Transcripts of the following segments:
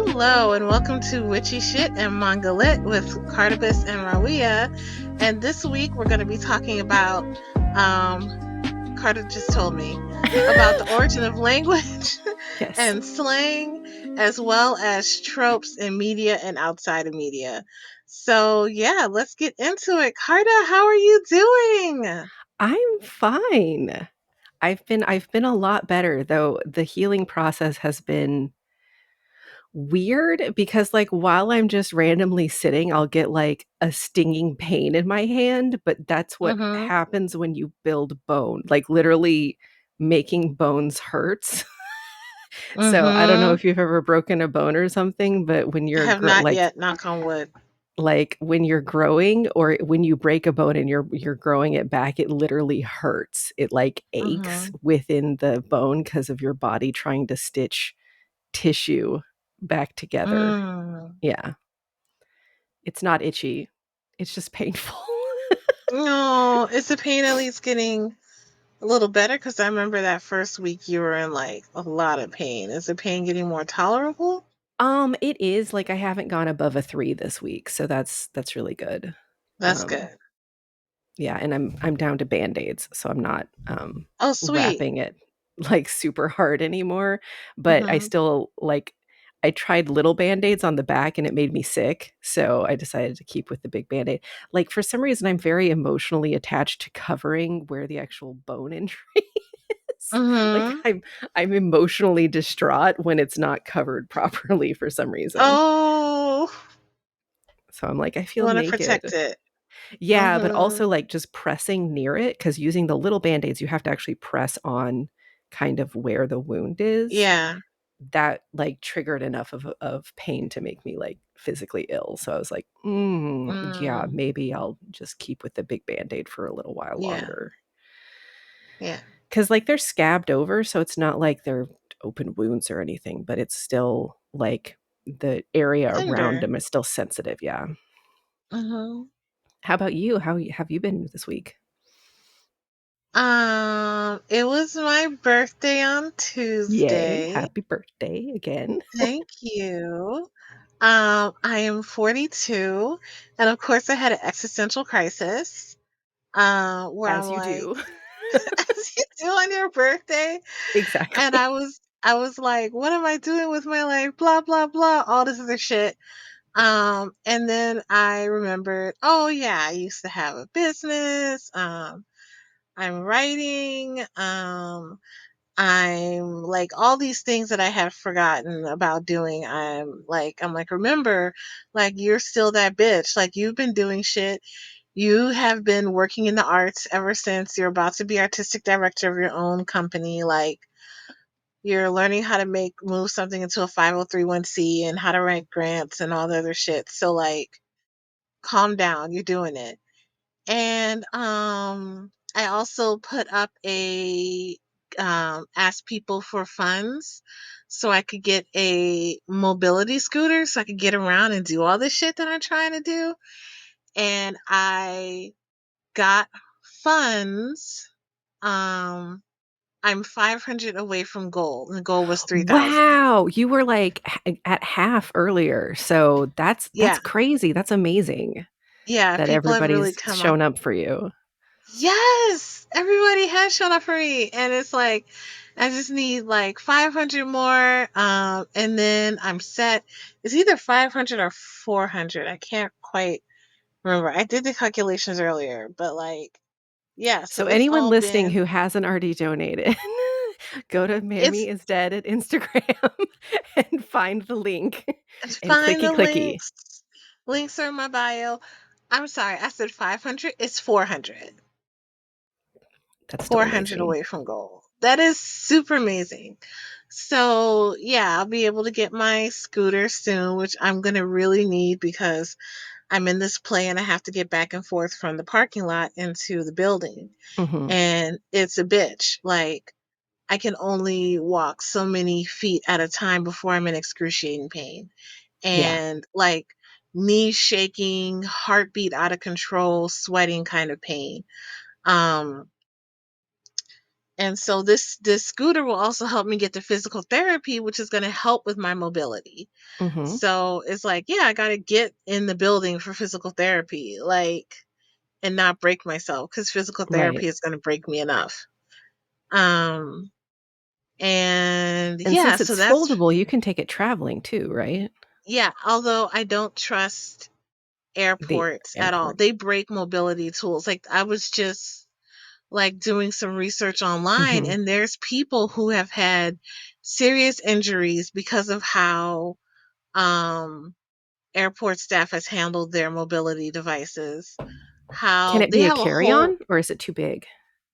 Hello and welcome to Witchy Shit and Mangalit with Cartabus and Rawiyah. And this week we're going to be talking about, Carter just told me, about the origin of language Yes. and slang, as well as tropes in media and outside of media. So yeah, let's get into it. Carter, how are you doing? I'm fine. I've been a lot better, though the healing process has been weird because like while I'm just randomly sitting, I'll get like a stinging pain in my hand, but that's what Mm-hmm. happens when you build bone. Like literally making bones hurts. So I don't know Mm-hmm. if you've ever broken a bone or something, but when I you're have not yet, knock on wood. like when you're growing or when you break a bone and you're growing it back, it literally hurts. It like aches Mm-hmm. within the bone because of your body trying to stitch tissue back together. Mm. Yeah, it's not itchy, it's just painful. No, is the pain at least getting a little better? Because I remember that first week you were in like a lot of pain. Is the pain getting more tolerable? It is like I haven't gone above a 3 this week, so that's really good. That's um good. yeah, and I'm down to band-aids, so I'm not Oh, sweet. wrapping it like super hard anymore, but I Hmm. still like I tried little band-aids on the back and it made me sick, so I decided to keep with the big band-aid. Like for some reason I'm very emotionally attached to covering where the actual bone injury is. Like Hmm. I'm emotionally distraught when it's not covered properly for some reason. Oh, So I'm like I you feel want to protect naked. it. Yeah, but Hmm. also like just pressing near it because using the little band-aids, you have to actually press on kind of where the wound is. Yeah. That like triggered enough of pain to make me like physically ill. So I was like, yeah, Mm. maybe I'll just keep with the big band-aid for a little while Yeah. longer. Yeah. Cause like they're scabbed over, so it's not like they're open wounds or anything, but it's still like the area around Tender. them is still sensitive. Yeah. Hmm. How about you? Have you been this week? It was my birthday on Yay. Tuesday. Happy birthday again. Thank you. I am 42, and of course, I had an existential crisis. Where I'm As you like, do. as you do on your birthday, and Exactly. I was like, what am I doing with my life? Blah blah blah, all this other shit. And then I remembered, oh yeah, I used to have a business. I'm writing. I'm like all these things that I have forgotten about doing. I'm like, remember, like you're still that bitch. Like you've been doing shit. You have been working in the arts ever since you're about to be artistic director of your own company. Like you're learning how to move something into a 5031c and how to write grants and all the other shit. So like calm down. You're doing it. And I also put up a ask people for funds so I could get a mobility scooter so I could get around and do all this shit that I'm trying to do. And I got funds. Um I'm 500 away from goal. The goal was 3,000. Wow, you were like at half earlier. So that's Yeah. crazy. That's amazing Yeah, that people have really everybody's come up. shown up for you. Yes, everybody has shown up for me, and it's like I just need like 500 more, and then I'm set. It's either 500 or 400. I can't quite remember. I did the calculations earlier, but like, yeah. So So it's anyone all listening been. who hasn't already donated, go to Mammy It's is Dead at Instagram and find the link and find clicky the clicky. links. Links are in my bio. I'm sorry, I said 500. It's 400. That's still 400 amazing. away from goal. That is super amazing. So, yeah, I'll be able to get my scooter soon, which I'm going to really need because I'm in this play and I have to get back and forth from the parking lot into the building. Mhm. And it's a bitch. Like, I can only walk so many feet at a time before I'm in excruciating pain. Yeah. And like, knee shaking, heartbeat out of control, sweating kind of pain. Um, And so this scooter will also help me get to physical therapy, which is going to help with my mobility. Mhm. So it's like, yeah, I got to get in the building for physical therapy, like, and not break myself because physical therapy Right. is going to break me enough. Um, and And yeah, since so it's that's, foldable, you can take it traveling too, right? yeah, although I don't trust The airports at all. airport. They break mobility tools. Like I was just like doing some research online, Mhm. and there's people who have had serious injuries because of how um airport staff has handled their mobility devices. Can How it they be a have a whole, carry-on or is it too big?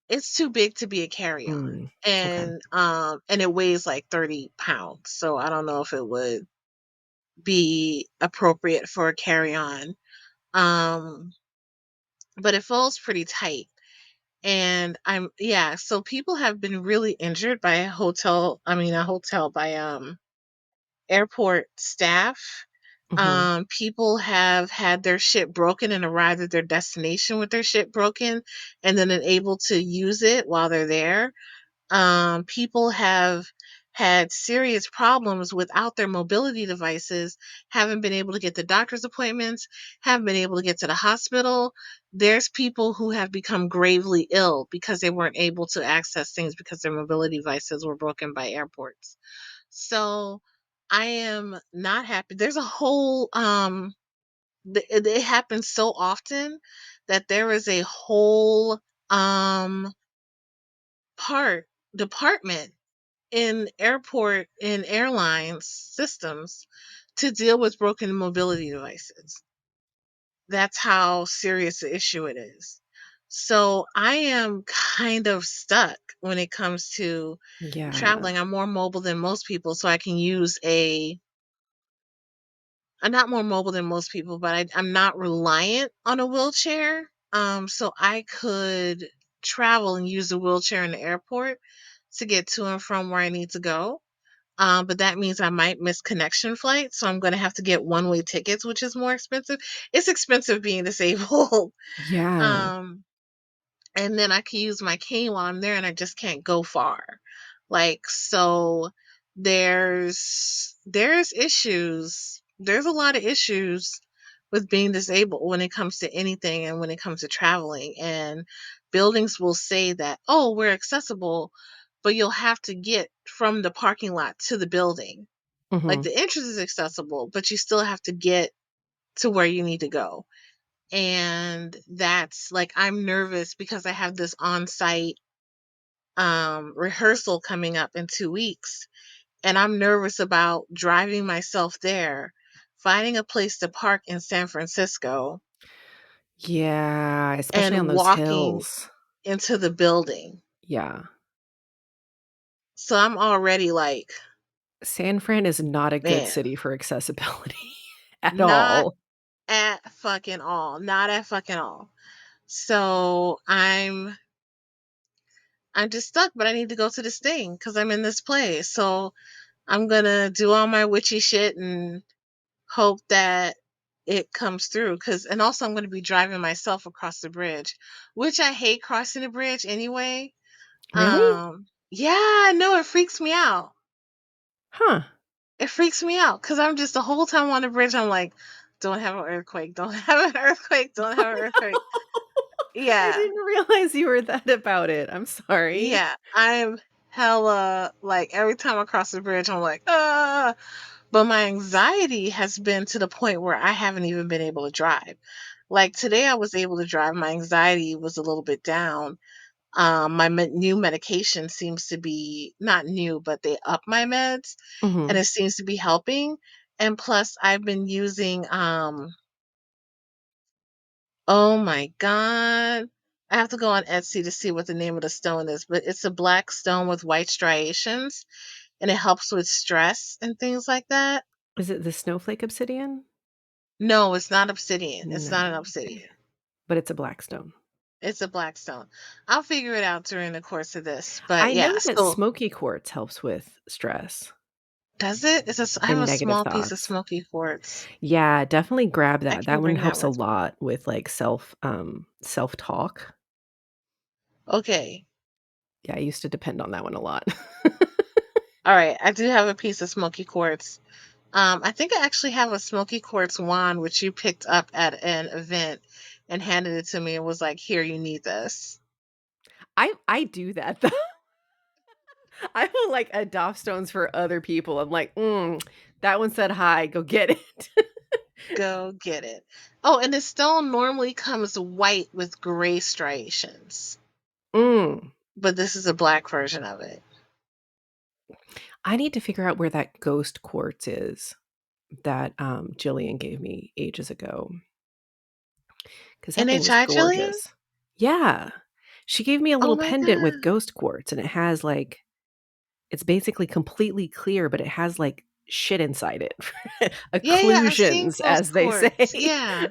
it's too big to be a carry-on. Mm, okay. And it weighs like 30 pounds. So I don't know if it would be appropriate for a carry-on. Um but it falls pretty tight. And I'm, yeah, so people have been really injured by a hotel by airport staff. Mhm. People have had their shit broken and arrived at their destination with their shit broken and then able to use it while they're there. People have had serious problems without their mobility devices, haven't been able to get the doctor's appointments, haven't been able to get to the hospital. There's people who have become gravely ill because they weren't able to access things because their mobility devices were broken by airports. So I am not happy. There's a whole it happens so often that there is a whole part department in airlines systems to deal with broken mobility devices. That's how serious the issue it is. So I am kind of stuck when it comes to Yeah. traveling. I'm more mobile than most people, so I can use a I'm not more mobile than most people, but I'm not reliant on a wheelchair. So I could travel and use a wheelchair in the airport to get to and from where I need to go. But that means I might miss connection flights, so I'm going to have to get one-way tickets, which is more expensive. It's expensive being disabled. Yeah. um, and then I can use my cane while I'm there, and I just can't go far. Like, so there's issues. There's a lot of issues with being disabled when it comes to anything and when it comes to traveling. And buildings will say that, oh, we're accessible, but you'll have to get from the parking lot to the building. Like Mhm. the entrance is accessible, but you still have to get to where you need to go. And that's like, I'm nervous because I have this on-site rehearsal coming up in 2 weeks, and I'm nervous about driving myself there, finding a place to park in San Francisco, Yeah, especially and on those walking hills. into the building. Yeah. So I'm already like, San Fran is not a good man, city for accessibility at not all. at fucking all, not at fucking all. So I'm just stuck, but I need to go to this thing because I'm in this place. So I'm gonna do all my witchy shit and hope that it comes through. Cause and also I'm gonna be driving myself across the bridge, which I hate crossing the bridge anyway. Really? Yeah, no, it freaks me out. Huh. It freaks me out because I'm just the whole time on the bridge. I'm like, don't have an earthquake, don't have an earthquake, don't have an earthquake. I Yeah, didn't realize you were that about it. I'm sorry. yeah. I'm hella like every time I cross the bridge, I'm like, ah. But my anxiety has been to the point where I haven't even been able to drive. Like today, I was able to drive. My anxiety was a little bit down. My new medication seems to be not new, but they up my meds, and Mhm. it seems to be helping. And plus, I've been using, oh my God. I have to go on Etsy to see what the name of the stone is, but it's a black stone with white striations, and it helps with stress and things like that. Is it the snowflake obsidian? No, it's not obsidian. It's not an No, okay. obsidian. But it's a black stone. It's a black stone. I'll figure it out during the course of this. But I know yeah, that so smoky quartz helps with stress does it? I have and a negative small piece of thoughts. smoky quartz. Yeah, definitely grab I that. can That one bring that helps a with me. lot with, like, self-talk. Okay. Yeah, I used to depend on that one a lot. All right, I do have a piece of smoky quartz. I think I actually have a smoky quartz wand which you picked up at an event and handed it to me and was like, "Here, you need this." I do that though. I will, like, adopt stones for other people. I'm like, that one said hi, go get it." Go get it. Oh, and the stone normally comes white with gray striations, Mm. but this is a black version of it. I need to figure out where that ghost quartz is that, Jillian gave me ages ago, because that thing was NHI Jillian? gorgeous. Yeah. She gave me a Oh little my pendant with god. ghost quartz, and it has, like it's basically completely clear, but it has, like, shit inside it. Yeah, yeah, I've seen Occlusions, ghost as they quartz. say. Yeah.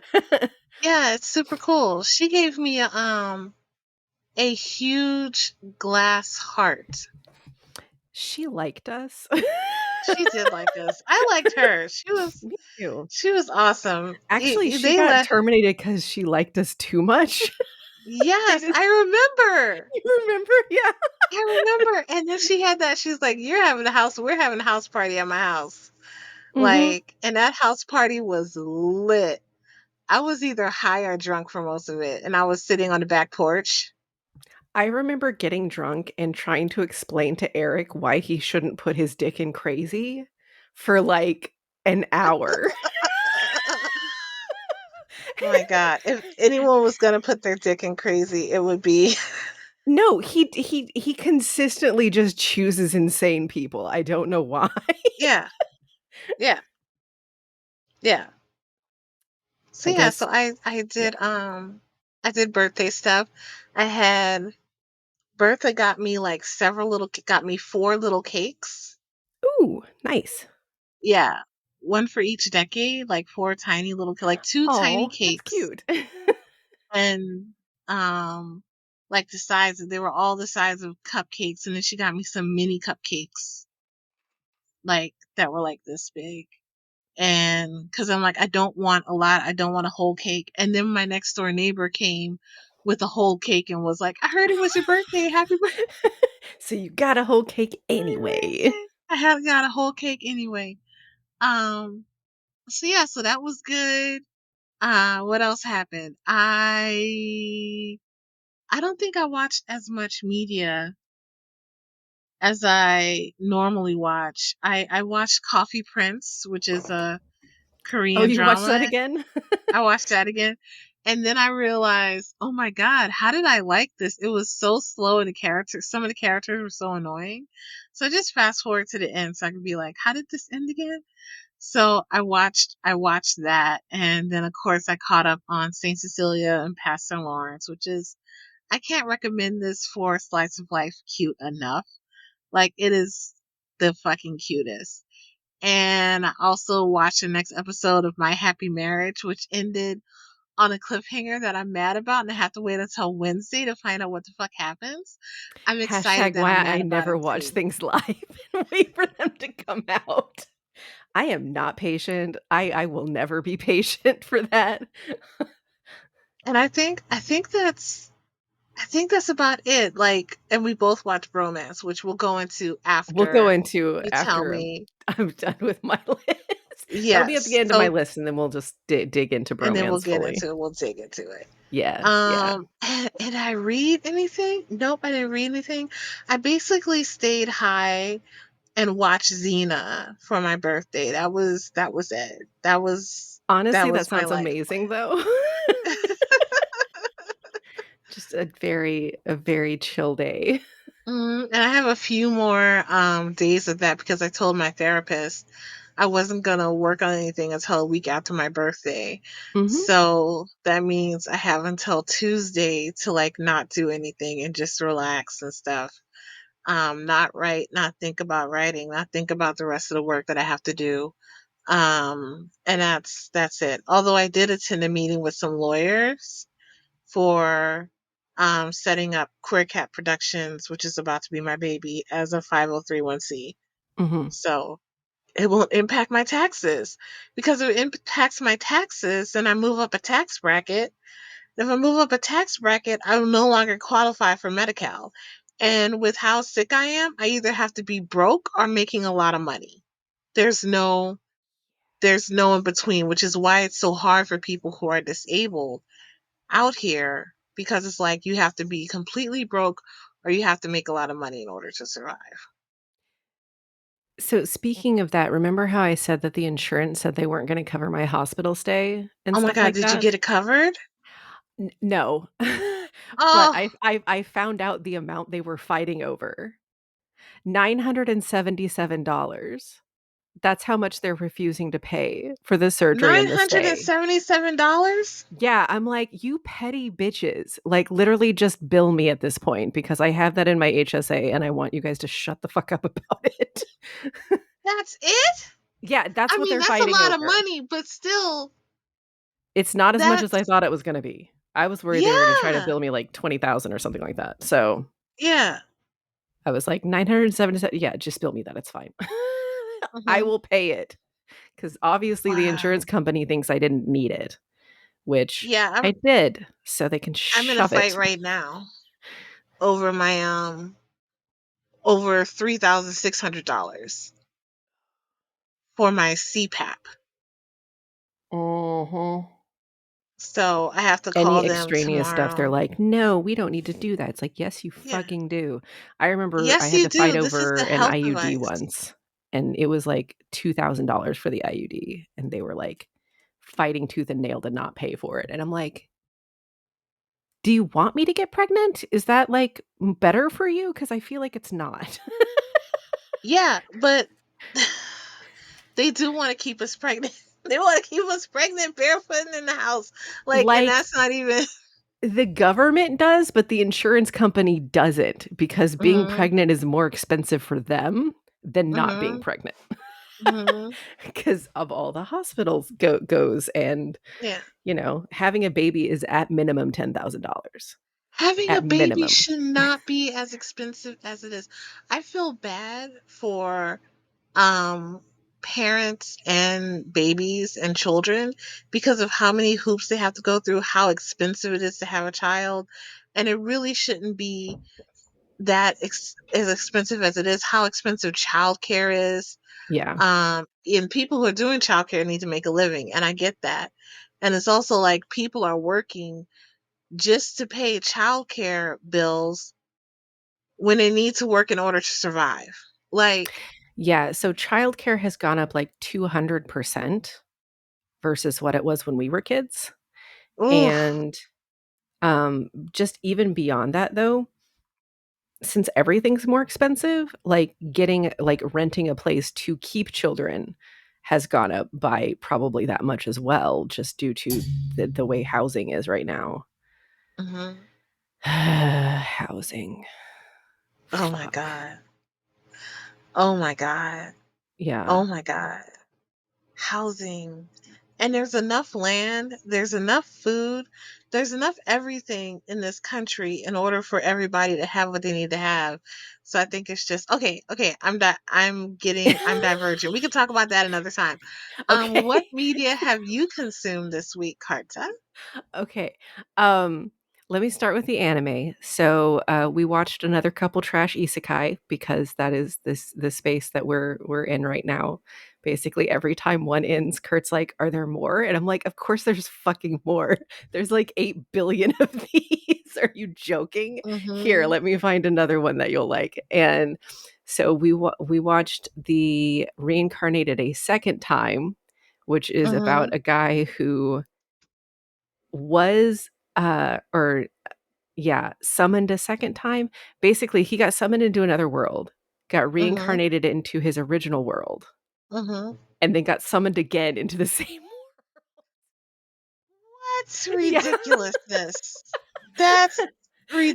Yeah, it's super cool. She gave me a huge glass heart. She liked us. She did like us. I liked her. She was Me too. she was awesome. Actually, she They got let terminated because she liked us too much. They Yes, just I remember. You remember? Yeah. I remember. And then she had that. She's like, "You're having a house. We're having a house party at my house." Mhm. Like, and that house party was lit. I was either high or drunk for most of it, and I was sitting on the back porch. I remember getting drunk and trying to explain to Eric why he shouldn't put his dick in crazy for, like, an hour. Oh my god! If anyone was gonna put their dick in crazy, it would be No, he consistently just chooses insane people. I don't know why. yeah, yeah, yeah. So I yeah, so guess yeah. I did birthday stuff. I had Bertha got me like got me four little cakes. Ooh, nice. Yeah, one for each decade, like four tiny like two tiny Oh, that's cakes, cute. and um, like the size. They were all the size of cupcakes, and then she got me some mini cupcakes, like that were like this big. And because I'm like, I don't want a lot, I don't want a whole cake. And then my next door neighbor came with a whole cake and was like, "I heard it was your birthday. Happy birthday." So you got a whole cake anyway. I have got a whole cake anyway. Um, so yeah, so that was good. What else happened? I don't think I watched as much media as I normally watch. I watched Coffee Prince, which is a Oh, Korean you watched that drama. again? I watched that again. And then I realized, oh my God, how did I like this? It was so slow and the characters, some of the characters were so annoying. So I just fast forward to the end so I could be like, how did this end again? So I watched that. And then of course I caught up on Saint Cecilia and Pastor Lawrence, which is, I can't recommend this for slice of life cute enough. Like it is the fucking cutest. And I also watched the next episode of My Happy Marriage, which ended on a cliffhanger that I'm mad about, and I have to wait until Wednesday to find out what the fuck happens. I'm excited Hashtag that why I'm I mad about never it watch too. things live and wait for them to come out. I am not patient. I will never be patient for that. And I think that's about it. Like, and we both watch Bromance, which we'll go into We'll go after into you tell after me. I'm done with my list. That'll be at the Yes. end of my So, list, and then we'll just dig into and then bromance fully. we'll dig into it. Yeah, yeah. Did I read anything? Nope, I didn't read anything. I basically stayed high and watched Xena for my birthday. That was it. That Honestly, that was my sounds life amazing, plan. though. Just a very chill day. And I have a few more days of that because I told my therapist I wasn't gonna work on anything until a week after my birthday. Mhm. So that means I have until Tuesday to like not do anything and just relax and stuff. Not write, not think about writing, not think about the rest of the work that I have to do. And that's it. Although I did attend a meeting with some lawyers for setting up Queer Cat Productions, which is about to be my baby, as a 503(c). Mhm. So it won't impact my taxes because if it impacts my taxes, then I move up a tax bracket. If I move up a tax bracket, I will no longer qualify for Medi-Cal. And with how sick I am, I either have to be broke or making a lot of money. There's no there's no in between, which is why it's so hard for people who are disabled out here, because it's like you have to be completely broke or you have to make a lot of money in order to survive. So speaking of that, remember how I said that the insurance said they weren't gonna cover my hospital stay and Oh my stuff god, like did you that? get it covered? No. But Oh, I found out the amount they were fighting over. $977. That's how much they're refusing to pay for the surgery and the stay. $977? Yeah, I'm like, "You petty bitches." Like, literally just bill me at this point because I have that in my HSA and I want you guys to shut the fuck up about it. That's it? Yeah, that's I what mean, they're that's a fighting lot of over. money, but still, It's not as much as I that's, thought it was gonna be. I was worried they were gonna try to yeah, bill me like 20,000 or something like that. So, yeah. I was like, 977, yeah, just bill me that, it's fine. I Hmm. will pay it because obviously the insurance Wow. company thinks I didn't need it, which Yeah, I did, so they can I'm in a shove fight it. right now over my over $3,600 for my CPAP. Mhm. So I have to Any call them extraneous stuff, they're tomorrow. like, "No, we don't need to do that." It's like, "Yes, you Yeah. fucking do." I remember I Yes, had you to fight do. This is over the an health IUD device. once, and it was like $2,000 for the IUD, and they were, like, fighting tooth and nail to not pay for it, and I'm like, "Do you want me to get pregnant? Is that, like, better for you? Because I feel like it's not." Yeah, but they do want to keep us pregnant. They want to keep us pregnant barefoot in the house. Like, and Like, that's not even. the government does, but the insurance company doesn't because being Mhm. pregnant is more expensive for them than not being Mhm. pregnant. Mhm. Because of all the hospitals goes and, Yeah. having a baby is at minimum $10,000. Having a At baby minimum. should not be as expensive as it is. I feel bad for parents and babies and children because of how many hoops they have to go through, how expensive it is to have a child, and it really shouldn't be as expensive as it is. How expensive childcare is, Yeah. and people who are doing childcare need to make a living, and I get that. And it's also like people are working just to pay childcare bills when they need to work in order to survive. Like, Yeah, so childcare has gone up like 200% versus what it was when we were kids, ooh, and, just even beyond that, though, since everything's more expensive, renting a place to keep children has gone up by probably that much as well, just due to the way housing is right now. hmm, Housing. oh my Fuck. god, oh my god, Yeah. oh my god. Housing. And there's enough land, there's enough food, there's enough everything in this country in order for everybody to have what they need to have. So I think it's just okay, okay, I'm diverging. We can talk about that another time. What Okay. media have you consumed this week, Carta? Okay. Um, Let me start with the anime. So, we watched another couple trash isekai because that is the space that we're in right now. Basically, every time one ends, Kurt's like, "Are there more?" And I'm like, "Of course there's fucking more. There's like 8 billion of these. Are you joking? Here, Mhm. let me find another one that you'll like." And so we watched the Reincarnated a Second Time, which is about Mhm. a guy who was or yeah, summoned a second time. Basically, he got summoned into another world, got Mhm. reincarnated into his original world, Mhm. and then got summoned again into the same. What's Yeah. ridiculousness? That's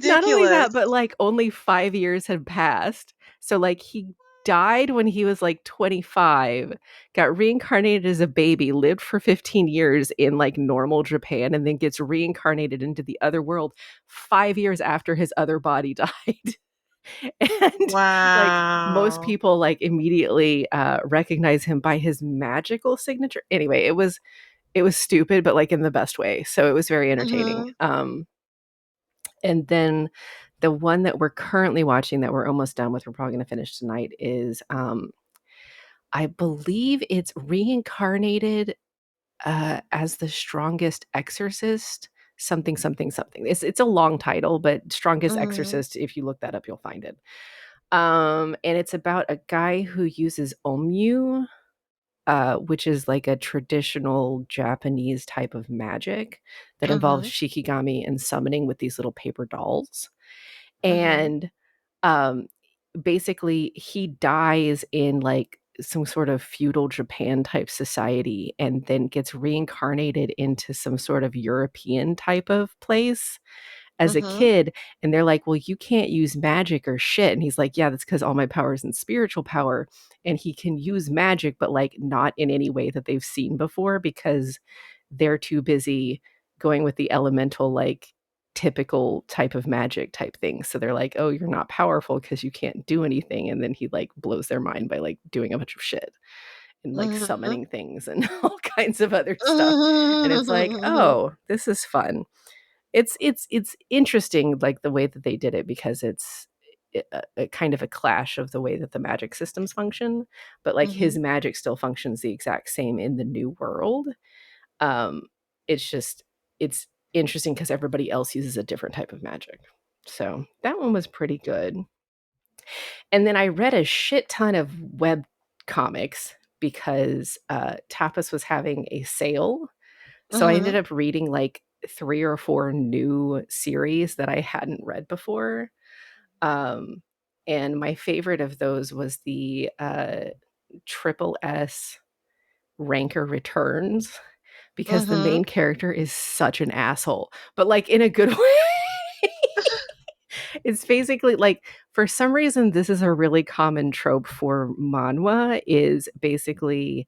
Not only ridiculous. that, but, like, only 5 years had passed. So, like, he died when he was, like, 25, got reincarnated as a baby, lived for 15 years in, like, normal Japan, and then gets reincarnated into the other world 5 years after his other body died. And, like, most Wow. people, like, immediately, recognize him by his magical signature. Anyway, it was stupid, but, like, in the best way, so it was very entertaining. Mhm. And then The one that we're currently watching that we're almost done with, we're probably going to finish tonight, is I believe it's reincarnated as the strongest exorcist, something something something. It's a long title, but strongest Mhm. exorcist, if you look that up, you'll find it. And it's about a guy who uses omyu, which is like a traditional Japanese type of magic that involves Mhm. shikigami and summoning with these little paper dolls. Mhm. And um, basically, he dies in like some sort of feudal Japan type society and then gets reincarnated into some sort of European type of place as a Mhm. kid. And they're like, well, you can't use magic or shit. And he's like, yeah, that's because all my power is in spiritual power. And he can use magic, but like not in any way that they've seen before because they're too busy going with the elemental, like typical type of magic type thing. So they're like, oh, you're not powerful because you can't do anything. And then he like blows their mind by like doing a bunch of shit and like Mhm. summoning things and all kinds of other stuff. And it's like, Mhm. oh, this is fun. It's interesting, like, the way that they did it because it's a kind of a clash of the way that the magic systems function, but, like, his Mhm. magic still functions the exact same in the new world. Um, it's just it's interesting because everybody else uses a different type of magic. So, that one was pretty good. And then I read a shit ton of web comics because, Tapas was having a sale, so I ended Mhm. up reading like 3 or 4 new series that I hadn't read before. Um, and my favorite of those was the Triple S Ranker Returns because the Mhm. main character is such an asshole, but like in a good way. It's basically like for some reason this is a really common trope for manhwa is basically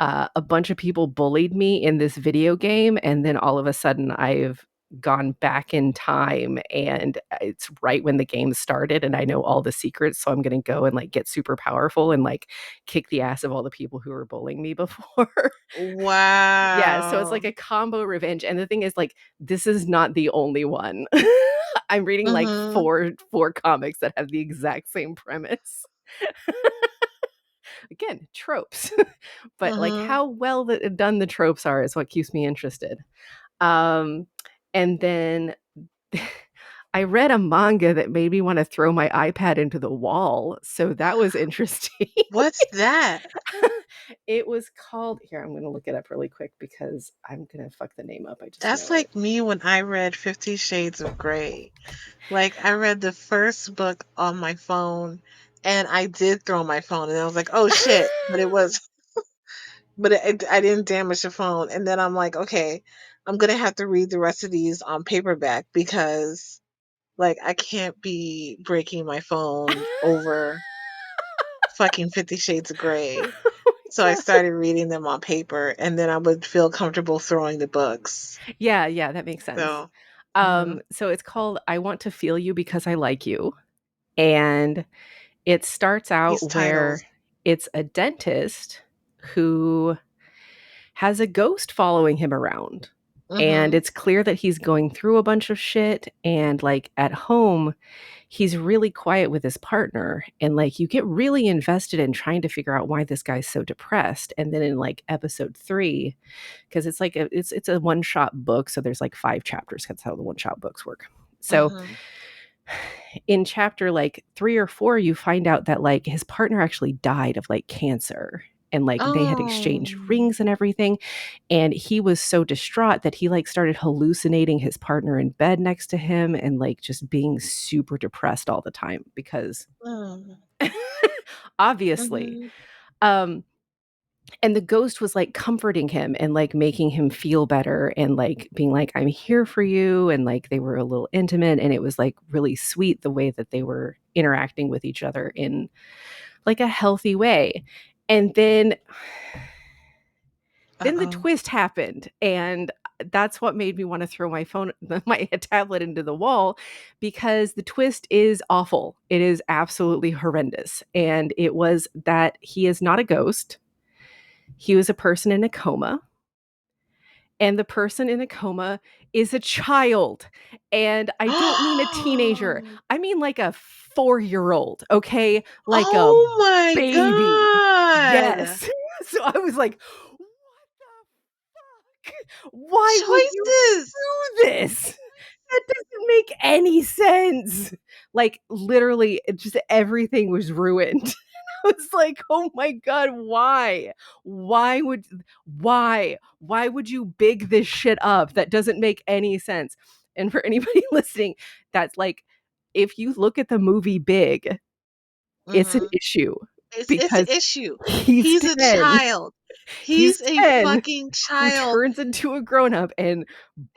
a bunch of people bullied me in this video game, and then all of a sudden I've gone back in time and it's right when the game started and I know all the secrets, so I'm going to go and like get super powerful and like kick the ass of all the people who were bullying me before. Yeah, so it's like Wow. a combo revenge, and the thing is like this is not the only one. I'm reading like Mhm. four comics that have the exact same premise. Again, tropes. But like Mhm. how well done the tropes are is what keeps me interested. Um, and then I read a manga that made me want to throw my iPad into the wall. So that was interesting. What's that? It was called, here, I'm going to look it up really quick because I'm going to fuck the name up. I just That's know it. like me when I read 50 Shades of Grey. Like I read the first book on my phone and I did throw my phone and I was like, "Oh shit." I didn't damage the phone. And then I'm like, "Okay, I'm going to have to read the rest of these on paperback because like I can't be breaking my phone over fucking 50 Shades of Grey." Oh So my I God. started reading them on paper and then I would feel comfortable throwing the books. Yeah, yeah, that makes sense. So, mhm. So it's called I Want to Feel You Because I Like You. And it starts These out where titles. it's a dentist who has a ghost following him around. And Mhm. it's clear that he's going through a bunch of shit. And like at home, he's really quiet with his partner. And like you get really invested in trying to figure out why this guy's so depressed. And then in like episode 3, because it's like it's a one shot book. So there's like 5 chapters. That's how the one shot books work. So Mhm. in chapter like 3 or 4 you find out that like his partner actually died of like cancer and like they had exchanged Oh. rings and everything, and he was so distraught that he like started hallucinating his partner in bed next to him and like just being super depressed all the time because Mm. obviously. Mhm. um and the ghost was like comforting him and like making him feel better and like being like, I'm here for you, and like they were a little intimate and it was like really sweet the way that they were interacting with each other in like a healthy way. And then the Uh-oh. twist happened, and that's what made me want to throw my phone my tablet into the wall because the twist is awful. It is absolutely horrendous, and it was that he is not a ghost. He was a person in a coma, and the person in a coma is a child. And I don't mean a teenager. I mean like a 4-year-old, okay? Like a Oh my baby. God. Yes. So I was like, why would you Choices. do this? That doesn't make any sense. Like, literally, it just everything was ruined. I was like, "Oh my god, why? Why would why? Why would you big this shit up? That doesn't make any sense." And for anybody listening, that's like, if you look at the movie Big, it's an Hmm. issue It's an because issue. he's He's a 10. child. He's He's a 10 fucking who child turns into a grown-up and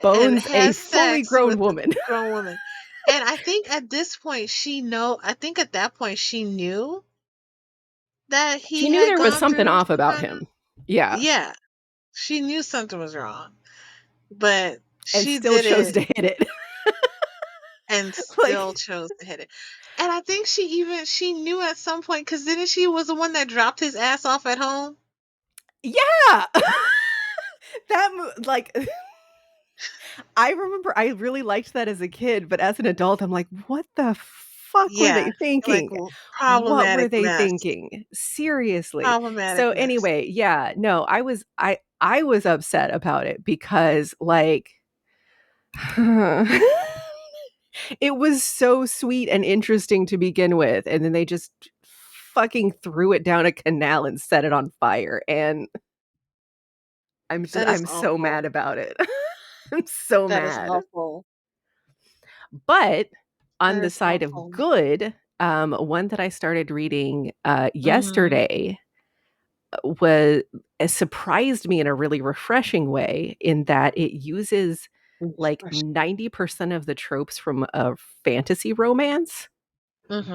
and bones a has fully sex grown with a woman. grown woman. And I think at this point I think at that point she knew that he She knew had there was gone something through off some about kind of, him. Yeah, yeah, she knew something was wrong, but and she still did chose it to hit it. and Like, still chose to hit it. And I think she knew at some point because didn't she was the one that dropped his ass off at home? yeah. Like, I remember I really liked that as a kid, but as an adult, I'm like, "What the fuck were Yeah, they like thinking? What were problematic they mess. thinking?" Seriously. Problematic So mess. anyway, yeah, no, I was upset about it because, like, it was so sweet and interesting to begin with, and then they just fucking threw it down a canal and set it on fire, and That is I'm so mad awful. about it. I'm so That is mad. awful. But on That the is side of awful. good, one that I started reading, Mhm. yesterday was surprised me in a really refreshing way in that it uses, like, Refresh. 90% of the tropes from a fantasy romance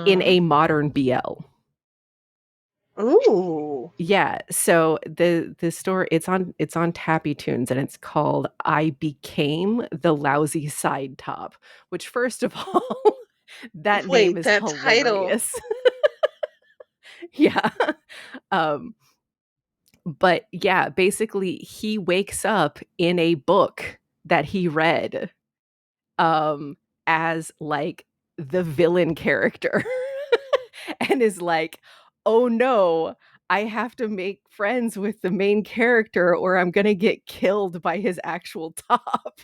in Mhm. a modern BL. Ooh. Yeah, so the story it's on Tappy Tunes and it's called I Became the Lousy Side Top, which first of all, that name Wait, is that title. hilarious. Yeah. Um, but yeah, basically he wakes up in a book that he read, um, as, like, the villain character. And is like, "Oh no, I have to make friends with the main character or I'm gonna get killed by his actual top."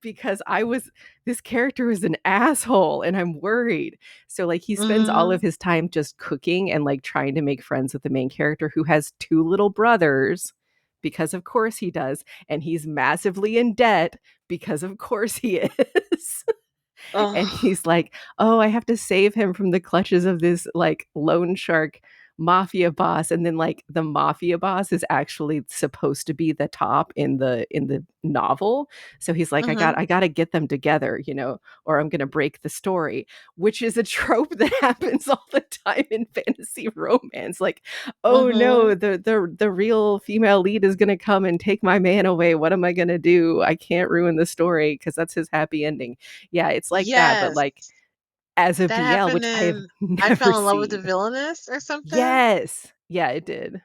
Because I was this character is an asshole and I'm worried. So, like, he spends all of Mhm. his time just cooking and, like, trying to make friends with the main character who has 2 little brothers, because of course he does, and he's massively in debt because of course he is. And Oh, he's like, "Oh, I have to save him from the clutches of this, like, loan shark mafia boss," and then, like, the mafia boss is actually supposed to be the top in the novel, so he's like, mhm. I gotta get them together, you know, or I'm gonna break the story," which is a trope that happens all the time in fantasy romance, like, "Oh, Mhm. no, the real female lead is gonna come and take my man away, what am I gonna do? I can't ruin the story because that's his happy ending." Yeah, it's like that, but, Yes. like, as a That BL, happened which I have in I never Fell in Love with the seen. Villainess or something? Yes. Yeah, it did.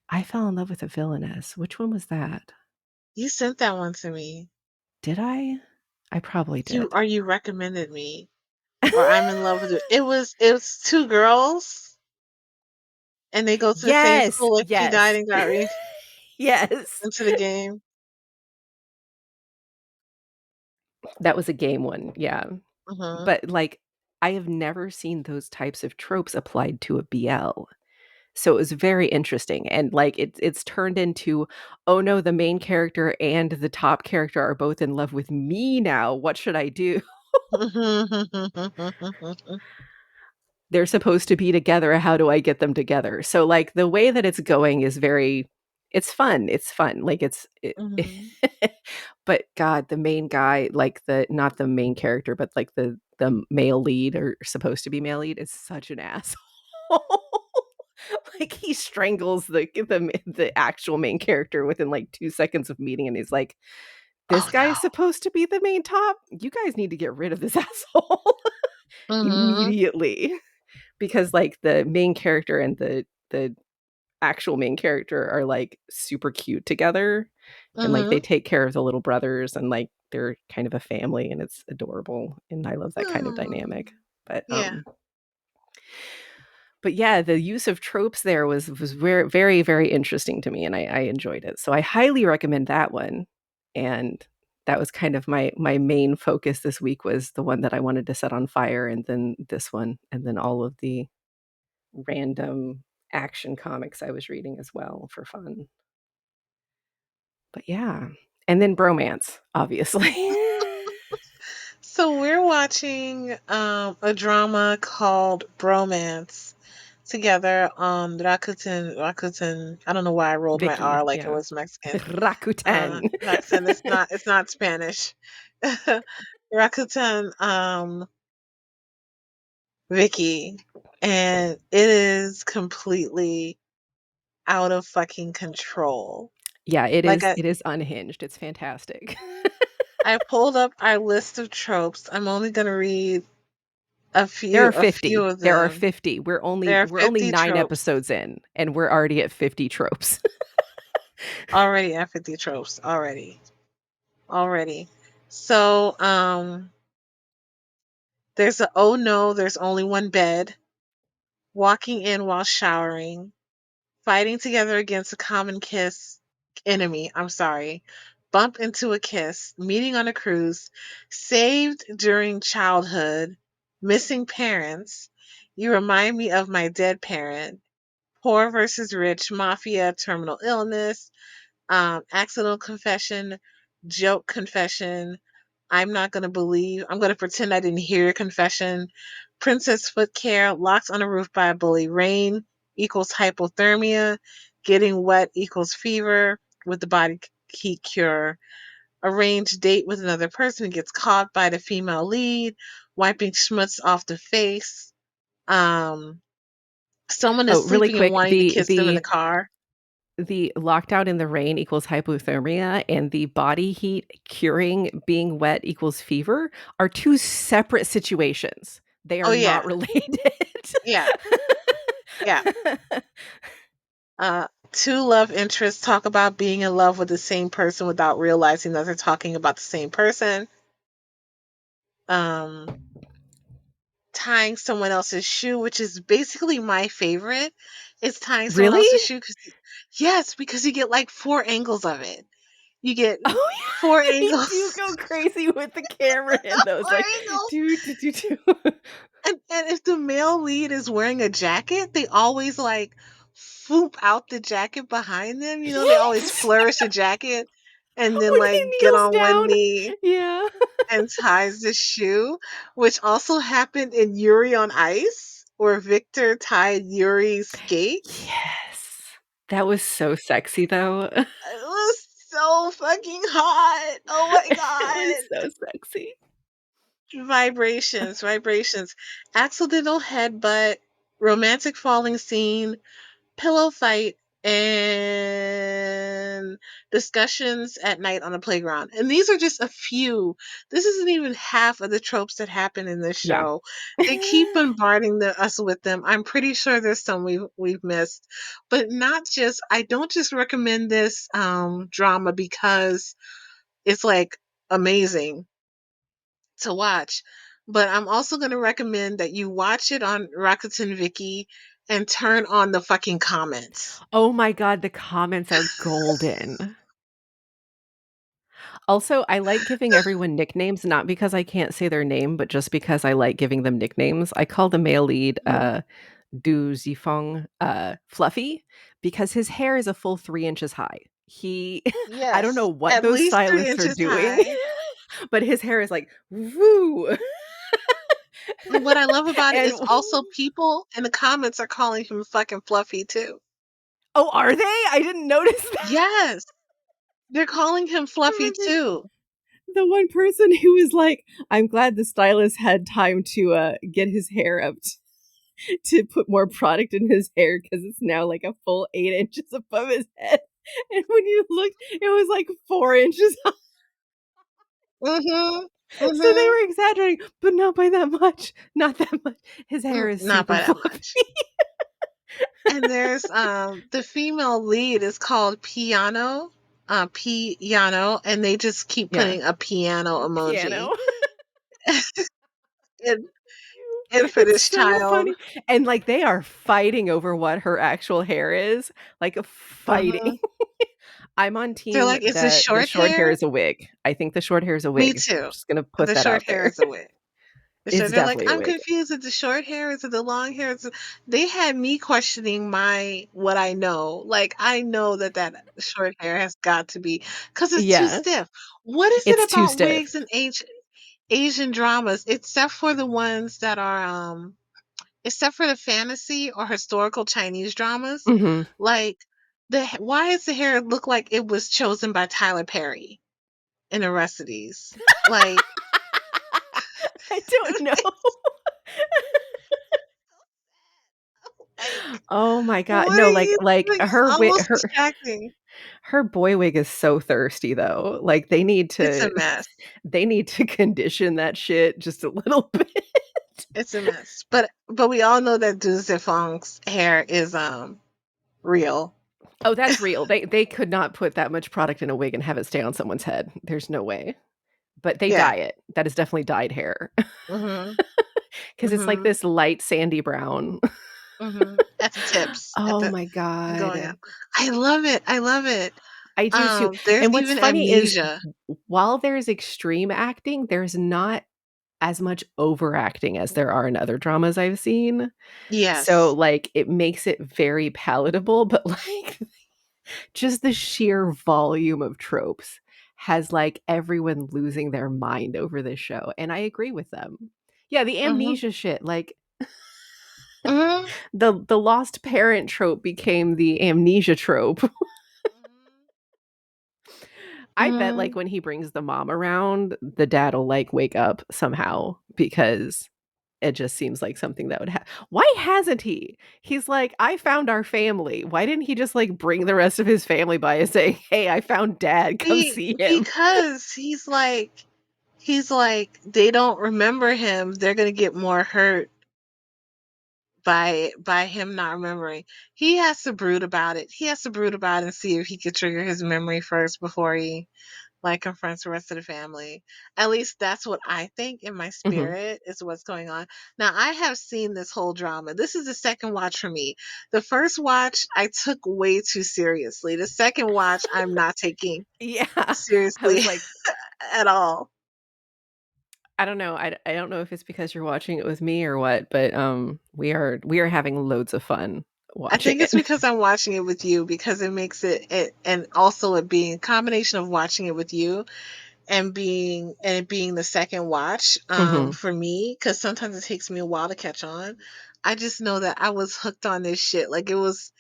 I Fell in Love with a Villainess. Which one was that? You sent that one to me. Did I? I probably did. You recommended me or I'm in love with it. It was 2 girls and they go to the same Yes, school, like she died yes. and got re Yes. into the game. That was a game one, yeah. Mhm. But, like, I have never seen those types of tropes applied to a BL. So it was very interesting, and, like, it's turned into, "Oh, no, the main character and the top character are both in love with me now, what should I do?" They're supposed to be together, how do I get them together? So, like, the way that it's going is very it's fun, like, Mhm. but god, the main guy, like, the not the main character, but, like, the male lead or supposed to be male lead is such an asshole. Like, he strangles the actual main character within, like, 2 seconds of meeting, and he's like, "This Oh, guy no. is supposed to be the main top? You guys need to get rid of this asshole Mhm. immediately." Because, like, the main character and the actual main character are like super cute together, and like they Mhm. take care of the little brothers, and like they're kind of a family, and it's adorable, and I love that kind of Hmm. dynamic. But Yeah. yeah, the use of tropes there was very very very interesting to me, and I enjoyed it. So I highly recommend that one. And that was kind of my main focus this week, was the one that I wanted to set on fire, and then this one, and then all of the random action comics I was reading as well for fun. But yeah. And then bromance, obviously. So we're watching a drama called Bromance together on Rakuten. I don't know why I rolled my Vicky, R like it yeah. was Mexican. Rakuten. Rakuten, it's not Spanish. Rakuten Vicky. And it is completely out of fucking control. Yeah, Like it is unhinged. It's fantastic. I pulled up our list of tropes. I'm only gonna read There are a few 50. of There are them. 50. There are We're only 50 9 tropes. episodes in, and we're already at 50 tropes. Already at 50 tropes. Already. So, there's a oh no, there's only one bed, walking in while showering, fighting together against a common kiss enemy. I'm sorry. Bump into a kiss, meeting on a cruise, saved during childhood, missing parents. You remind me of my dead parent. Poor versus rich, mafia, terminal illness, accidental confession, joke confession. I'm going to pretend I didn't hear your confession. Princess foot care, locked on a roof by a bully. Rain equals hypothermia. Getting wet equals fever with the body heat cure. Arranged date with another person gets caught by the female lead. Wiping schmutz off the face. Um, Someone is Oh, really sleeping and quick, wanting to kiss them in the car. the locked out in the rain equals hypothermia, and the body heat curing being wet equals fever are two separate situations. They Oh are not yeah, related. yeah, yeah. Two love interests talk about being in love with the same person without realizing that they're talking about the same person. Um, Tying someone else's shoe, which is basically my favorite. It's tying someone Really? else's shoe because yes, because you get like four angles of it. You get Oh, four yeah, they do angles, go crazy with the camera in those, four like, angles. do, do, do, do. And if the male lead is wearing a jacket, they always like swoop out the jacket behind them. You know, they always Yes! flourish a jacket and then When he like get kneels on one down. knee Yeah. and ties the shoe, which also happened in Yuri on Ice, where Victor tied Yuri's skates. Yes. That was so sexy, though. It was so fucking hot. Oh my It was god. so sexy. Vibrations, vibrations. Accidental headbutt, romantic falling scene, pillow fight, and discussions at night on the playground. And these are just a few. This isn't even half of the tropes that happen in this Yeah. show. They keep bombarding us with them. I'm pretty sure there's some we've missed, but not just. I don't just recommend this drama because it's like amazing to watch. But I'm also going to recommend that you watch it on Rakuten Viki and turn on the fucking comments. Oh my god, the comments are golden. Also, I like giving everyone nicknames, not because I can't say their name, but just because I like giving them nicknames. I call the male lead, Du Zifeng, Fluffy, because his hair is a full 3 inches high. He I don't know Yes, what at those least three stylists are inches doing, high. but his hair is like, "Woo." And what I love about it And is also people in the comments are calling him fucking Fluffy too. oh, are they? I didn't notice that. Yes, they're calling him I Fluffy remember too. the one person who was like, "I'm glad the stylist had time to, get his hair up to put more product in his hair because it's now like a full 8 inches above his head." And when you looked, it was like 4 inches high. Mhm. So they Mhm. were exaggerating, but not by that much. Not that much. His hair is Not super by that fluffy. much. And there's the female lead is called Piano, Piano, and they just keep Yeah. putting a piano emoji Piano. in in for It's this so child. funny. And, like, they are fighting over what her actual hair is, like, fighting. Uh-huh. I'm on They're team like, "Is it the short short hair hair?" is a wig. I think the short hair is a Me wig. too. Just gonna put The that short out hair there. is a wig. The short, It's they're like, definitely a "I'm wig. confused. Is it the short hair? Is it the long hair?" They had me questioning my what I know. Like, I know that that short hair has got to be because it's too Yeah. stiff. What is it It's too about stiff. wigs and Asian dramas, except for the ones that are except for the fantasy or historical Chinese dramas, Mhm. like why does the hair look like it was chosen by Tyler Perry in Arrestides? Like, I don't know. like Oh my god. what No, are like you like doing? It's her almost her distracting. her boy wig is so thirsty though. Like It's a mess. they need to condition that shit just a little bit. It's a mess. But we all know that Du Zifong's hair is real. Oh, that's real. They could not put that much product in a wig and have it stay on someone's head. There's no way. But they Yeah. dye it. That is definitely dyed hair Mhm. because it's like Mhm. this light sandy brown. Mhm. At the tips, at Oh the my going up. god. I love it. I love it. I do too. There's And what's even funny is amnesia. while there's extreme acting, there's not as much overacting as there are in other dramas I've seen. So, Yes. like, it makes it very palatable, but, like, just the sheer volume of tropes has, like, everyone losing their mind over this show, and I agree with them. Yeah, the Mhm. amnesia shit, like, Mhm. the lost parent trope became the amnesia trope. I bet, like, Mhm. when he brings the mom around, the dad'll, like, wake up somehow because it just seems like something that would why hasn't he? He's like, "I found our family." Why didn't he just, like, bring the rest of his family by and say, "Hey, I found dad, come see him." Because he's like they don't remember him. They're gonna get more hurt by him not remembering. He has to brood about it. He has to brood about it and see if he could trigger his memory first before he like confronts the rest of the family. At least that's what I think in my Mhm. spirit is what's going on. Now I have seen this whole drama. This is the second watch for me. The first watch I took way too seriously. The second watch I'm not taking Yeah. I seriously was like, at all. I don't know. I don't know if it's because you're watching it with me or what, but, we are having loads of fun I watching think it. it's because I'm watching it with you because it makes it and also it being a combination of watching it with you and it being the second watch Mhm. for me because sometimes it takes me a while to catch on. I just know that I was hooked on this shit. Like it was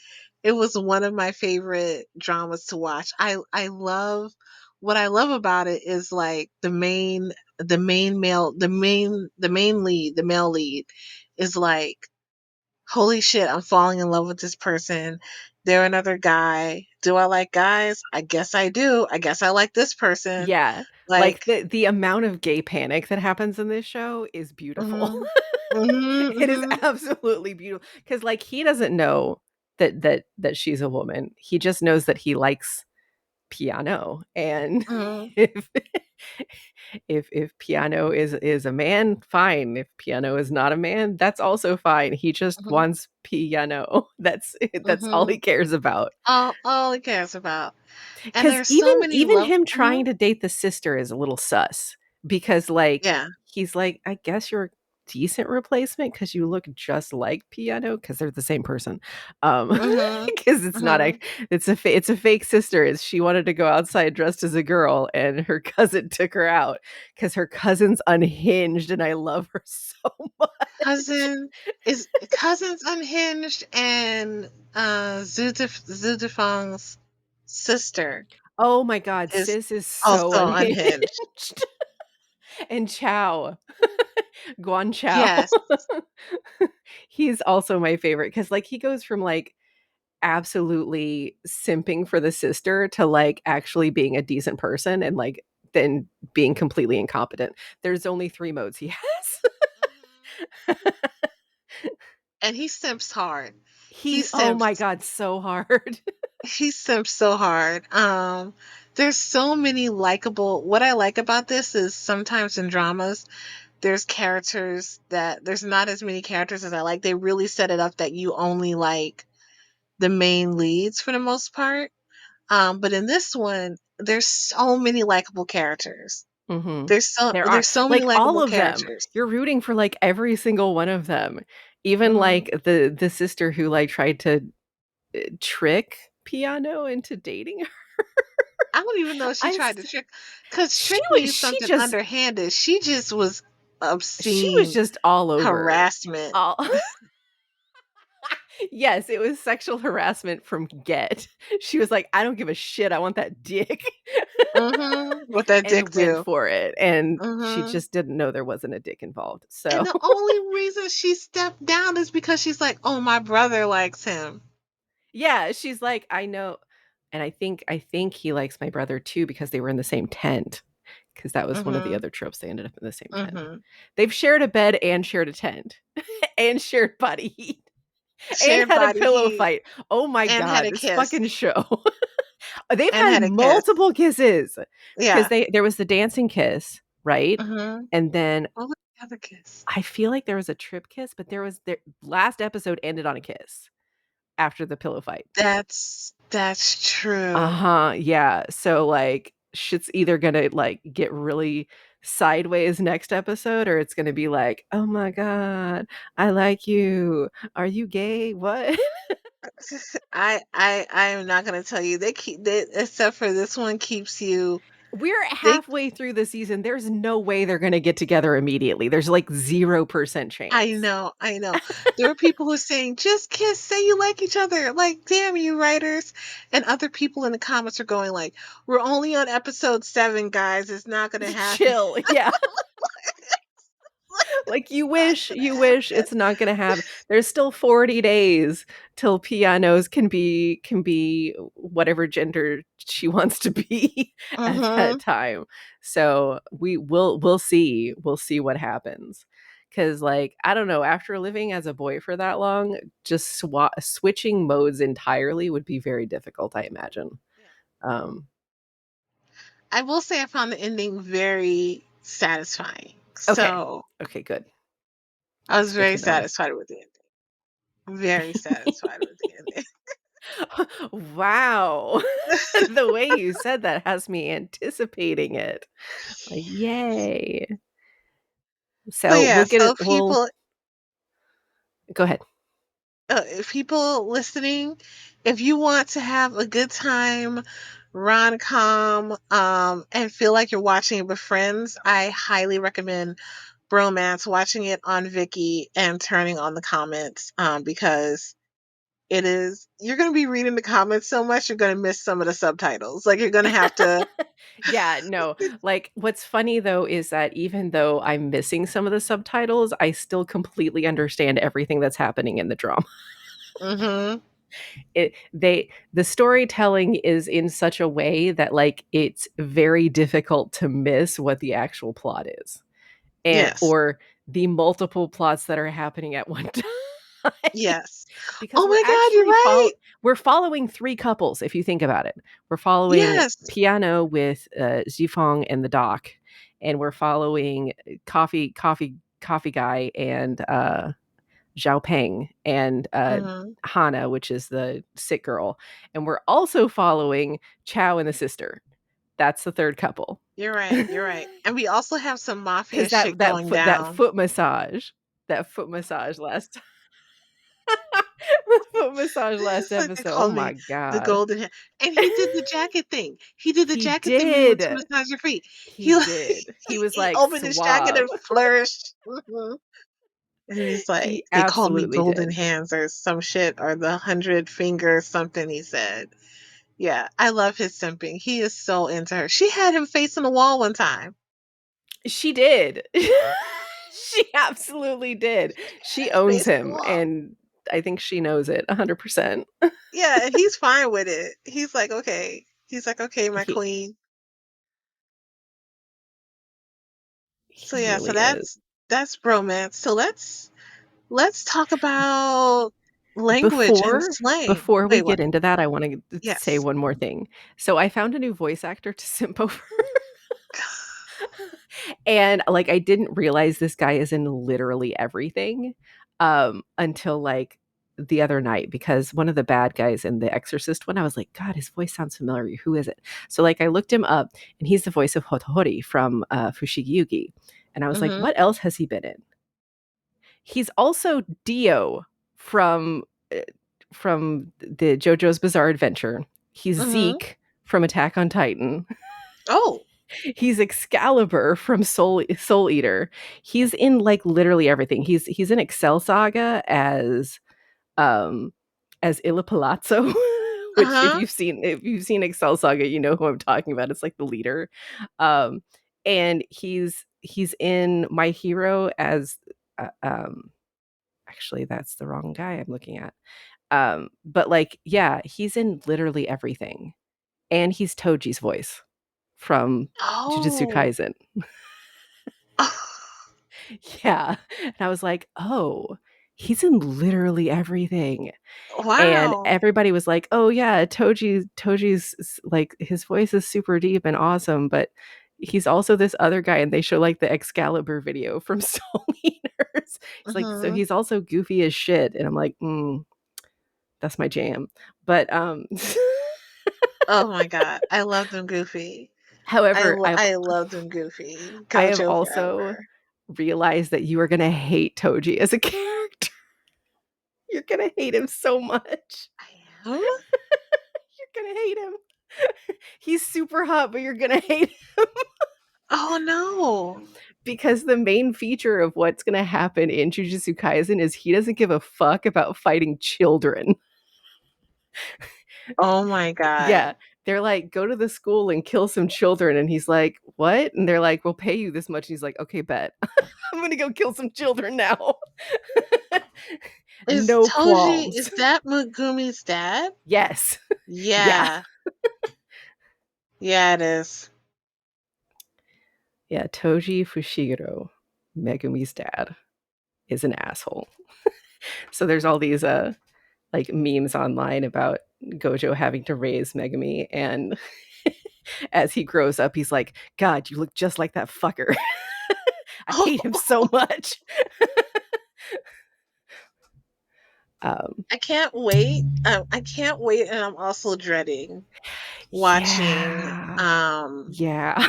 one of my favorite dramas to watch. I love what I love about it is like the main lead, the male lead is like holy shit, I'm falling in love with this person. They're another guy. Do I like guys? I guess I do. I guess I like this person. Yeah. Like, Like, the amount of gay panic that happens in this show is beautiful. mhm, mhm, It is mhm, absolutely beautiful because, like, he doesn't know that she's a woman. He just knows that he likes piano, and mhm, if if piano is a man, fine. If piano is not a man, that's also fine. He just mhm, wants piano. That's all he mhm. cares about. All he cares about. And Because there's so many even love. him Mhm. trying to date the sister is a little sus because, like, Yeah. he's like, "I guess you're a decent replacement because you look just like Piano because 'cause they're the same person." Mhm. Because it's not a Mhm. it's a fake sister. She wanted to go outside dressed as a girl, and her cousin took her out because her cousin's unhinged, and I love her so much. Cousin is Cousin's unhinged and Zudifang's sister Oh my god, is sis is so also unhinged. unhinged. And Chow. Guan Chow. Yes. He's also my favorite because, like, he goes from, like, absolutely simping for the sister to, like, actually being a decent person and, like, then being completely incompetent. There's only 3 modes he has. Mhm. And he simps hard. He Oh my simps. god, so hard. He simps so hard. There's so many likable. What I like about this is sometimes in dramas, there's characters that there's not as many characters as I like. They really set it up that you only like the main leads for the most part. But in this one, there's so many likable characters. Mhm. There's so There are there's so many like, all likable of them. characters. You're rooting for, like, every single one of them. Even, Hmm. like, the sister who, like, tried to, trick Piano into dating her. I don't even know if she I tried to st trick, because trick means she something just underhanded. She just was she was obscene just all over. harassment. All Yes, it was sexual harassment from get. She was like, "I don't give a shit, I want that dick," What that dick and went do. for it, and she Hmm. just didn't know there wasn't a dick involved, And so the only reason she stepped down is because she's like, oh, my brother likes him. yeah, she's like, "I know," and I think he likes my brother too because they were in the same tent. Because that was one of the Hmm. other tropes, they ended up in the same tent. Hmm. They've shared a bed and shared a tent, and shared body heat, and Shared had a body pillow heat fight. Oh my and had god, a this kiss. fucking show. They've And had had a kiss. multiple kisses because Yeah. there was the dancing kiss, right? Hmm. And then What was the other kiss? I feel like there was a trip kiss, but there was their last episode ended on a kiss after the pillow fight. That's true. Uh-huh, yeah, so, like, shit's either gonna, like, get really sideways next episode, or it's gonna be like, "Oh my god, I like you. Are you gay? What?" I am not gonna tell you. They, except for this one, keeps you. We're They halfway through the season, there's no way they're gonna get together immediately, there's, like, 0% I chance. know, I know. There are people who are saying, just kiss, say you like each other. Like, damn you, writers. And other people in the comments are going like, we're only on episode 7, guys. It's not gonna happen. Chill, yeah. Like, you wish it's not gonna happen. There's still 40 days till Pianos can be whatever gender she wants to be at that Mm-hmm. time. So, we'll see what happens. Because, like, I don't know, after living as a boy for that long, just switching modes entirely would be very difficult, I imagine. Yeah. Um, I will say I found the ending very satisfying. okay. So Okay, good. I was That's good very to know. satisfied with the ending. Very satisfied with the ending. Wow. The way you said that has me anticipating it. Like, yay. So So yeah, we'll get so it we'll go ahead. if people listening, if you want to have a good time, rom-com, and feel like you're watching it with friends, I highly recommend Bromance, watching it on Viki and turning on the comments, because you're going to be reading the comments so much, you're going to miss some of the subtitles. Like, you're going to have to. Yeah, no, like, what's funny, though, is that even though I'm missing some of the subtitles, I still completely understand everything that's happening in the drama. Hmm. The storytelling is in such a way that, like, it's very difficult to miss what the actual plot is. And Yes. or the multiple plots that are happening at one time. Yes. Because Oh my God, you're right. we're following 3 couples, if you think about it. We're following Yes. Piano with, Zifong and the doc, and we're following coffee guy and, Zhao Peng and, Hmm. Hana, which is the sick girl, and we're also following Chow and the sister. That's the 3rd couple. You're right. You're right. And we also have some mafia 'Cause shit going that down. foot massage last foot massage last Like they episode, oh call my me the god. golden hand. And he did the jacket thing. He did the He jacket thing when he went to did. massage your feet. He He like, did. He was he like, opened his jacket "Suave." and flourished. Mhm. And he's like, He they call me absolutely golden did. hands or some shit, or the 100 finger something he said. Yeah, I love his simping. He is so into her. She had him facing the wall one time. She did. She absolutely did. She owns Facing the him, wall. and I think she knows it 100%. Yeah, and he's fine with it. He's like, okay. He's like, okay, my He queen. So he yeah, so really is. that's bromance. So let's talk about. language and Before slang. before we Wait, what? get into that, I wanna say Yes. one more thing. So I found a new voice actor to simp over. And, like, I didn't realize this guy is in literally everything, until, like, the other night because one of the bad guys in The Exorcist one, I was like, "God, his voice sounds familiar. Who is it?" So, like, I looked him up, and he's the voice of Hotori from, Fushigi Yugi, and I was like, Mhm. "What else has he been in?" He's also Dio from, uh from the JoJo's Bizarre Adventure. He's Mhm. Zeke from Attack on Titan. Oh. He's Excalibur from Soul Eater. He's in, like, literally everything. He's in Excel Saga um, as Illa Palazzo, which Uh-huh. if you've seen Excel Saga, you know who I'm talking about. It's, like, the leader. Um, and he's in My Hero as, actually, that's the wrong guy I'm looking at. But, like, yeah, he's in literally everything, and he's Toji's voice from Jujutsu Oh. Kaisen. Yeah, and I was like, "Oh, he's in literally everything." And Wow. everybody was like, "Oh, yeah, Toji's like, his voice is super deep and awesome, but he's also this other guy," and they show, like, the Excalibur video from Soul Eaters. He's like, "So Mhm. he's also goofy as shit," and I'm like, "Mm, that's my jam." But, Oh my god. I love them Goofy. however, I love them Goofy. I have Gojo also forever. realized that you are gonna hate Toji as a character. You're gonna hate him so much. I am? You're gonna hate him. He's super hot, but you're gonna hate him Oh no. because the main feature of what's gonna happen in Jujutsu Kaisen is he doesn't give a fuck about fighting children. Oh my Yeah, god. they're like, "Go to the school and kill some children," and he's like, "What?" And they're like, "We'll pay you this much." And he's like, "Okay, bet. I'm gonna go kill some children now." Is No Toji, qualms. is that Megumi's dad? Yes. Yeah. Yeah. Yeah, it is. Yeah, Toji Fushiguro, Megumi's dad, is an asshole. So there's all these like memes online about Gojo having to raise Megumi, and as he grows up, he's like, "God, you look just like that fucker." I hate him so much. Um, I can't wait. I can't wait, and I'm also dreading watching yeah, yeah.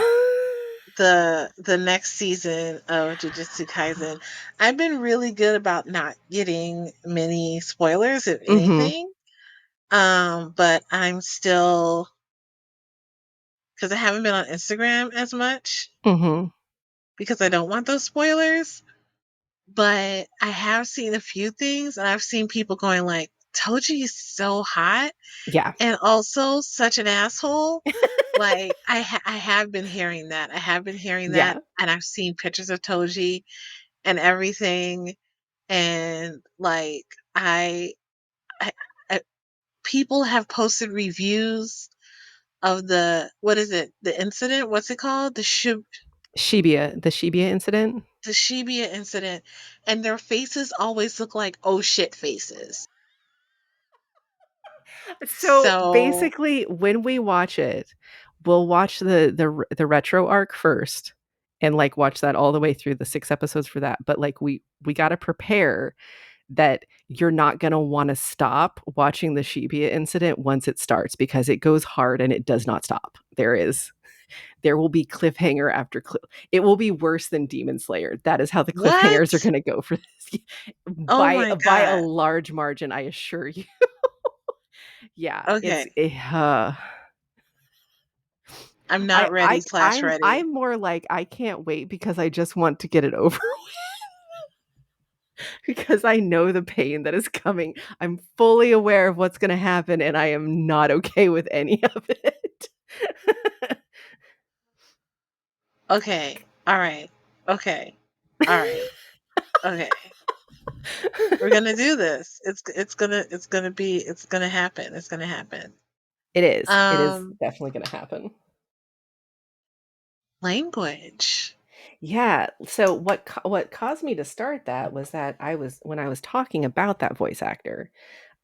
the next season of Jujutsu Kaisen. I've been really good about not getting many spoilers, if Mhm, anything. But I'm still, because I haven't been on Instagram as much mhm. because I don't want those spoilers. But I have seen a few things, and I've seen people going like, "Toji is so hot," Yeah, and also such an asshole. Like I have been hearing that. I have been hearing that, yeah. and I've seen pictures of Toji and everything, and like I, I, I people have posted reviews of what is it? The incident? What's it called? The Shibuya incident. The Shibuya incident, and their faces always look like oh shit faces. So So basically, when we watch it, we'll watch the retro arc first, and like watch that all the way through the 6 episodes for that. But like we got to prepare that you're not gonna want to stop watching the Shibuya incident once it starts because it goes hard and it does not stop. There will be cliffhanger after it will be worse than Demon Slayer. That is how the cliffhangers are what? gonna go for this Oh my by a god. large margin, I assure you. Yeah, Okay. I'm not ready slash ready. I'm more like I can't wait because I just want to get it over because I know the pain that is coming. I'm fully aware of what's going to happen and I am not okay with any of it. Okay. All right. Okay. All right. Okay. We're gonna do this. It's gonna happen. It's gonna happen. It is. It is Um, definitely going to happen. language. Yeah. So what caused me to start that was that I was when I was talking about that voice actor,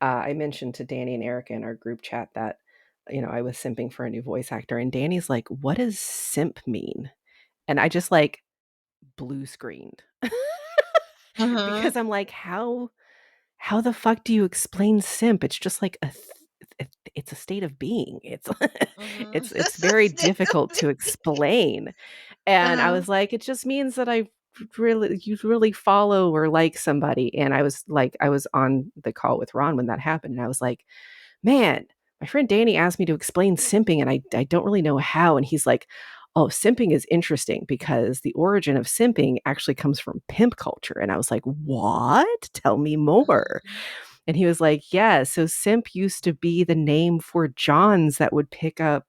I mentioned to Danny and Erica in our group chat that I was simping for a new voice actor, and Danny's like, "What does simp mean?" And I just like blue screened Mhm. because I'm like, how the fuck do you explain simp? It's just like it's a state of being. It's Mhm. it's very difficult to explain. And I Uh-huh. was like, it just means that you really follow or like somebody. And I was on the call with Ron when that happened, and I was like, man, my friend Danny asked me to explain simping, and I don't really know how. And he's like, oh, simping is interesting because the origin of simping actually comes from pimp culture. And I was like, what? Tell me more. Mhm. And he was like, yeah, so simp used to be the name for Johns that would pick up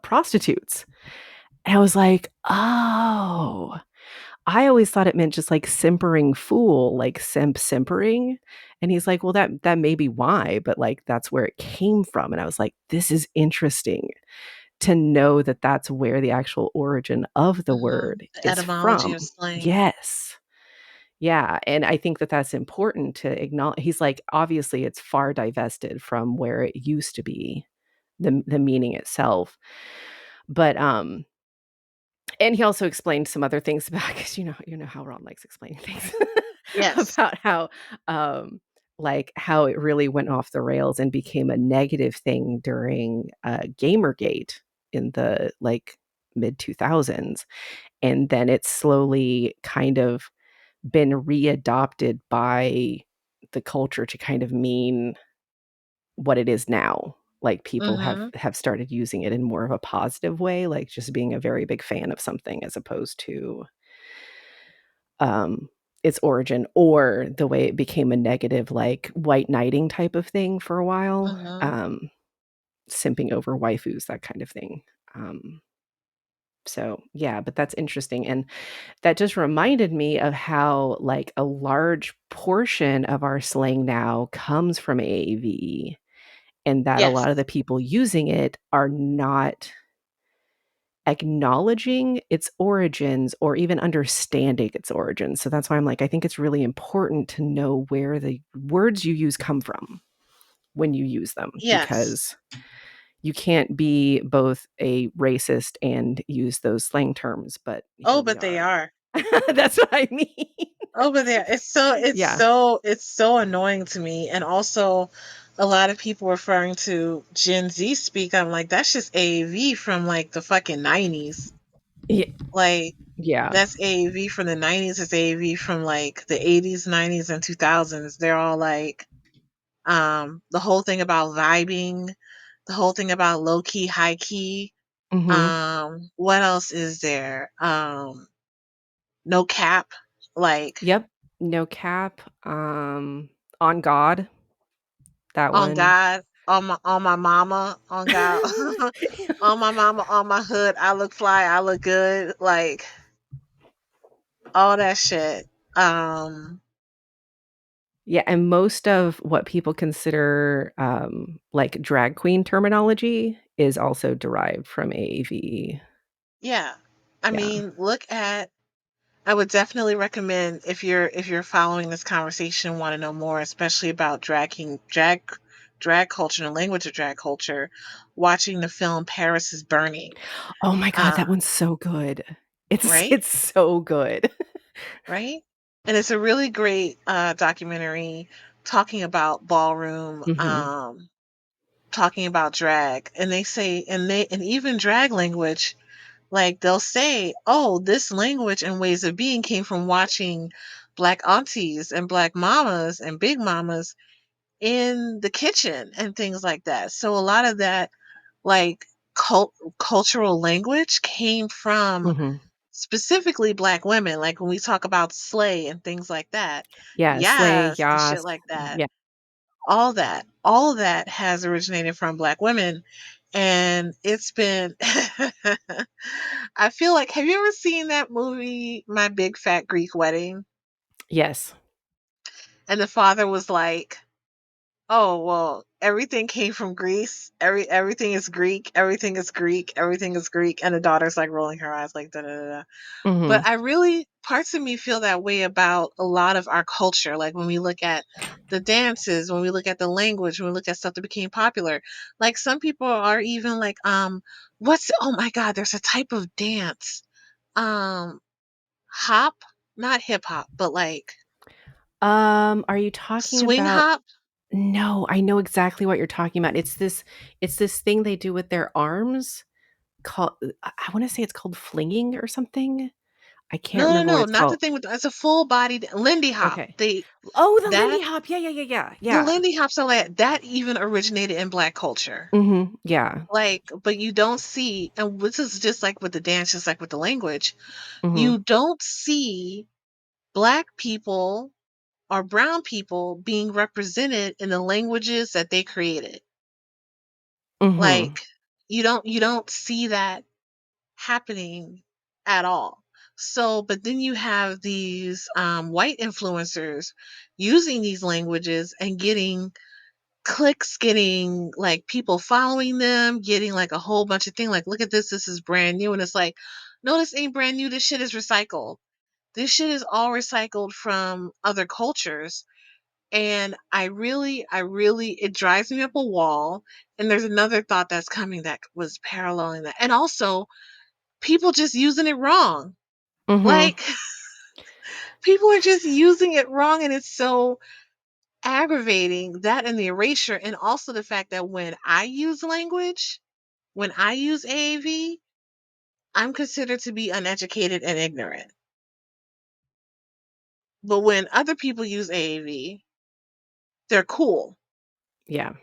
prostitutes. And I was like, oh, I always thought it meant just like simpering fool, like simpering. And he's like, well, that may be why, but like that's where it came from. And I was like, this is interesting to know that that's where the actual origin of the Mhm. word The is etymology of from. slang. Yes. Yeah, and I think that that's important to acknowledge. He's like, obviously, it's far divested from where it used to be, the meaning itself. But and he also explained some other things about because you know how Ron likes explaining things Yes. about how like how it really went off the rails and became a negative thing during Gamergate in the like mid 2000s, and then it's slowly kind of been readopted by the culture to kind of mean what it is now. Like people Mhm. have started using it in more of a positive way, like just being a very big fan of something as opposed to um its origin or the way it became a negative like white knighting type of thing for a while. Mhm. Simping over waifus, that kind of thing. Um so yeah, but that's interesting. And that just reminded me of how, like, a large portion of our slang now comes from AAVE, and that a lot of Yes. the people using it are not acknowledging its origins or even understanding its origins. So that's why I'm like, I think it's really important to know where the words you use come from when you use them, Yes. because you can't be both a racist and use those slang terms, but Oh, here we but they are. are. That's what I mean. Over there. Yeah. It's so annoying to me. And also a lot of people referring to Gen Z speak. I'm like, that's just AAV from like the fucking 90s. Ye Like yeah. that's AAV from the 90s. It's AAV from like the 80s, 90s, and 2000s. They're all like the whole thing about vibing, the whole thing about low key, high key. Mhm. What else is there? No cap. Like Yep. No cap, On God, that on one. God, on my mama, on God, on my mama, on my hood, I look fly, I look good, like all that shit. Um, Yeah, and most of what people consider, like, drag queen terminology is also derived from AAVE. yeah. I Yeah. mean, look at I would definitely recommend if you're following this conversation, want to know more, especially about drag culture and the language of drag culture, watching the film Paris is Burning. Oh my god, Uh, that one's so good. It's right? it's so good. Right? And it's a really great documentary talking about ballroom, Mhm. talking about drag. And they say, and even drag language, like they'll say, oh, this language and ways of being came from watching black aunties and black mamas and big mamas in the kitchen and things like that. So a lot of that, like, cultural language came from Mhm. specifically black women, like when we talk about slay and things like that, Yeah, slay, yes, and shit yas. like that. Yeah. All that has originated from black women, and it's been. I feel like, have you ever seen that movie, My Big Fat Greek Wedding? Yes. And the father was like, "Oh well." everything came from Greece. Everything is Greek. Everything is Greek. Everything is Greek. And the daughter's like rolling her eyes like da da da. Da. But Mhm. I really, parts of me feel that way about a lot of our culture. Like when we look at the dances, when we look at the language, when we look at stuff that became popular. Like some people are even like, oh my God, there's a type of dance. Um, hop, not hip hop, but like Are you talking swing about hop. No, I know exactly what you're talking about. It's this thing they do with their arms called I wanna say it's called flinging or something? I can't No, no, remember what no, it's not the called. thing with it's a full bodied Lindy Hop. Okay. They Oh, the that Lindy Hop. Yeah, yeah, yeah, yeah, the yeah. Lindy Hops are like that even originated in black culture. Mhm. Yeah. Like, but you don't see, and this is just like with the dance, just like with the language, Mhm. you don't see black people or brown people being represented in the languages that they created. Mhm. Like, you don't see that happening at all. So, but then you have these white influencers using these languages and getting clicks, getting like people following them, getting like a whole bunch of things like, look at this is brand new. And it's like, no, this ain't brand new. This shit is recycled. This shit is all recycled from other cultures. And I really, it drives me up a wall. And there's another thought that's coming that was paralleling that. And also, people just using it wrong. Mhm. Like, people are just using it wrong. And it's so aggravating, that and the erasure. And also the fact that when I use language, when I use AAV, I'm considered to be uneducated and ignorant. But when other people use AAV, they're cool. Yeah.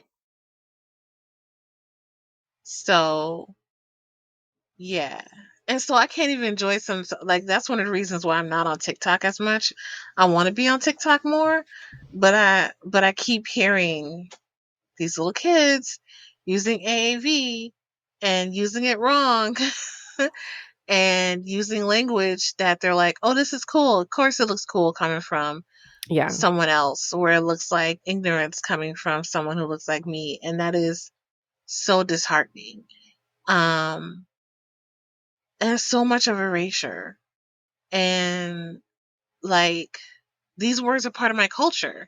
So, yeah. And so I can't even enjoy like that's one of the reasons why I'm not on TikTok as much. I want to be on TikTok more, but I keep hearing these little kids using AAV and using it wrong and using language that they're like, "Oh, this is cool." Of course it looks cool coming from Yeah. someone else, where it looks like ignorance coming from someone who looks like me, and that is so disheartening. Um, and so much of erasure, and like these words are part of my culture.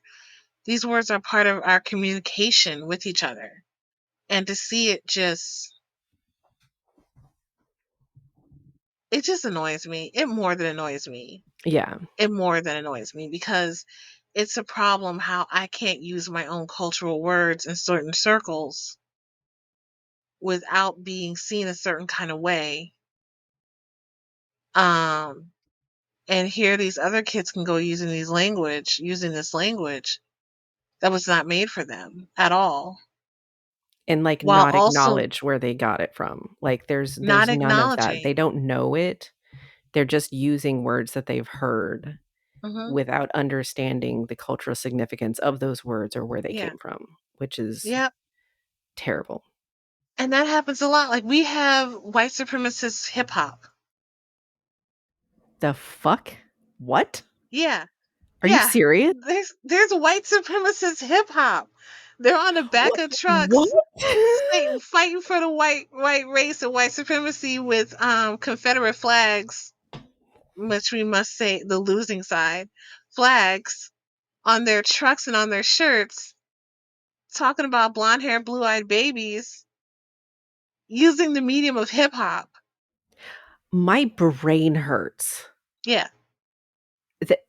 These words are part of our communication with each other, and to see it just, it just annoys me. It more than annoys me. Yeah. It more than annoys me because it's a problem how I can't use my own cultural words in certain circles without being seen a certain kind of way. Um, and here these other kids can go using this language that was not made for them at all, And, like, while not also acknowledge where they got it from. Like, there's not none of that. They acknowledging. don't know it. They're just using words that they've heard Hmm. without understanding the cultural significance of those words or where they Yeah. came from, which is Yep. terrible. And that happens a lot. Like we have white supremacist hip hop. The fuck? What? Yeah. Are you Yeah. serious? There's white supremacist hip hop. They're on the back What? of What? trucks fighting for the white race and white supremacy with Confederate flags, which we must say the losing side flags on their trucks and on their shirts, talking about blonde hair, blue eyed babies, using the medium of hip hop. My brain hurts. Yeah. Th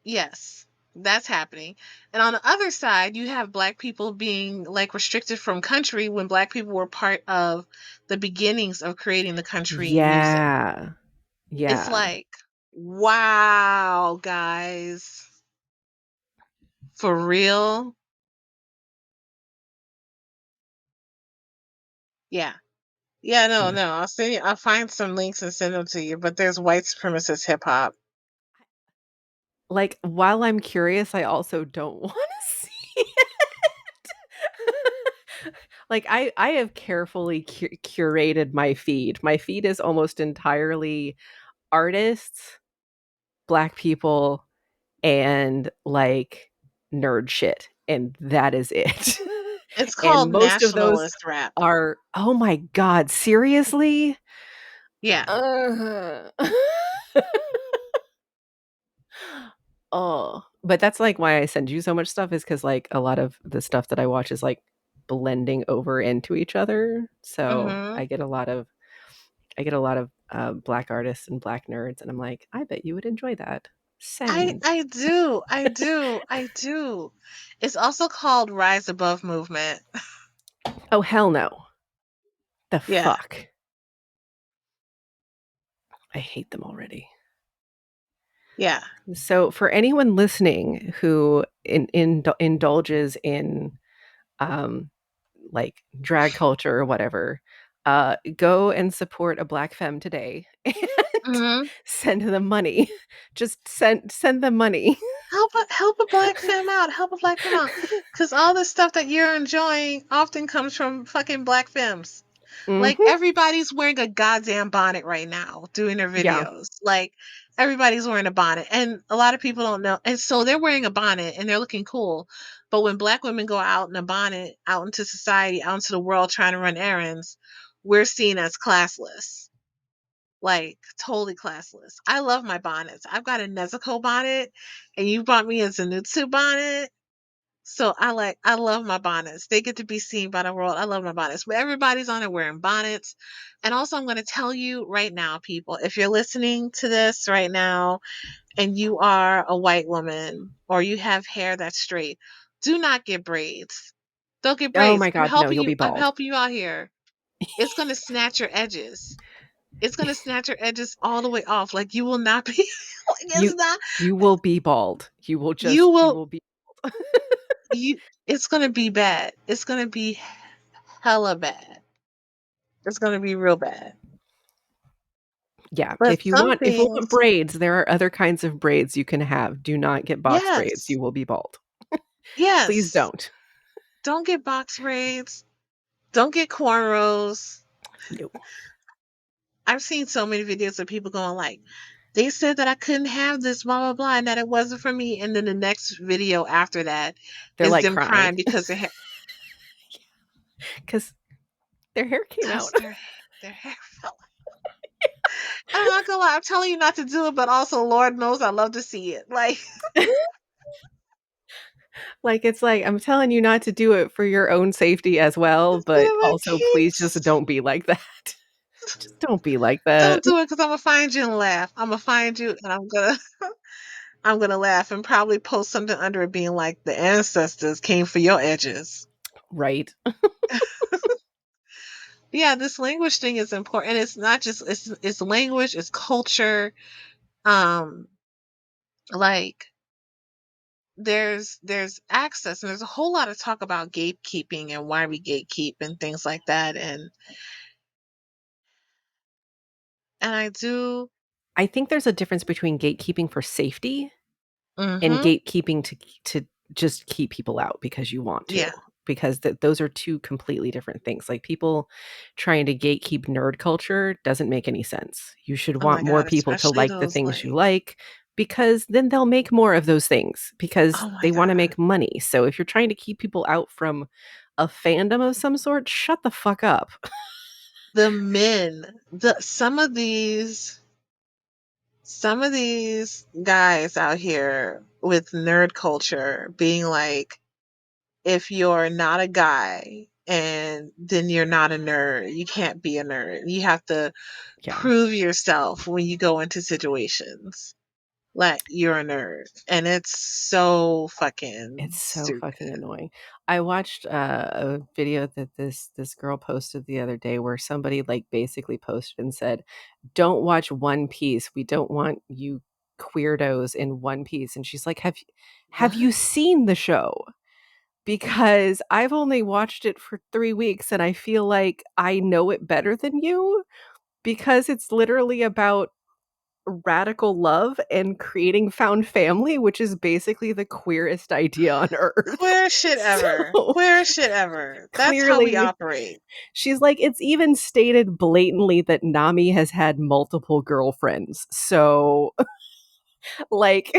Yes. That's happening. And on the other side, you have black people being like restricted from country when black people were part of the beginnings of creating the country music. Yeah. It's Yeah. like, wow, guys, for real? Yeah. Yeah, no, Yeah. no. I'll find some links and send them to you, but there's white supremacist hip hop. Like, while I'm curious, I also don't wanna see it. Like, I have carefully curated my feed. My feed is almost entirely artists, Black people, and, like, nerd shit. and that is it. It's And called most of those nationalist rap. are, oh my god, seriously? Yeah. Uh. Oh, but that's, like, why I send you so much stuff is because like, a lot of the stuff that I watch is, like, blending over into each other, so Mhm. I get a lot of, Black artists and Black nerds, and I'm like, "I bet you would enjoy that. Send." I do. I do. I do. It's also called Rise Above Movement. Oh, hell no. The Yeah. fuck? I hate them already. Yeah. So, for anyone listening who indulges in, um, like, drag culture or whatever, go and support a Black femme today and Mhm. send them money. Just send them money. Help a black femme out. Help a black femme out. Cause all the stuff that you're enjoying often comes from fucking black femmes. Like Mhm. everybody's wearing a goddamn bonnet right now doing their Yeah. videos. Like everybody's wearing a bonnet. And a lot of people don't know. And so they're wearing a bonnet and they're looking cool. But when black women go out in a bonnet, out into society, out into the world trying to run errands, we're seen as classless. Like totally classless. I love my bonnets. I've got a Nezuko bonnet and you bought me a Zenitsu bonnet. So I love my bonnets. They get to be seen by the world. I love my bonnets. But everybody's on it wearing bonnets. And also I'm gonna tell you right now, people, if you're listening to this right now and you are a white woman or you have hair that's straight, do not get braids. Don't get Oh braids. my god, no, you'll be I'm bald. helping you out here. It's gonna snatch your edges. It's gonna snatch your edges all the way off. Like you will not be like You it's not you will be bald. you You will will be you it's gonna be bad. It's gonna be hella bad. It's gonna be real bad. Yeah, But some if you want things, braids, there are other kinds of braids you can have. Do not get box braids, yes, you will be bald. Please yes. don't. Don't get box braids. Don't get cornrows. No. I've seen so many videos of people going like, they said that I couldn't have this, blah blah blah, and that it wasn't for me. And then the next video after that They're, is like, them crying crying because their hair, because their hair came because out. their hair fell. I'm not gonna lie, I'm telling you not to do it, but also Lord knows I love to see it. Like Like, it's like, I'm telling you not to do it for your own safety as well, it's one but of my also please just kids. don't be like that. Just don't be like Don't that. do it because I'm gonna find you and laugh. I'm gonna find you and I'm gonna laugh and probably post something under it being like the ancestors came for your edges. Right. Yeah, this language thing is important. And it's not just it's language, it's culture. Um, like there's access and there's a whole lot of talk about gatekeeping and why we gatekeep and things like that. And I do. I think there's a difference between gatekeeping for safety and Mm-hmm. gatekeeping to just keep people out because you want to, Yeah. because those are two completely different things. Like, people trying to gatekeep nerd culture doesn't make any sense. You should Oh want my more God, people to especially like the those things you like. like, because then they'll make more of those things because Oh my they want to God. make money. So if you're trying to keep people out from a fandom of some sort, shut the fuck up. The men, some of these guys out here with nerd culture being like, if you're not a guy and then you're not a nerd, you can't be a nerd. You have to Yeah. prove yourself when you go into situations like you're a nerd. And it's so fucking It's so stupid. fucking annoying. I watched, a video that this girl posted the other day where somebody, like, basically posted and said, "Don't watch One Piece. We don't want you queerdos in One Piece." And she's like, have you What? seen the show? Because I've only watched it for 3 weeks, and I feel like I know it better than you, because it's literally about radical love and creating found family, which is basically the queerest idea on earth. Queer shit ever. So, Queer shit ever. That's how we clearly, operate. she's like, it's even stated blatantly that Nami has had multiple girlfriends. So, like,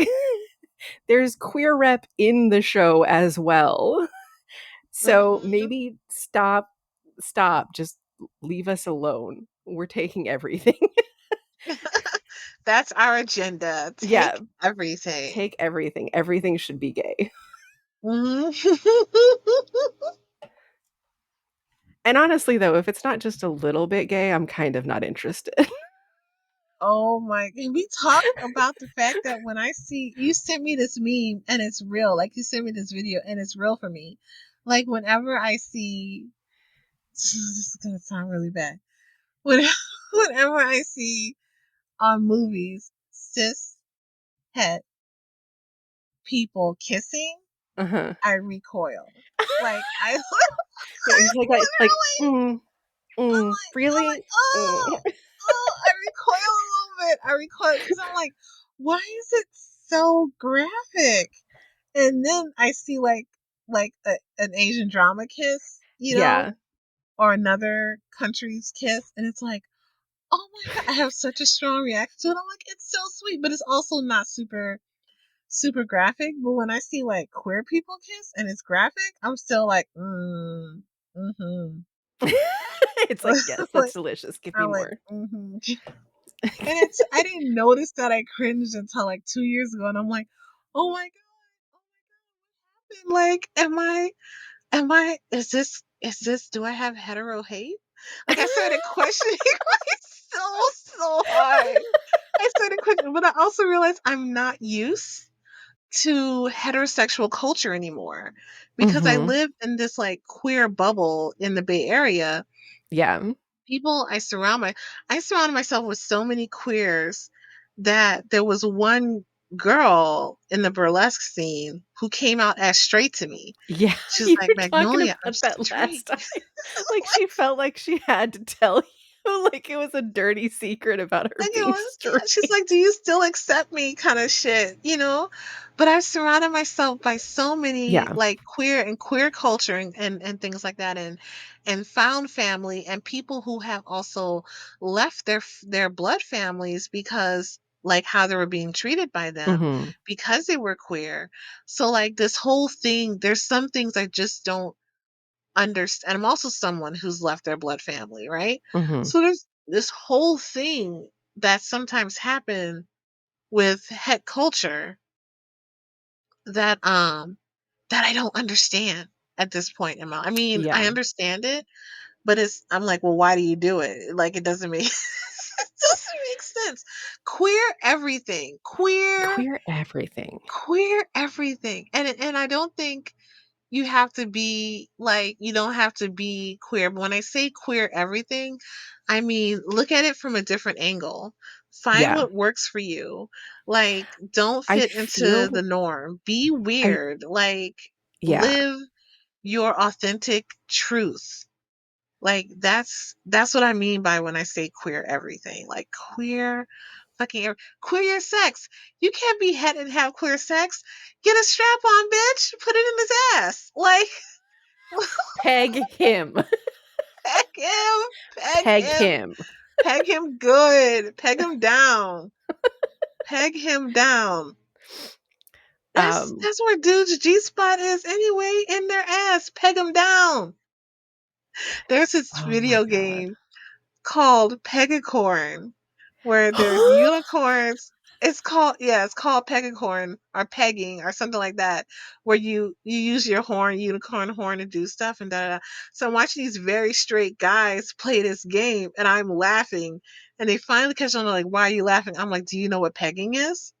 there's queer rep in the show as well. So Mhm. maybe stop, just leave us alone. We're taking everything. That's our agenda. Yeah, Take everything. take everything. Everything should be gay. Mhm. And honestly, though, if it's not just a little bit gay, I'm kind of not interested. Oh my, can we talk about the fact that when I see you sent me this meme and it's real, like you sent me this video and it's real for me. Like whenever I see this is gonna sound really bad. When, whenever I see on movies cis het people kissing, Uh-huh. I recoil. Like I Yeah, I he's like, literally I'm like, really? Mm. I recoil a little bit. I recoil because I'm like, why is it so graphic? And then I see an Asian drama kiss, Yeah. or another country's kiss, and it's like, oh my god, I have such a strong reaction to it. I'm like, it's so sweet, but it's also not super graphic. But when I see like queer people kiss and it's graphic, I'm still like, mm-hmm. It's like, yes, that's Like delicious. Give me I'm like, more. mm-hmm. And it's I didn't notice that I cringed until like 2 years ago, and I'm like, oh my god, like, is this do I have hetero hate? Like I started questioning myself so hard. I started questioning, but I also realized I'm not used to heterosexual culture anymore because I Mhm. live in this like queer bubble in the Bay Area. Yeah. People I surround myself with so many queers that there was one girl in the burlesque scene who came out as straight to me. Yeah, She's you like, were talking "Magnolia, I'm about that last straight." time. Like, she felt like she had to tell you, like it was a dirty secret about her Like it being was, yeah. She's like, straight. "Do you still accept me?" Kind of shit. But I've surrounded myself by so many Yeah. like queer culture and things like that, and found family and people who have also left their blood families because like how they were being treated by them Mhm. because they were queer. So like this whole thing, there's some things I just don't understand. I'm also someone who's left their blood family, right? Mhm. So there's this whole thing that sometimes happen with het culture that I don't understand at this point in my I mean, I Yeah. understand it, but I'm like, well, why do you do it? Like it doesn't make it doesn't make sense. Queer everything. Queer everything. Queer everything. And I don't think you don't have to be queer. But when I say queer everything, I mean, look at it from a different angle. Find Yeah. what works for you. Like, don't I fit into feel the norm. Be I weird. Like, yeah. live your authentic truth. Like, that's what I mean by when I say queer everything. Like, queer queer your sex. You can't be het and have queer sex. Get a strap on, bitch. Put it in his ass. Like, Peg him. peg him, peg Peg him, him. peg him good, peg him down, peg him down. That's Um, that's where dude's G spot is anyway, in their ass. Peg him down. There's this oh my video god. game called Pegacorn, where there's unicorns. It's called Pegacorn or pegging or something like that, where you use your unicorn horn to do stuff and da da da. So I'm watching these very straight guys play this game and I'm laughing. And they finally catch on, like, why are you laughing? I'm like, do you know what pegging is?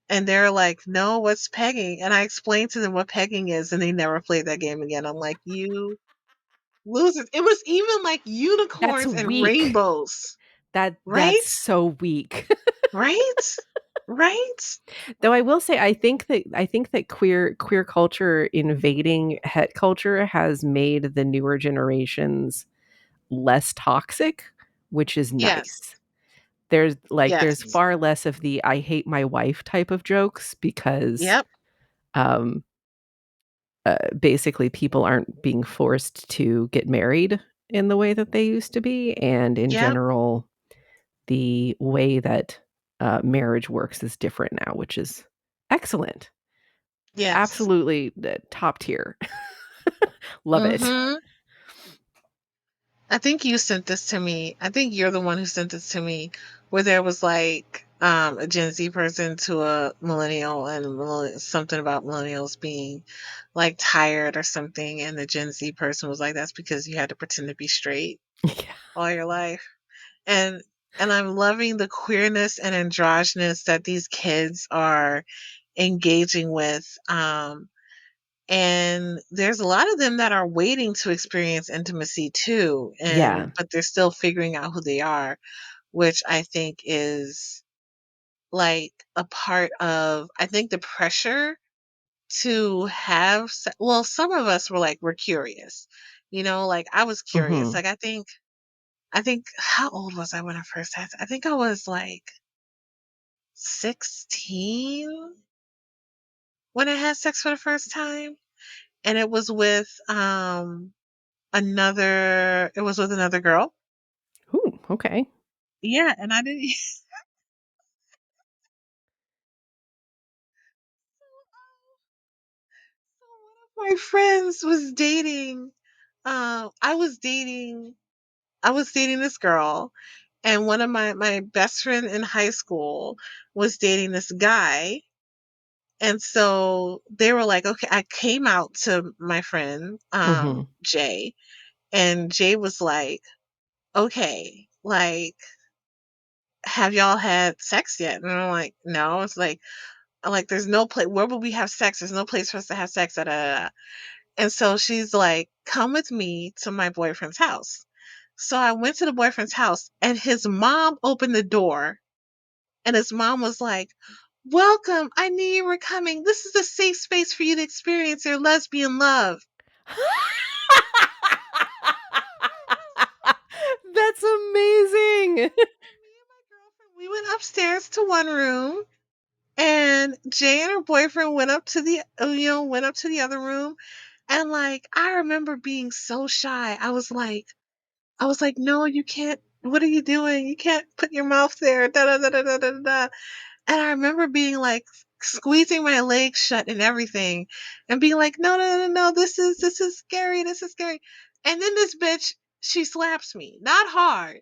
And they're like, no, what's pegging? And I explained to them what pegging is, and they never played that game again. I'm like, you losers. It was even like That's unicorns and weak. rainbows. That's Right? so weak. Right? Right? Though I will say I think that queer culture invading het culture has made the newer generations less toxic, which is Yes. nice. There's Yes. far less of the "I hate my wife" type of jokes because, Yep. um, basically people aren't being forced to get married in the way that they used to be, and in Yep. general, the way that, marriage works is different now, which is Excellent. Yes. Absolutely top tier. Love it. Mhm. I think you sent this to me. I think you're the one who sent this to me, where there was like a Gen Z person to a millennial, and something about millennials being like tired or something, and the Gen Z person was like, "That's because you had to pretend to be straight Yeah. all your life." And I'm loving the queerness and androgynous that these kids are engaging with. And there's a lot of them that are waiting to experience intimacy too, Yeah. but they're still figuring out who they are, which I think is like a part of, I think, the pressure to have well, some of us were like, we're curious, like I was curious. Mhm. Like I think how old was I when I first had I think I was like 16 when I had sex for the first time, and it was with another girl. Ooh, okay. Yeah, and I didn't. So one of my friends was dating. I was dating. I was dating this girl, and one of my best friend in high school was dating this guy. And so they were like, okay, I came out to my friend, Mhm. Jay, and Jay was like, okay, like, have y'all had sex yet? And I'm like, no. It's like, there's no place. Where would we have sex? There's no place for us to have sex. Da, da, da, da. And so she's like, come with me to my boyfriend's house. So I went to the boyfriend's house, and his mom opened the door, and his mom was like, welcome. I knew you were coming. This is a safe space for you to experience your lesbian love. That's amazing. Me and my girlfriend, we went upstairs to one room, and Jay and her boyfriend went up to the other room. And like, I remember being so shy. I was like, no, you can't. What are you doing? You can't put your mouth there. Da da da da da da da. And I remember being like squeezing my legs shut and everything, and being like, no, no, no, no, this is scary. This is scary. And then this bitch, she slaps me, not hard,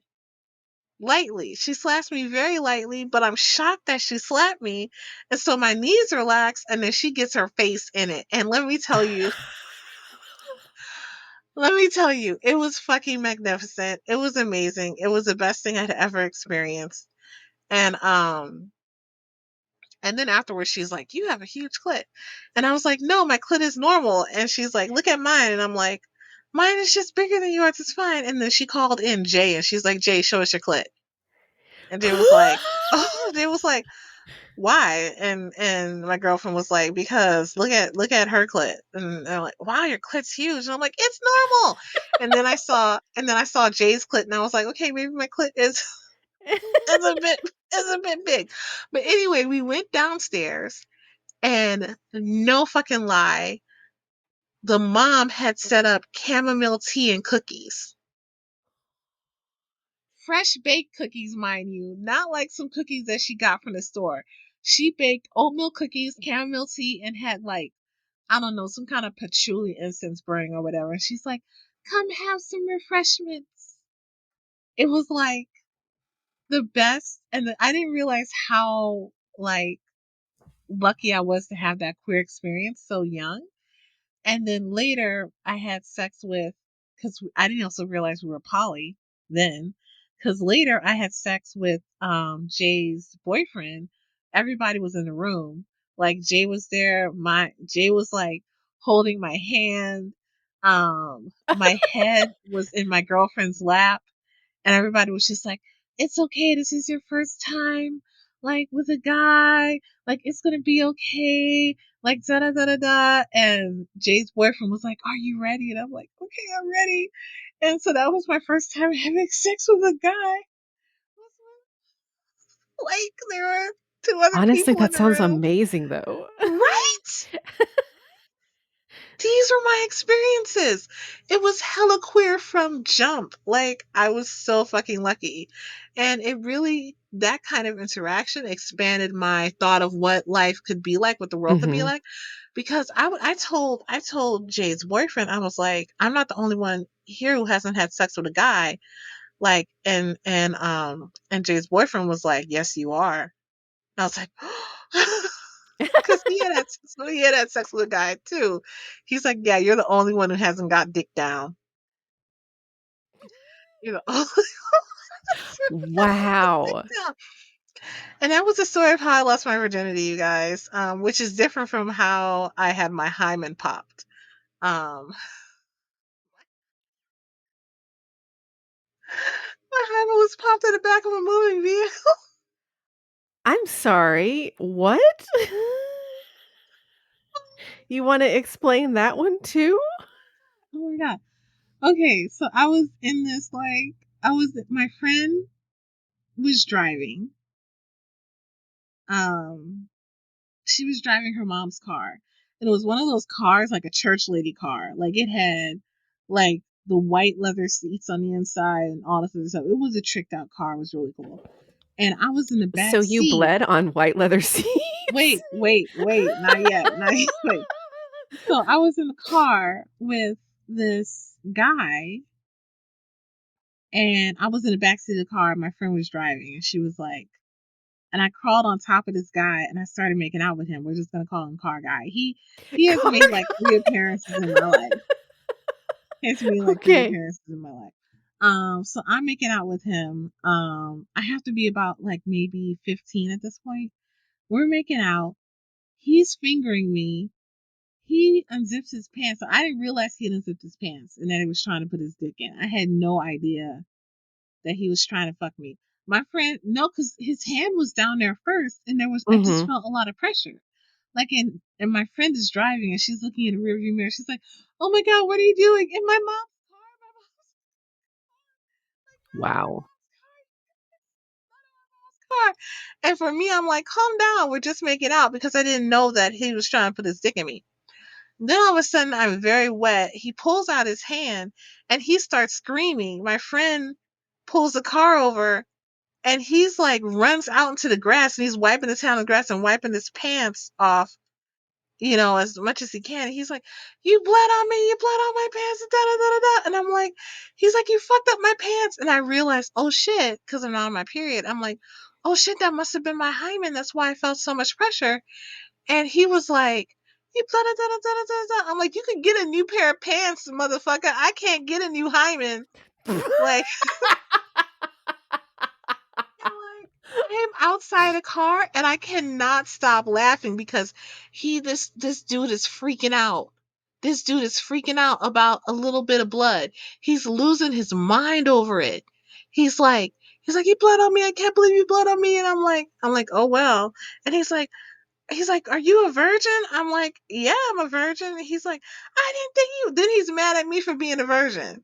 lightly. She slaps me very lightly, but I'm shocked that she slapped me. And so my knees relax, and then she gets her face in it. And let me tell you, it was fucking magnificent. It was amazing. It was the best thing I'd ever experienced. And and then afterwards she's like, "You have a huge clit." And I was like, "No, my clit is normal." And she's like, "Look at mine." And I'm like, "Mine is just bigger than yours. It's fine." And then she called in Jay, and she's like, "Jay, show us your clit." And Jay was like, "Oh," Jay was like, "Why?" And my girlfriend was like, "Because look at her clit." And they're like, "Wow, your clit's huge." And I'm like, "It's normal." And then I saw Jay's clit, and I was like, "Okay, maybe my clit is a bit big." But anyway, we went downstairs, and no fucking lie, the mom had set up chamomile tea and cookies. Fresh baked cookies, mind you, not like some cookies that she got from the store. She baked oatmeal cookies, chamomile tea, and had like, I don't know, some kind of patchouli incense burning or whatever. And she's like, "Come have some refreshments." It was like the best, and I didn't realize how like lucky I was to have that queer experience so young. And then later, I had sex with, because I didn't also realize we were poly then. Because later, I had sex with Jay's boyfriend. Everybody was in the room. Like Jay was there. My Jay was like holding my hand. My head was in my girlfriend's lap, and everybody was just like, "It's okay. This is your first time, like with a guy. Like it's gonna be okay. Like da da da da da." And Jay's boyfriend was like, "Are you ready?" And I'm like, "Okay, I'm ready." And so that was my first time having sex with a guy. Like there were two other Honestly, people in that the sounds room. amazing though. Right? These were my experiences. It was hella queer from jump. Like I was so fucking lucky. And it really that kind of interaction expanded my thought of what life could be like, what the world could be Mhm. like. Because I told Jay's boyfriend, I was like, I'm not the only one here who hasn't had sex with a guy. Like, and Jay's boyfriend was like, yes, you are. And I was like, because he had had sex with a guy too. He's like, yeah, you're the only one who hasn't got dick down. You're the only dick Wow. down. And that was the story of how I lost my virginity, you guys. Which is different from how I had my hymen popped. Um, my hymen was popped in the back of a moving vehicle. I'm sorry, what? You wanna explain that one too? Oh my god. Okay, so I was in this like my friend was driving. Um, she was driving her mom's car, and it was one of those cars like a church lady car. Like it had like the white leather seats on the inside and all this other stuff. It was a tricked out car. It was really cool. And I was in the So back you seat. bled on white leather seats? Wait, not yet, not yet, wait. So I was in the car with this guy, and I was in the back seat of the car. My friend was driving, and she was like, and I crawled on top of this guy, and I started making out with him. We're just gonna call him Car Guy. He has made like Cargo. 3 appearances in my life. He has made like three Okay. appearances in my life. So I'm making out with him. I have to be about like maybe 15 at this point. We're making out. He's fingering me. He unzips his pants. So I didn't realize he had unzipped his pants and that he was trying to put his dick in. I had no idea that he was trying to fuck me. My friend, no, because his hand was down there first, and I just Mhm. felt a lot of pressure. Like, and my friend is driving, and she's looking in the rearview mirror. She's like, "Oh my god, what are you doing in my mom's car? My mom's like, you're in my Wow. mom's car." And for me, I'm like, "Calm down. We're just making out," because I didn't know that he was trying to put his dick in me. Then all of a sudden, I'm very wet. He pulls out his hand, and he starts screaming. My friend pulls the car over, and he's like runs out into the grass, and he's wiping his hand on the grass and wiping his pants off, as much as he can. And he's like, "You bled on me, you bled on my pants," da da da da da. And I'm like, he's like, "You fucked up my pants." And I realized, oh shit, because I'm not on my period. I'm like, oh shit, that must have been my hymen. That's why I felt so much pressure. And he was like, "You bled da da da da da da." I'm like, "You could get a new pair of pants, motherfucker. I can't get a new hymen." Like, and like I'm outside a car and I cannot stop laughing because this dude is freaking out. This dude is freaking out about a little bit of blood. He's losing his mind over it. He's like "You bled on me. I can't believe you bled on me." And I'm like, "Oh well." And he's like, "Are you a virgin?" I'm like, "Yeah, I'm a virgin." And he's like, "I didn't think you." Then he's mad at me for being a virgin.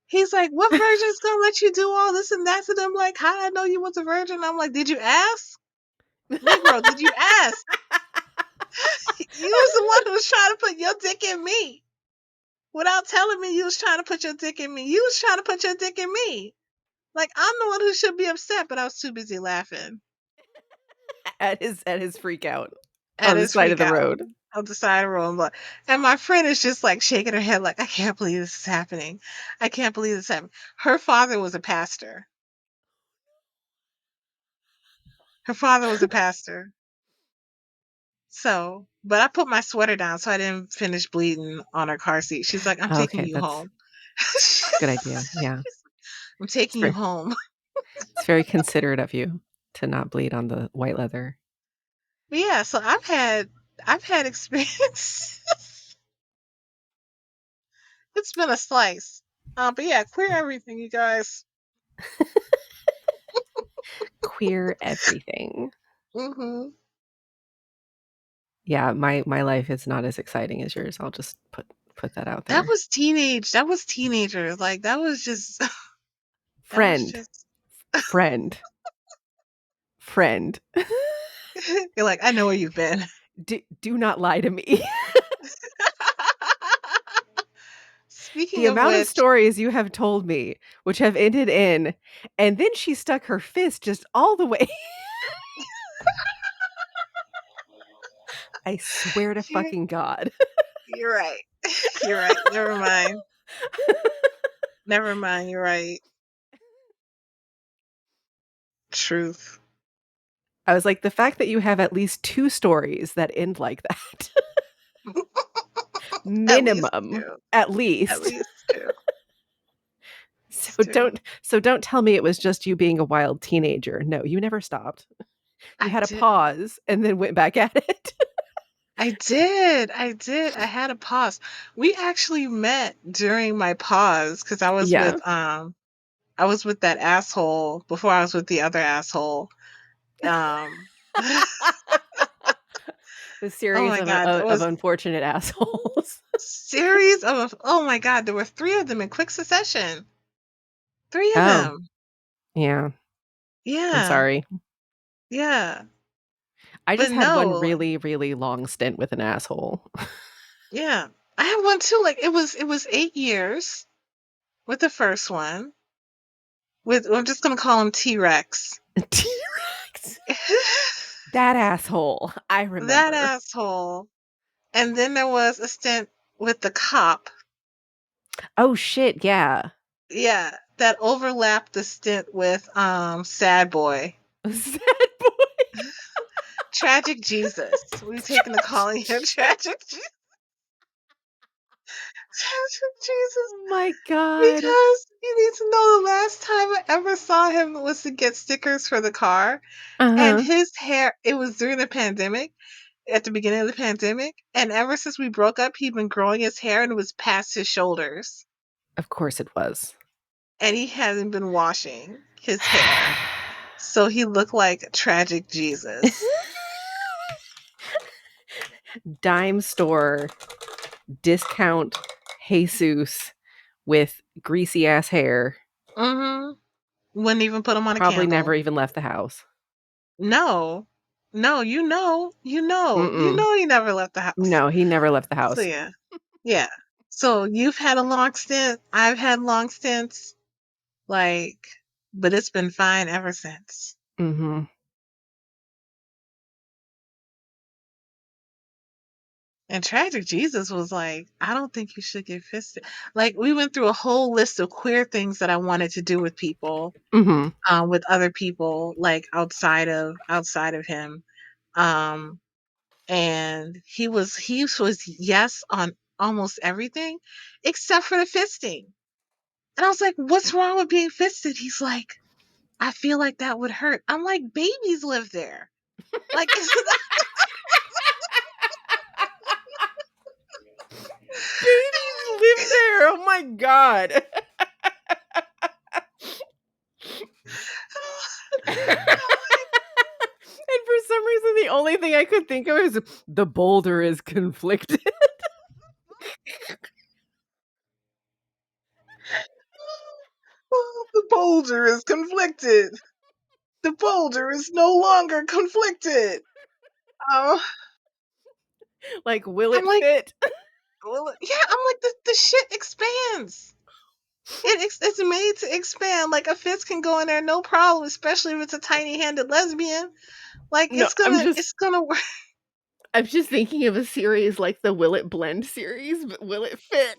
He's like, "What virgin's gonna let you do all this and that to them? Like, how did I know you was a virgin?" I'm like, "Did you ask? Negro, did you ask? You was the one who was trying to put your dick in me. Without telling me you was trying to put your dick in me. You was trying to put your dick in me. Like, I'm the one who should be upset, but I was too busy laughing At his freak out at on the his side of freak the out road. of the side of the road. And my friend is just like shaking her head like, "I can't believe this is happening. I can't believe this is happening." Her father was a pastor. Her father was a pastor. So, but I put my sweater down so I didn't finish bleeding on her car seat. She's like, "I'm taking Okay, you that's home." a good idea, yeah. "I'm It's taking you very home." it's very considerate of you to not bleed on the white leather. But yeah, so I've had experience. It's been a slice. But yeah, queer everything, you guys. Queer everything. Hmm. Yeah, my life is not as exciting as yours, I'll just put that out That there. was teenage. That was teenagers. Like that was just. That was Friend, just. friend, friend. You're like, I know where you've been. Do not lie to me. The Speaking of amount of which, stories you have told me, which have ended in, and then she stuck her fist just all the way. I swear to you're, fucking God. you're right. You're right. Never mind. Never mind. You're right. Truth. I was like, the fact that you have at least 2 stories that end like that. At least Minimum, two. at At least. least two. It's So two. don't tell me it was just you being a wild teenager. No, you never stopped. You I had a did. pause and then went back at it. I did. I did. I had a pause. We actually met during my pause because Yeah. I was with that asshole before I was with the other asshole. Um The oh series my god, there of was unfortunate assholes. series of oh my god, there were three of them in quick succession. Three of Oh, them. yeah. I'm Yeah. sorry. Yeah. I But just had one no, really, really long stint with an asshole. yeah. I had one too. Like it was 8 years with the first one. With I'm just gonna call him T-Rex. T-Rex. That asshole. I That remember. asshole. And then there was a stint with the cop. Oh shit, yeah. Yeah, that overlapped the stint with Sad Boy. Sad boy. Tragic Jesus. We've taken to calling him Tragic Jesus. Oh my god. Because you need to know the last time I ever saw him was to get stickers for the car. And Uh-huh. his hair, it was during the pandemic, at the beginning of the pandemic. And ever since we broke up, he'd been growing his hair and it was past his shoulders. Of course it was. And he hasn't been washing his hair. So he looked like tragic Jesus. Dime store discount Jesus with greasy ass hair. Mhm. Wouldn't even put him on a Probably never candle. even left the house. No. No, Mm-mm. he never left the house. No, he never left the So house. yeah. Yeah. So you've had a long stint. I've had long stints. Like, but it's been fine ever since. Mm-hmm. And Tragic Jesus was like, I don't think you should get fisted. Like, we went through a whole list of queer things that I wanted to do with people, Mm-hmm. with other people, like outside of him. Um, and he was yes on almost everything, except for the fisting. And I was like, "What's wrong with being fisted?" He's like, "I feel like that would hurt." I'm like, "Babies live there." Like, Babies live there. Oh my god. And for some reason, the only thing I could think of is the boulder is conflicted. the boulder is conflicted. The boulder is no longer conflicted. Oh, Like, will I'm it like, fit? well, yeah, I'm like, the shit expands. It's made to expand. Like a fist can go in there no problem, especially if it's a tiny handed lesbian. Like No, it's gonna work. I'm just thinking of a series like the Will It Blend series, but will it fit?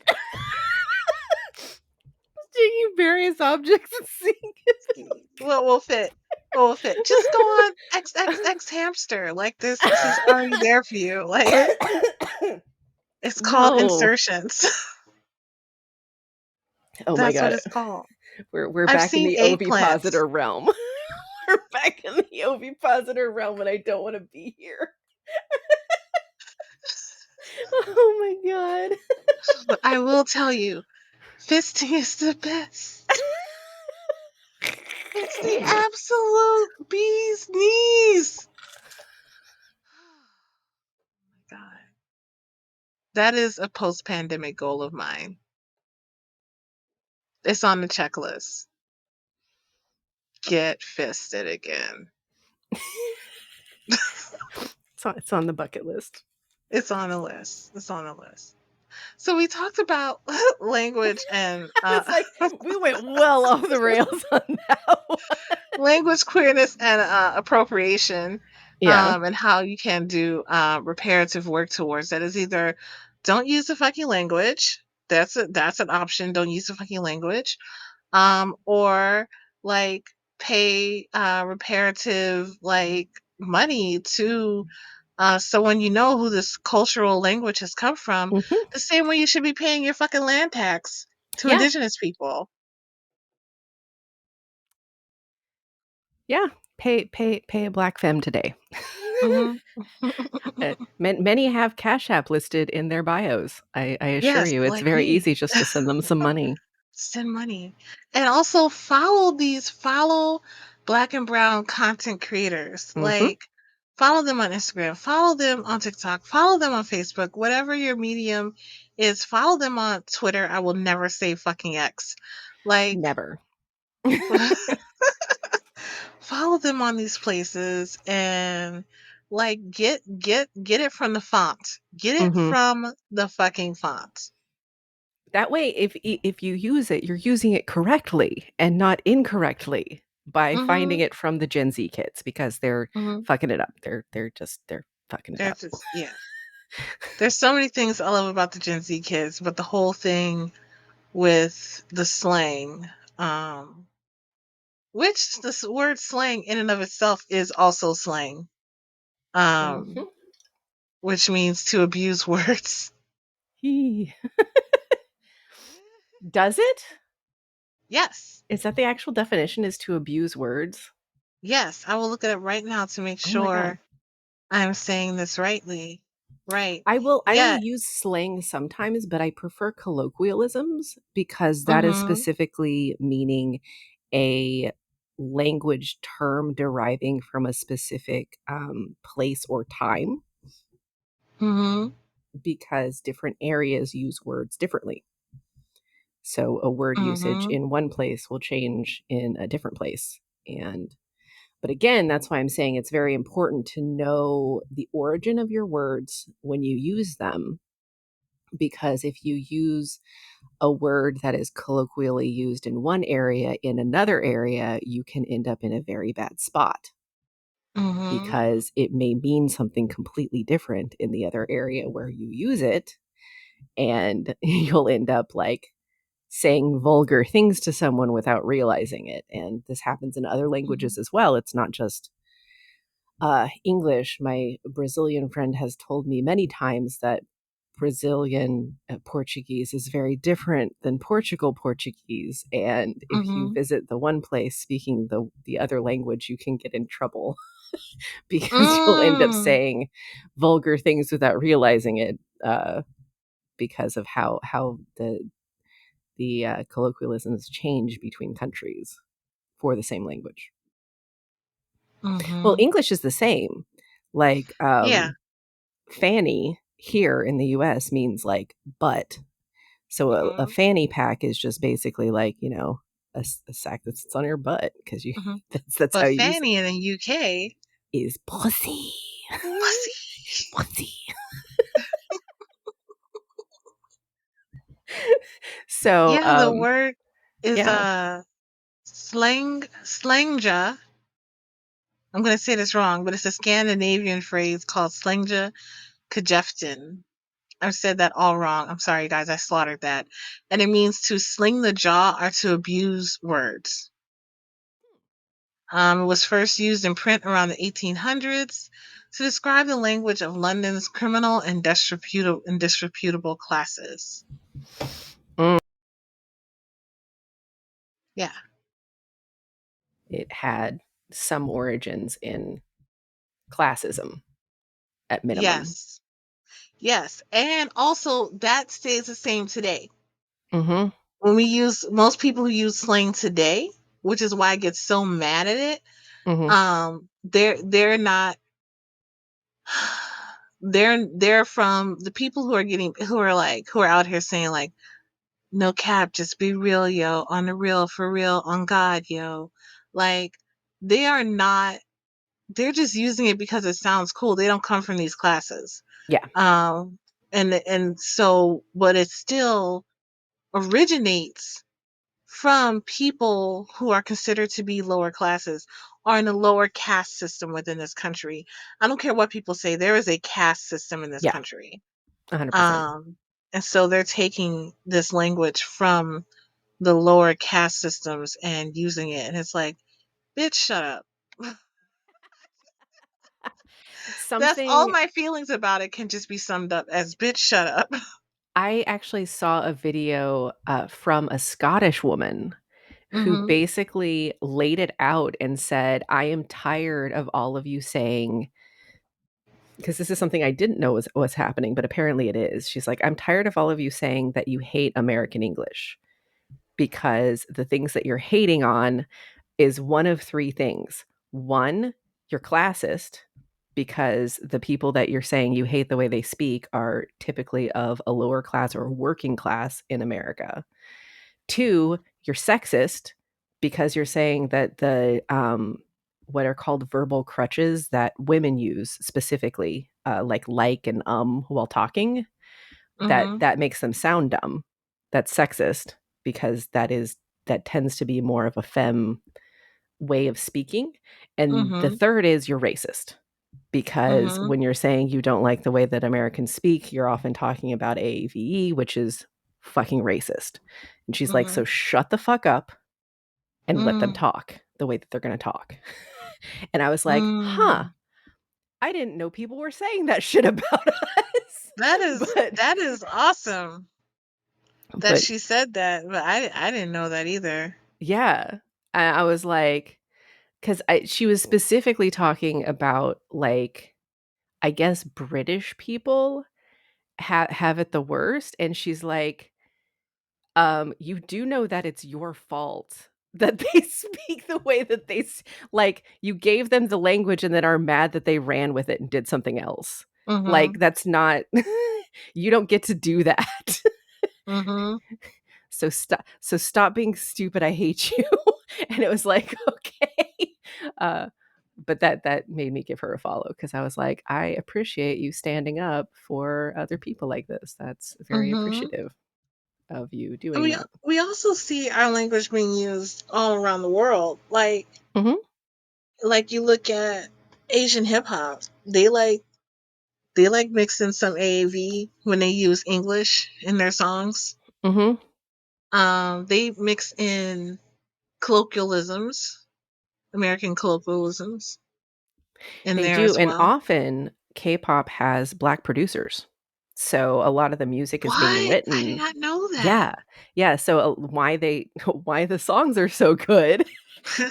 Taking various objects and seeing Will fit. Will fit. Just go on XXX hamster. Like this is already there for you. Like it. it's called No. insertions. Oh my That's what god. it's called. We're I've back in seen the eggplants. ovipositor realm. We're back in the ovipositor realm and I don't want to be here. Oh my god. But I will tell you, fisting is the best. It's the absolute bee's knees. God. That is a post pandemic goal of mine. It's on the checklist. Get fisted again. It's on the bucket list. It's on the list. It's on the list. So we talked about language and It's like we went well off the rails on that one. language queerness and appropriation, Yeah. and how you can do reparative work towards that is either don't use the fucking language. That's an option. Don't use the fucking language. Or like pay reparative like money to so when you know who this cultural language has come from, Mhm. the same way you should be paying your fucking land tax to Yeah. indigenous people. Yeah. Pay a black femme today. Hmm. Many have Cash App listed in their bios. I assure Yes, you, it's like very me. easy just to send them some money. Send money. And also follow black and brown content creators. Mhm. Like follow them on Instagram, follow them on TikTok, follow them on Facebook, whatever your medium is, follow them on Twitter. I will never say fucking X. Like Never. follow them on these places and like get it from the font. Get it Mhm. from the fucking font. That way, if you use it, you're using it correctly and not incorrectly by finding Mhm. it from the Gen Z kids because they're Mhm. fucking it up. They're fucking it up. That's just yeah. There's so many things I love about the Gen Z kids, but the whole thing with the slang, which this word slang in and of itself is also slang, um, Mhm. which means to abuse words. Yee. Does it? Yes, Is that the actual definition is to abuse words? yes, I will look at it right now to make Oh my god. sure I'm saying this rightly. Right. I will Yeah. use slang sometimes, but I prefer colloquialisms because that is Mm-hmm. specifically meaning a language term deriving from a specific place or time Mm-hmm. because different areas use words differently. So a word usage Mm-hmm. in one place will change in a different place. And but again, that's why I'm saying it's very important to know the origin of your words when you use them because if you use a word that is colloquially used in one area in another area, you can end up in a very bad spot Mm-hmm. because it may mean something completely different in the other area where you use it. And you'll end up like saying vulgar things to someone without realizing it. And this happens in other languages as well. It's not just English. My Brazilian friend has told me many times that Brazilian Portuguese is very different than Portugal Portuguese, and if you Mm-hmm. visit the one place speaking the other language, you can get in trouble because you'll end up Mm. saying vulgar things without realizing it because of how the colloquialisms change between countries for the same language. Well, Mm-hmm. English is the same. Like Yeah. fanny here in the US means like butt. So a Mm-hmm. fanny pack is just basically like, a sack that sits on your butt because you Mm-hmm. that's how But you use it. Fanny in the UK, Is pussy. pussy. Pussy. So Yeah, the word is yeah. slangja. I'm gonna say this wrong, but it's a Scandinavian phrase called slangja kajeftin. I said that all wrong. I'm sorry, guys. I slaughtered that. And it means to sling the jaw or to abuse words. It was first used in print around the 1800s to describe the language of London's criminal and disreputable classes. Mm. Yeah. It had some origins in classism at minimum. Yes. Yes. And also, that stays the same today. Mhm. When most people who use slang today, which is why I get so mad at it, Mhm. they're not they're from the people who are out here saying like no cap, just be real, yo, on the real, for real, on God, yo. Like they are not, they're just using it because it sounds cool. They don't come from these classes. Yeah. Um and so, but it still originates from people who are considered to be lower classes or in a lower caste system within this country. I don't care what people say, there is a caste system in this Yeah, country. 100%. Um, and so they're taking this language from the lower caste systems and using it. And it's like, bitch, shut up. That's all Something my feelings about it can just be summed up as bitch, shut up. I actually saw a video, from a Scottish woman who Mhm. basically laid it out and said, "I am tired of all of you saying," because this is something I didn't know was happening, but apparently it is. She's like, "I'm tired of all of you saying that you hate American English because the things that you're hating on is one of 3 things. 1, you're classist because the people that you're saying you hate the way they speak are typically of a lower class or working class in America. 2, you're sexist because you're saying that the what are called verbal crutches that women use specifically, like and while talking, Mhm. that makes them sound dumb. That's sexist because that tends to be more of a femme way of speaking. And the Mhm. third is you're racist because Mhm. when you're saying you don't like the way that Americans speak, you're often talking about AAVE, which is fucking racist. And she's like, so Mhm. shut the fuck up and let them Mm. talk the way that they're going to talk. And I was like, huh, Mm. I didn't know people were saying that shit about us. but, That is awesome that but she said that, but I didn't know that either. yeah, I was like, because she was specifically talking about like, I guess British people have it the worst. And she's like, you do know that it's your fault that they speak the way that like you gave them the language and then are mad that they ran with it and did something else. Like Mhm. that's not you don't get to do that. Mhm. So stop being stupid. I hate you. And it was like, okay. Uh but that made me give her a follow because I was like, I appreciate you standing up for other people like this. That's very Mhm. appreciative of you And doing that. we also see our language being used all around the world. Mhm. Like you look at Asian hip hop, they like mix in some AAV when they use English in their songs. Mhm. They mix in colloquialisms, American colloquialisms in They there do, as and well. often K-pop has Black producers. So a lot of the music is being What? I did written. not know that. Yeah. Yeah, so, why they why the songs are so good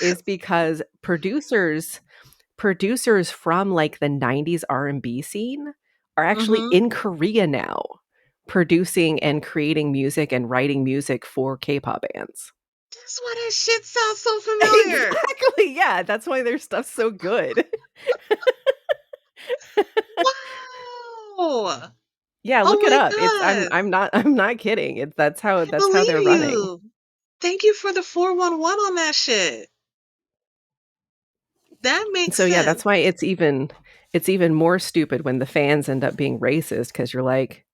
is because producers from, like, the '90s R&B scene are actually Mhm. in Korea now, producing and creating music and writing music for K-pop bands. That's why that shit sounds so familiar. Exactly, yeah, that's why their stuff's so good. Wow. Yeah, Oh look it my up. It's god. I'm not kidding. It's I that's how they're believe running. you. Thank you for the 411 on that shit. That makes So yeah, sense. that's why it's even more stupid when the fans end up being racist because you're like,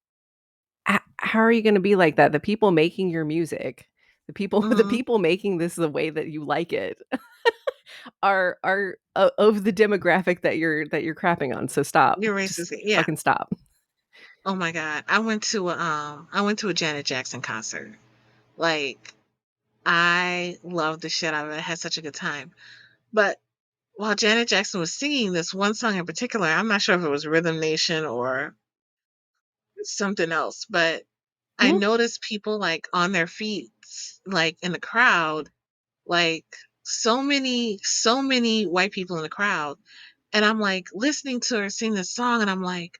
How are you gonna be like that? The people making your music, the people the Mhm. people making this the way that you like it are of the demographic that you're crapping on. So stop. You're Just racist. Yeah. fucking stop." Oh my god. I went to a Janet Jackson concert. Like I loved the shit out of it. I had such a good time. But while Janet Jackson was singing this one song in particular, I'm not sure if it was Rhythm Nation or something else, but I Mhm. noticed people like on their feet, like in the crowd, like so many white people in the crowd. And I'm like listening to her sing this song, and I'm like,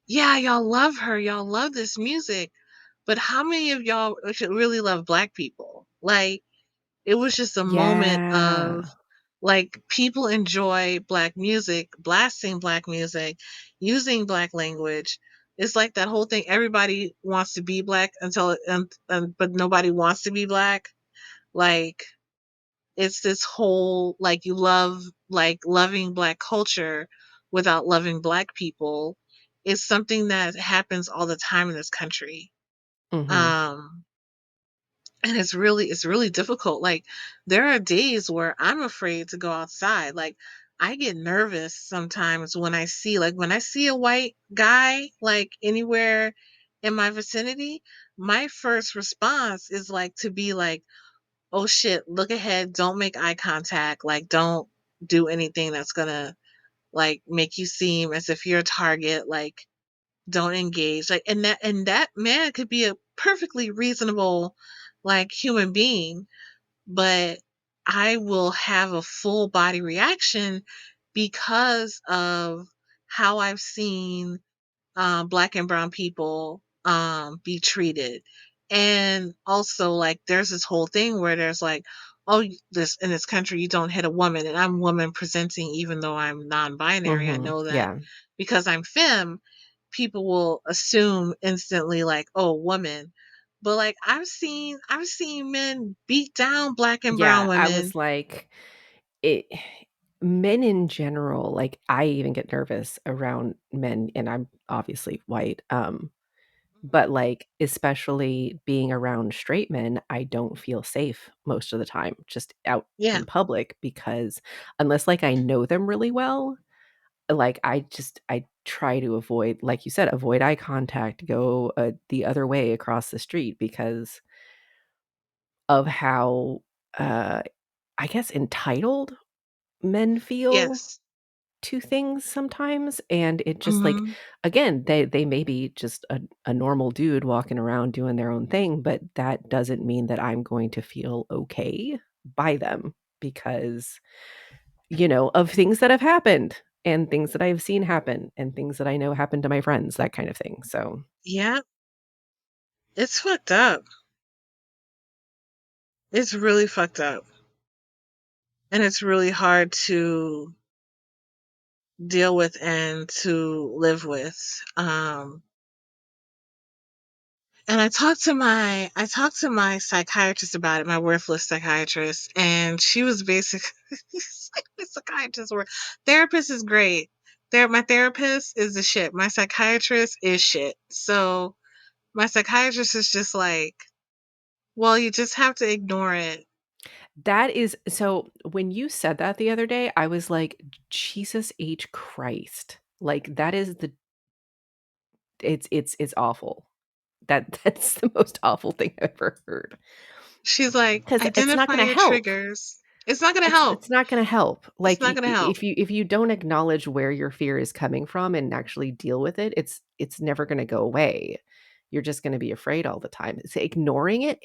yeah, y'all love her. Y'all love this music. But how many of y'all should really love black people? Like, it was just a moment of Yeah. like people enjoy black music, blasting black music, using black language. It's like that whole thing. Everybody wants to be black but nobody wants to be black. Like, it's this whole like you love like loving black culture without loving black people. is something that happens all the time in this country. Mhm. Um, and it's really difficult. Like there are days where I'm afraid to go outside. Like I get nervous sometimes when I see a white guy like anywhere in my vicinity, my first response is like to be like, "Oh shit, look ahead, don't make eye contact, like don't do anything that's going to like make you seem as if you're a target, like don't engage." Like and that man could be a perfectly reasonable like human being, but I will have a full body reaction because of how I've seen black and brown people be treated. And also, like, there's this whole thing where there's like, oh, this in this country, you don't hit a woman. And I'm woman presenting, even though I'm non binary. I Mhm. know that Yeah. because I'm femme, people will assume instantly, like, oh, woman. But like I've seen men beat down black and brown Yeah, I women. was like it men in general, like, I even get nervous around men, and I'm obviously white, but, like, especially being around straight men, I don't feel safe most of the time just out Yeah. in public because unless, like, I know them really well, like, I try to avoid, like you said, avoid eye contact, go, the other way across the street because of how, uh, I guess, entitled men feel Yes. to things sometimes, and it just, like Hmm. again, they may be just a normal dude walking around doing their own thing, but that doesn't mean that I'm going to feel okay by them because, of things that have happened and things that I've seen happen and things that I know happen to my friends, that kind of thing, so Yeah. It's fucked up. It's really fucked up. And it's really hard to deal with and to live with. And I talked to my psychiatrist about it, my worthless psychiatrist, and she was basically my psychiatrist were therapist is great. My therapist is the shit. My psychiatrist is shit. So my psychiatrist is just like, well, you just have to ignore it. that is so when you said that the other day, I was like, "Jesus H Christ." Like, that is the it's awful. That's the most awful thing I've ever heard. She's like, Because it's not identify gonna your help. triggers. It's not gonna It's help. it's not gonna help. It's Like, not gonna help. if you don't acknowledge where your fear is coming from and actually deal with it, it's never gonna go away. You're just gonna be afraid all the time. So ignoring it,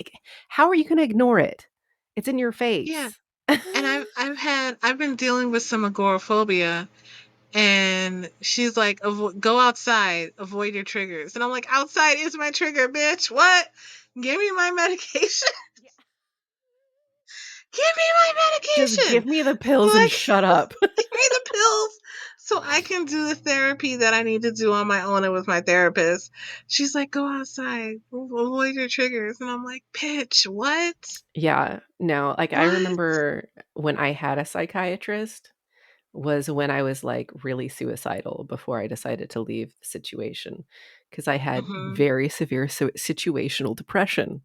how are you gonna ignore it? It's in your Yeah. face. And I've been dealing with some agoraphobia, and she's like, go outside, avoid your triggers. And I'm like, outside is my trigger, bitch. What? Give me my medication. Yeah. Give me my Just medication. give me the pills and Like, shut up. give me the pills so I can do the therapy that I need to do on my own and with my therapist. She's like, go outside, avoid your triggers. And I'm like, bitch, what? Yeah, no, like, I What? remember when I had a psychiatrist was when I was, like, really suicidal before I decided to leave the situation because I had Hmm. very severe situational depression.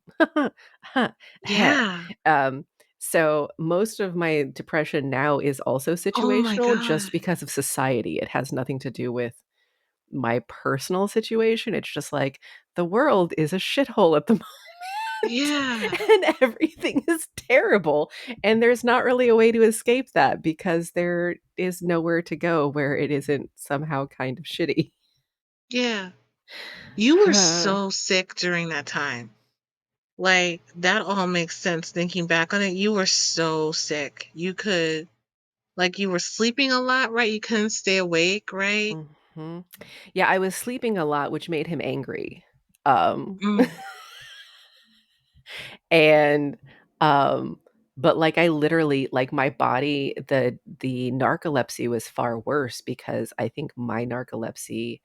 Heh. Yeah. Um, so most of my depression now is also Oh my situational God. just because of society. It has nothing to do with my personal situation. It's just like the world is a shithole at the Yeah. and everything is terrible, and there's not really a way to escape that because there is nowhere to go where it isn't somehow kind of shitty. Yeah. You were so sick during that time. Like, that all makes sense thinking back on it. You were so sick. You could, like, you were sleeping a lot, right? You couldn't stay awake, right? Mhm. Yeah, I was sleeping a lot, which made him angry. Um, Mm. and, um, but, like, I literally like, my body the narcolepsy was far worse because I think my narcolepsy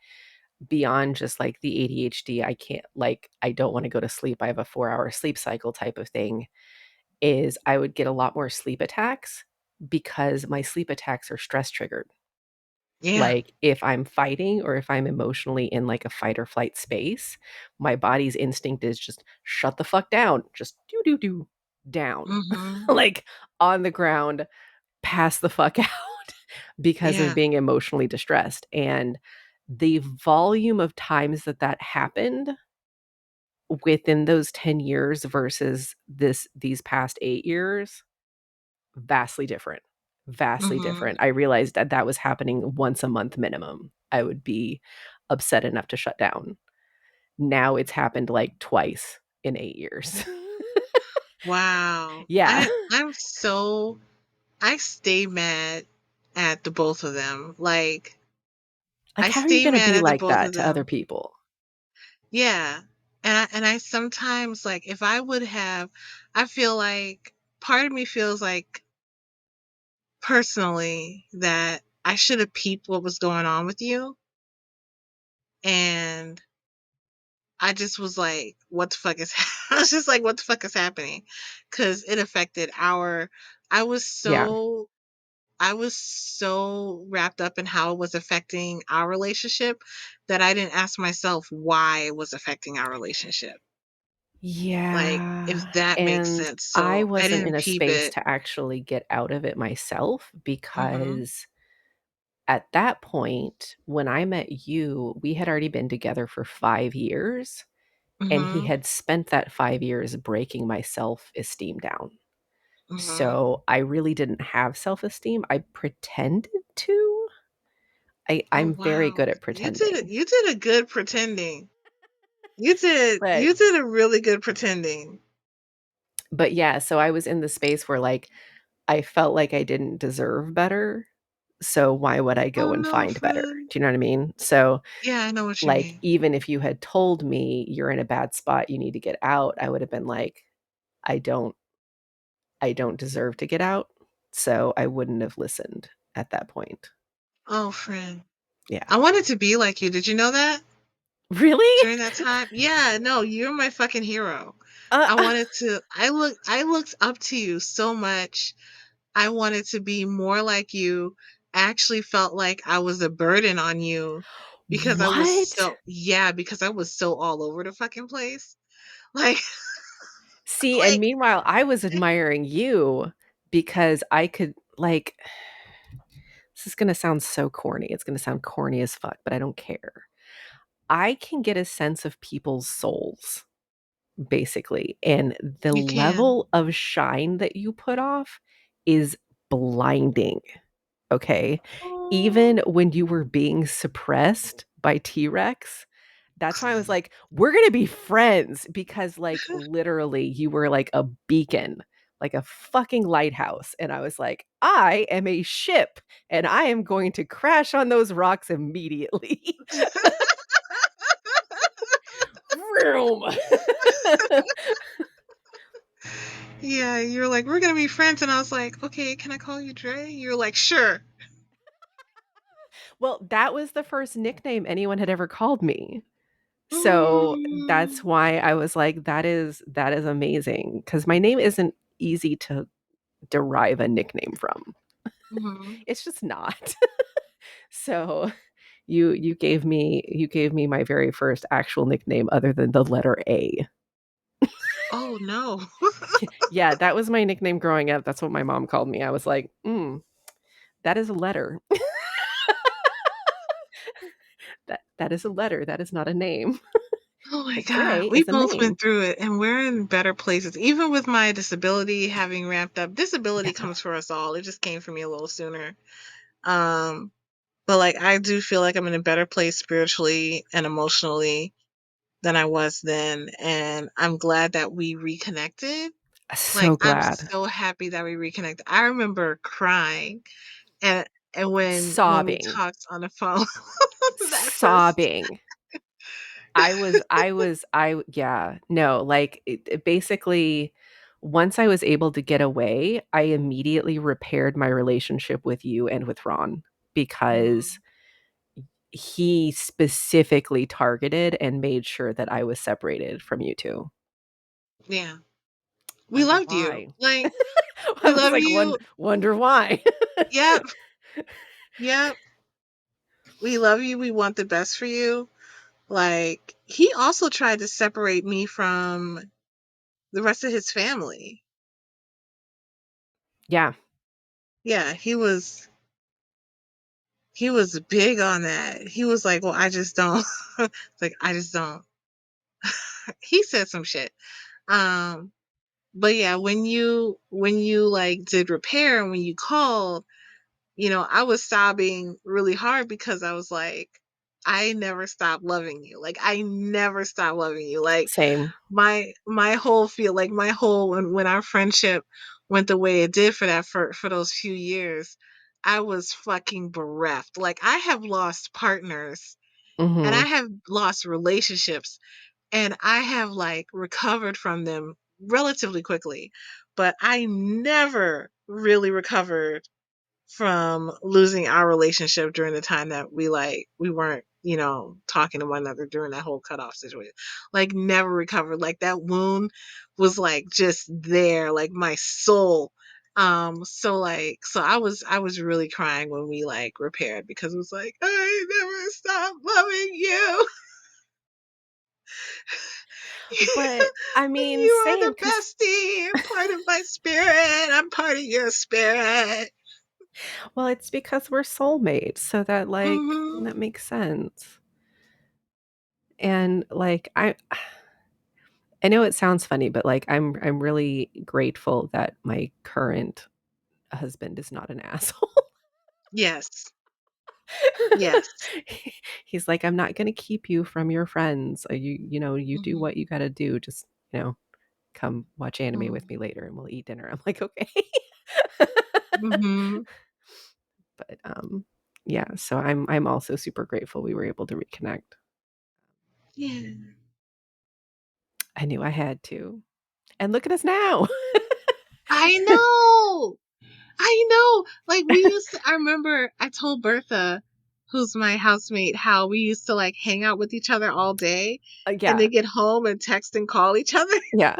beyond just, like, the ADHD, I can't like, I don't wanna go to sleep, I have a 4-hour sleep cycle type of thing, is I would get a lot more sleep attacks because my sleep attacks are stress triggered. Yeah. Like, if I'm fighting or if I'm emotionally in like a fight or flight space, my body's instinct is just shut the fuck down, just do do do down, Mhm. like on the ground, pass the fuck out because of Yeah. being emotionally distressed. And the volume of times that that happened within those 10 years versus these past 8 years, vastly different. Vastly Mhm. different. I realized that that was happening once a month minimum. I would be upset enough to shut down. Now it's happened like twice in 8 years. Wow. Yeah. I stay mad at the both of them. Like Like, I how are you stay gonna mad be at the like both that of to other them. people? Yeah. And I sometimes like if I would have I feel like part of me feels like personally that I should have peeped what was going on with you and I just was like, what the fuck is I was just like, what the fuck is happening? Cuz it affected our I was Yeah. so I was so wrapped up in how it was affecting our relationship that I didn't ask myself why it was affecting our relationship. Like, Yeah, if that makes and sense. I So I wasn't in didn't a peep space it. to actually get out of it myself Mhm. because at that point, when I met you, we had already been together for 5 years, and he Mhm. had spent that 5 years breaking my self-esteem down. Mhm. So, I really didn't have self-esteem. I pretended to. Oh I'm very wow. good at pretending. You did a good pretending. But You did a really good pretending. but yeah, so I was in the space where, like, I felt like I didn't deserve better, so why would I Oh go and no, find better? friend. Do you know what I mean? So, Yeah, I know what you like, mean. even if you had told me, "You're in a bad spot, you need to get out," I would have been like, "I don't I don't deserve to get out," so I wouldn't have listened at that point. Oh, friend. Yeah. I wanted to be like you. Did you know that? Really? During that time? Yeah, no, you're my fucking hero. Uh, I looked up to you so much. I wanted to be more like you. I actually felt like I was a burden on you because I was what? so yeah, because I was so all over the fucking place. Like See, and like meanwhile, I was admiring you because I could, like, this is gonna sound so corny. It's gonna sound corny as fuck, but I don't care. I can get a sense of people's souls, basically, and the you can. level of shine that you put off is blinding, okay? Oh. Even when you were being suppressed by T-Rex, that's why I was like, "We're gonna be friends," because, like, literally, you were like a beacon, like a fucking lighthouse, and I was like, "I am a ship, and I am going to crash on those rocks immediately." Vroom. Yeah, you're like, we're gonna be friends, and I was like, okay, can I call you Dre? You're like, sure. Well, that was the first nickname anyone had ever called me. So, that's Mm. why I was like, that is amazing because my name isn't easy to derive a nickname from. Mhm. It's just not. So, you gave me my very first actual nickname other than the letter A. Oh no. Yeah, that was my nickname growing up. That's what my mom called me. I was like, that is a letter. That is a letter. That is not a name. Oh my But god, Dre we is a both went name. through it, and we're in better places. Even with my disability having ramped up, disability Yeah. comes for us all. It just came for me a little sooner. Um, but like I do feel like I'm in a better place spiritually and emotionally than I was then, and I'm glad that we reconnected. Like So I'm glad. so happy that we reconnected. I remember crying and when we Sobbing. talked on the phone that first. Sobbing. Yeah, no, like, basically, once I was able to get away, I immediately repaired my relationship with you and with Ron because Mhm. he specifically targeted and made sure that I was separated from you 2. Yeah. We Wonder loved you. why. Like, we I was love like, you. Wonder why." Yep. Yep. We love you. We want the best for you. Like, he also tried to separate me from the rest of his family. Yeah. Yeah, he was big on that. He was like, "Well, I just don't." It's like, I just don't. He said some shit. Um, but yeah, when you like did repair and when you called, I was sobbing really hard because I was like, I never stopped loving you. Like, I never stopped loving you. Like, Same. my whole feel like my whole when our friendship went the way it did for that for those few years, I was fucking bereft. Like, I have lost partners and I Mhm. have lost relationships and I have like recovered from them relatively quickly, but I never really recovered from losing our relationship during the time that we weren't, talking to one another during that whole cutoff situation. Like, never recovered. Like, that wound was like just there, like my soul. So I was really crying when we like repaired because it was like, I never stopped loving you. But I mean, You are same the cuz bestie. You're part of my spirit. I'm part of your spirit. well, it's because we're soulmates, so that like Hmm. that makes sense. And like I know it sounds funny, but like I'm really grateful that my current husband is not an asshole. Yes. Yes. He's like, "I'm not gonna keep you from your friends. You do Mhm, what you gotta do. Just, come watch anime with mhm, me later and we'll eat dinner." I'm like, "Okay." mhm. But, yeah, so I'm also super grateful we were able to reconnect. Yeah. I knew I had to. And look at us now. I know. I know. Like, I remember I told Bertha, who's my housemate, how we used to like hang out with each other all day and Yeah, then get home and text and call each other. yeah.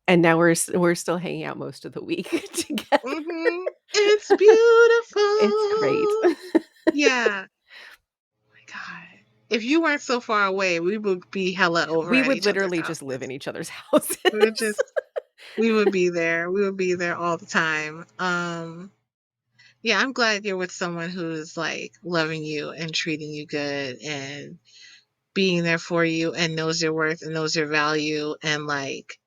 And now we're still hanging out most of the week together. Hmm. It's It's great. beautiful. Yeah. My God. If you weren't so far away, we would be hella over We at would each other's literally just live houses. in each other's We would houses. just, we would be there. We would be there all the time. Yeah, I'm glad you're with someone who is like loving you and treating you good and being there for you and knows your worth and knows your value and like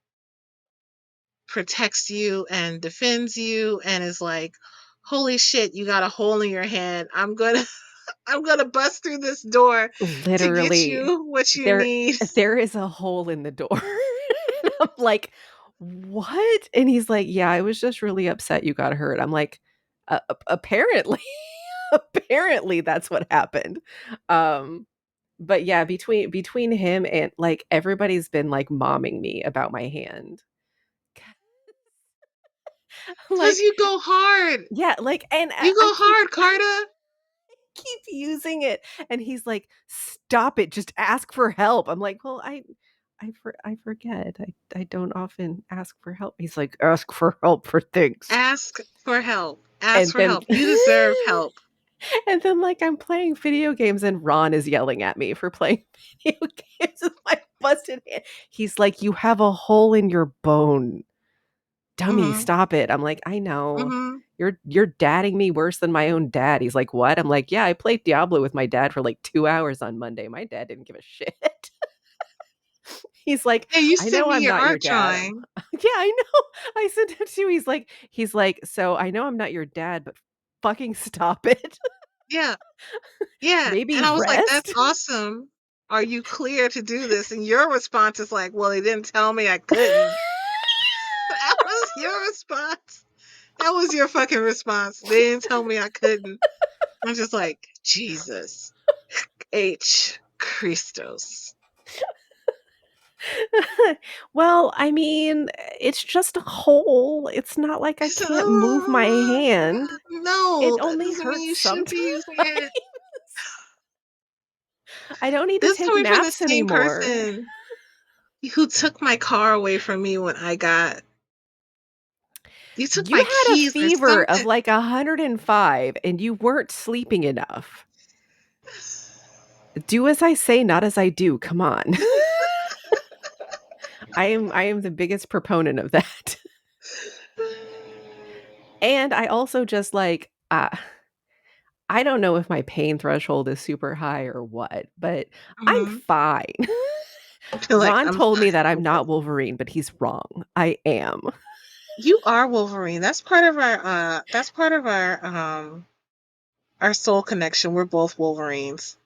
protects you and defends you and is like, holy shit, you got a hole in your head. I'm gonna bust through this door to get Literally, you what you there need. there is a hole in the door. And I'm like, "What?" And he's like, "Yeah, I was just really upset you got hurt." I'm like, Apparently, apparently that's what happened." Um, but yeah, between him and like, everybody's been, like, momming me about my hand. Cause Like you go hard. yeah, like, and You I go keep hard, Carta. keep using it, and he's like, "Stop it, just ask for help." I'm like, "Well, I forget. I don't often ask for help." He's like, "Ask for help for things." Ask for help. Ask And for then help. You deserve help. and then, like, I'm playing video games, and Ron is yelling at me for playing video games with my busted hand. He's like, "You have a hole in your bone. Dummy, Mhm. stop it." I'm like, "I know. Mhm. You're dadding me worse than my own dad." He's like, "What?" I'm like, "Yeah, I played Diablo with my dad for, like, 2 hours on Monday. My dad didn't give a shit." He's like, Yeah, you "I sent know me I'm your not your art dad." I'm drawing. yeah, I know. I sent him to he's like, "So, I know I'm not your dad, but fucking stop it. Yeah. Yeah. Maybe And I was like, that's rest?" awesome. Are you clear to do this? And your response is like, well, they didn't tell me I couldn't. That was your response. That was your fucking response. They didn't tell me I couldn't. I'm just like, Jesus. H. Christos. Well, I mean, it's just a hole. It's not like I He said, can't move my oh, hand. It no, that only doesn't mean hurts you should sometimes. be using it. I don't need to This is take coming from the naps same anymore. person who took my car away from me when you took You my had a keys or fever of something. like 105 and you weren't sleeping enough. Do as I say, not as I do. Come on. I am the biggest proponent of that. And I also just like I don't know if my pain threshold is super high or what, but I'm Hmm. fine. Like Ron I'm told me that I'm fine. not Wolverine, but he's wrong. I am. You are Wolverine. That's part of our soul connection. We're both Wolverines.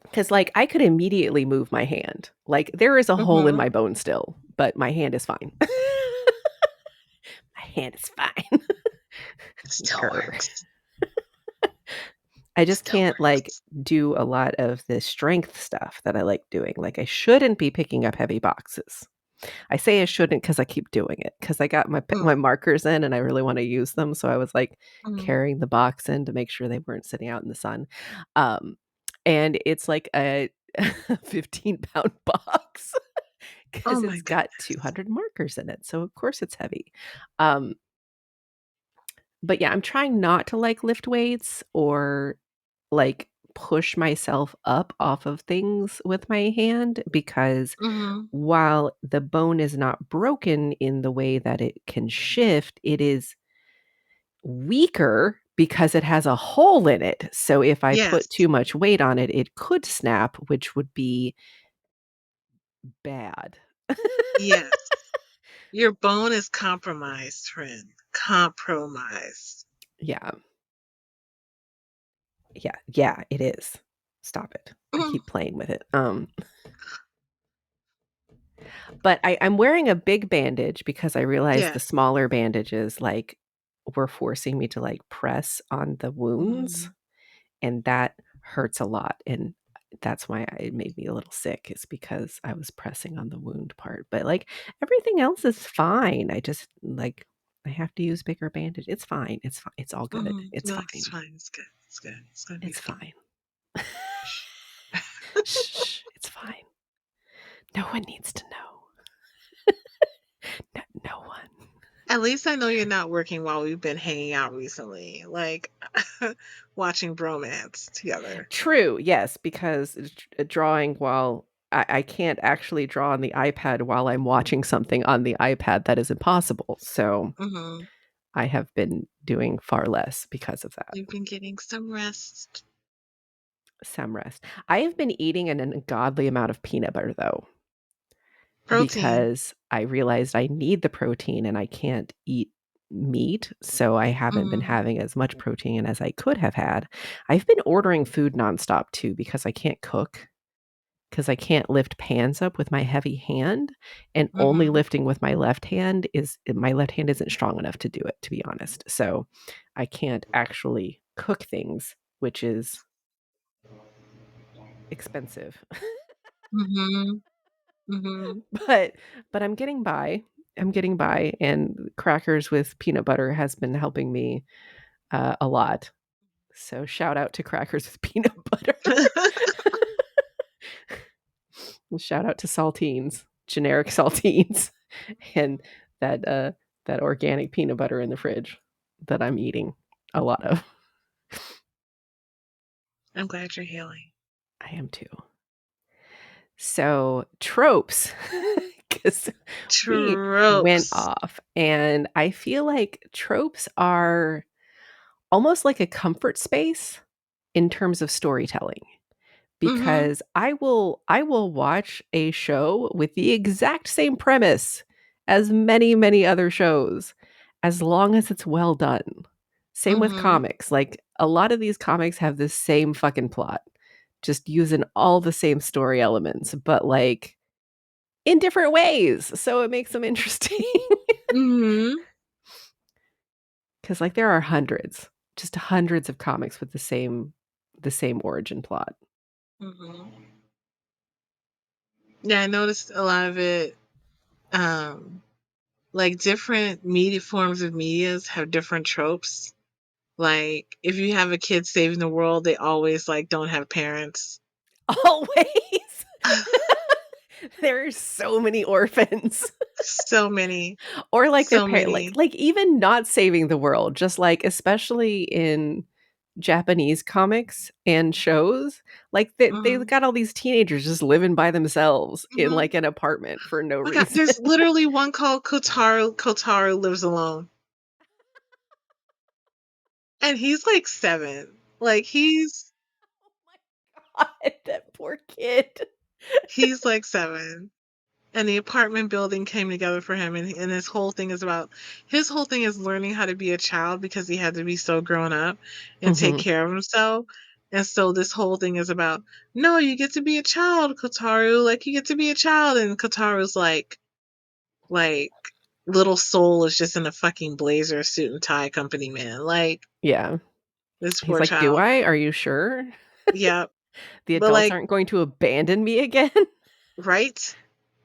Because, like, I could immediately move my hand. Like, there is a hole in Hmm. my bone still, but my hand is fine. My hand is fine. It still Grr. works. I It just still can't, like, works. do a lot of the strength stuff that I like doing. Like, I shouldn't be picking up heavy boxes. I say I shouldn't because I keep doing it because I got my Mm, markers in and I really want to use them. So I was like mm. carrying the box in to make sure they weren't sitting out in the sun. Um, and it's like a 15-pound box Oh because my it's got goodness. 200 markers in it. So of course it's heavy. Um, but yeah, I'm trying not to like lift weights or like push myself up off of things with my hand because Hmm. while the bone is not broken in the way that it can shift, it is weaker because it has a hole in it. So if I put Yes. too much weight on it, it could snap, which would be bad. Yes. Your bone is compromised, friend. Compromised. Yeah. Yeah. Yeah, it is. Stop it. I Mm. keep playing with it. But I'm wearing a big bandage because I realized the Yes. smaller bandages like were forcing me to like press on the wounds. Hmm. And that hurts a lot, and that's why it made me a little sick is because I was pressing on the wound part, but, like, everything else is fine. I just, like, I have to use bigger bandage. It's fine, it's all good. Hmm. It's You're like, it's fine. fine. It's good. It's good. It's gonna be It's fine. fine. Shh, it's fine. No one needs to know. No one. At least I know you're not working while we've been hanging out recently, like watching bromance together. True, yes, because drawing while I can't actually draw on the iPad while I'm watching something on the iPad, that is impossible, so Hmm. I have been doing far less because of that. You've been getting some rest. Some rest. I have been eating an ungodly amount of peanut butter though, Protein. because I realized I need the protein and I can't eat meat, so I haven't been Hmm. having as much protein as I could have had. I've been ordering food nonstop too because I can't cook. Because I can't lift pans up with my heavy hand, and only Hmm. lifting with my left hand isn't strong enough to do it, to be honest. So I can't actually cook things, which is expensive. Hmm. Hmm. but but I'm getting by. I'm getting by, and crackers with peanut butter has been helping me a lot. So shout out to crackers with peanut butter. Shout out to saltines, generic saltines, and that that organic peanut butter in the fridge that I'm eating a lot of. I'm glad you're healing. I am too. So tropes, because we went Tropes. off, and I feel like tropes are almost like a comfort space in terms of storytelling. Hmm. Because I will watch a show with the exact same premise as many, many other shows, as long as it's well done. Same with Hmm. comics, like, a lot of these comics have the same fucking plot, just using all the same story elements, but, like, in different ways, so it makes them interesting. Hmm. Because like, there are hundreds, just hundreds of comics with the same origin plot. Hmm. Yeah, I noticed a lot of it. Um, like different media forms of medias have different tropes. Like if you have a kid saving the world, they always like don't have parents. Always. There's so many orphans. So many, Or like their so parent, many. like even not saving the world, just like especially in Japanese comics and shows. Like they Mm-hmm. got all these teenagers just living by themselves in Mm-hmm. like an apartment for no My God, reason. there's literally one called Kotaru. Kotaru lives alone, and he's like 7. Like God, that poor kid. he's like 7. And the apartment building came together for him, and his whole thing is learning how to be a child because he had to be so grown up and take Hmm. care of himself. And so this whole thing is about, no, you get to be a child, Kotaru. Like you get to be a child, and Kotaru's like little soul is just in a fucking blazer, suit and tie company man. Like Yeah. this He's poor like, "Do child. I? Are you sure? Yeah, The but adults like aren't going to abandon me again?" right.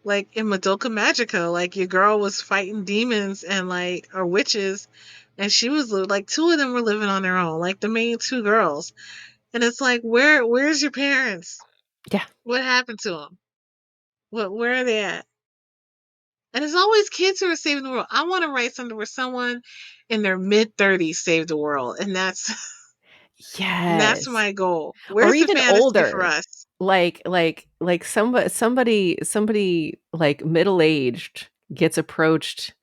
Like in Madoka Magica, like your girl was fighting demons and like or witches, and she was like 2 of them were living on their own, like the main 2 girls. And it's like, where's your parents? Yeah. What happened to them? Where are they at? And it's always kids who are saving the world. I want to write something where someone in their mid 30s saved the world, and that's that's Yes. my goal. Or Where's the even fantasy for older. us? Like somebody like middle-aged gets approached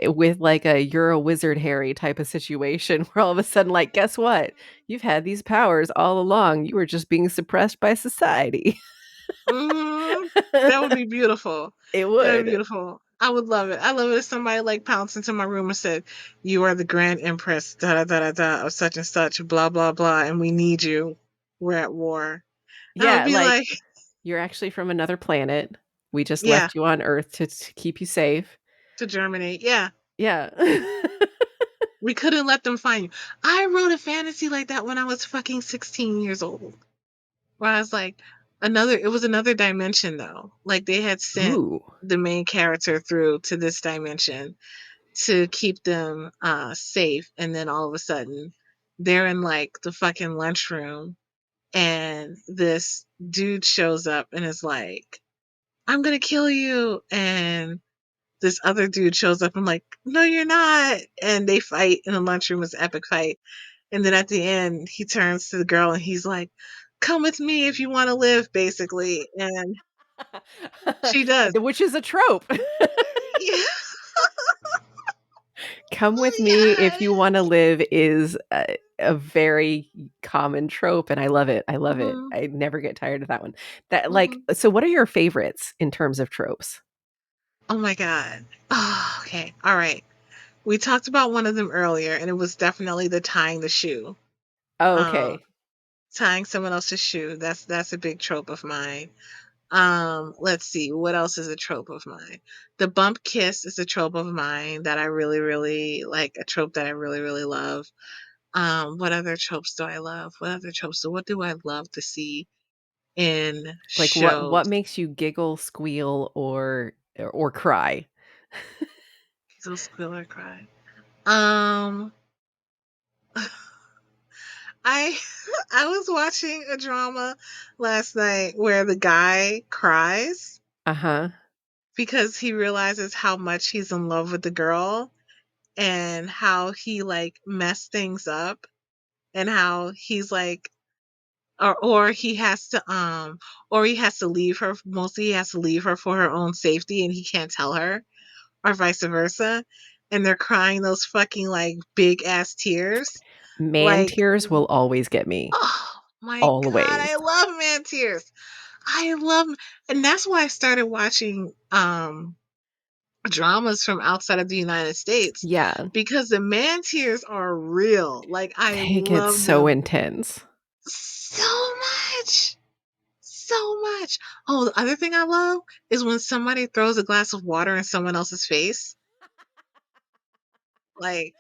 with like a "you're a wizard, Harry" type of situation where all of a sudden, like, guess what? You've had these powers all along. You were just being suppressed by society. Hmm. That would be beautiful. It That would be would. beautiful. I would love it. I love it if somebody like pounced into my room and said, "You are the Grand Empress, da da da da da of such and such, blah blah blah, and we need you. We're at war." I would Yeah, be like, like, "You're actually from another planet. We just "Yeah, left you on Earth to keep you safe." to germinate. Yeah, Yeah. we couldn't let them find you." I wrote a fantasy like that when I was fucking 16 years old. Where I was like, it was another dimension though. Like they had sent Ooh. the main character through to this dimension to keep them safe, and then all of a sudden they're in like the fucking lunchroom, and this dude shows up and is like, "I'm gonna kill you," and this other dude shows up and like, "No, you're not," and they fight in the lunchroom. It's an epic fight, and then at the end he turns to the girl and he's like, "Come with me if you want to live," basically, and she does. Which is a trope. Yeah. "Come with me if you Yes. wanna live" is a very common trope, and I love it, I love it. Mhm. I never get tired of that one. That like Mhm. so what are your favorites in terms of tropes? Oh my god. Oh, okay. All right. We talked about one of them earlier, and it was definitely the tying the shoe. Oh, Um, okay. Tying someone else's shoe. That's a big trope of mine. Let's see, what else is a trope of mine? The bump kiss is a trope of mine that I really, really like, a trope that I really, really love. What other tropes do I love? What do I love to see in Like, shows? what makes you giggle, squeal, or cry? Giggle, squeal, or cry. Um, I I was watching a drama last night where the guy cries Uh-huh. because he realizes how much he's in love with the girl and how he like messed things up and how he's like or he has to or he has to leave her, mostly he has to leave her for her own safety and he can't tell her, or vice versa, and they're crying those fucking like big ass tears, Man like, tears will always get me. oh my god, Always. I love man tears. I love, and that's why I started watching dramas from outside of the United States, Yeah. because the man tears are real. Like I They get love so them intense. so much. So much. Oh, the other thing I love is when somebody throws a glass of water in someone else's face. Like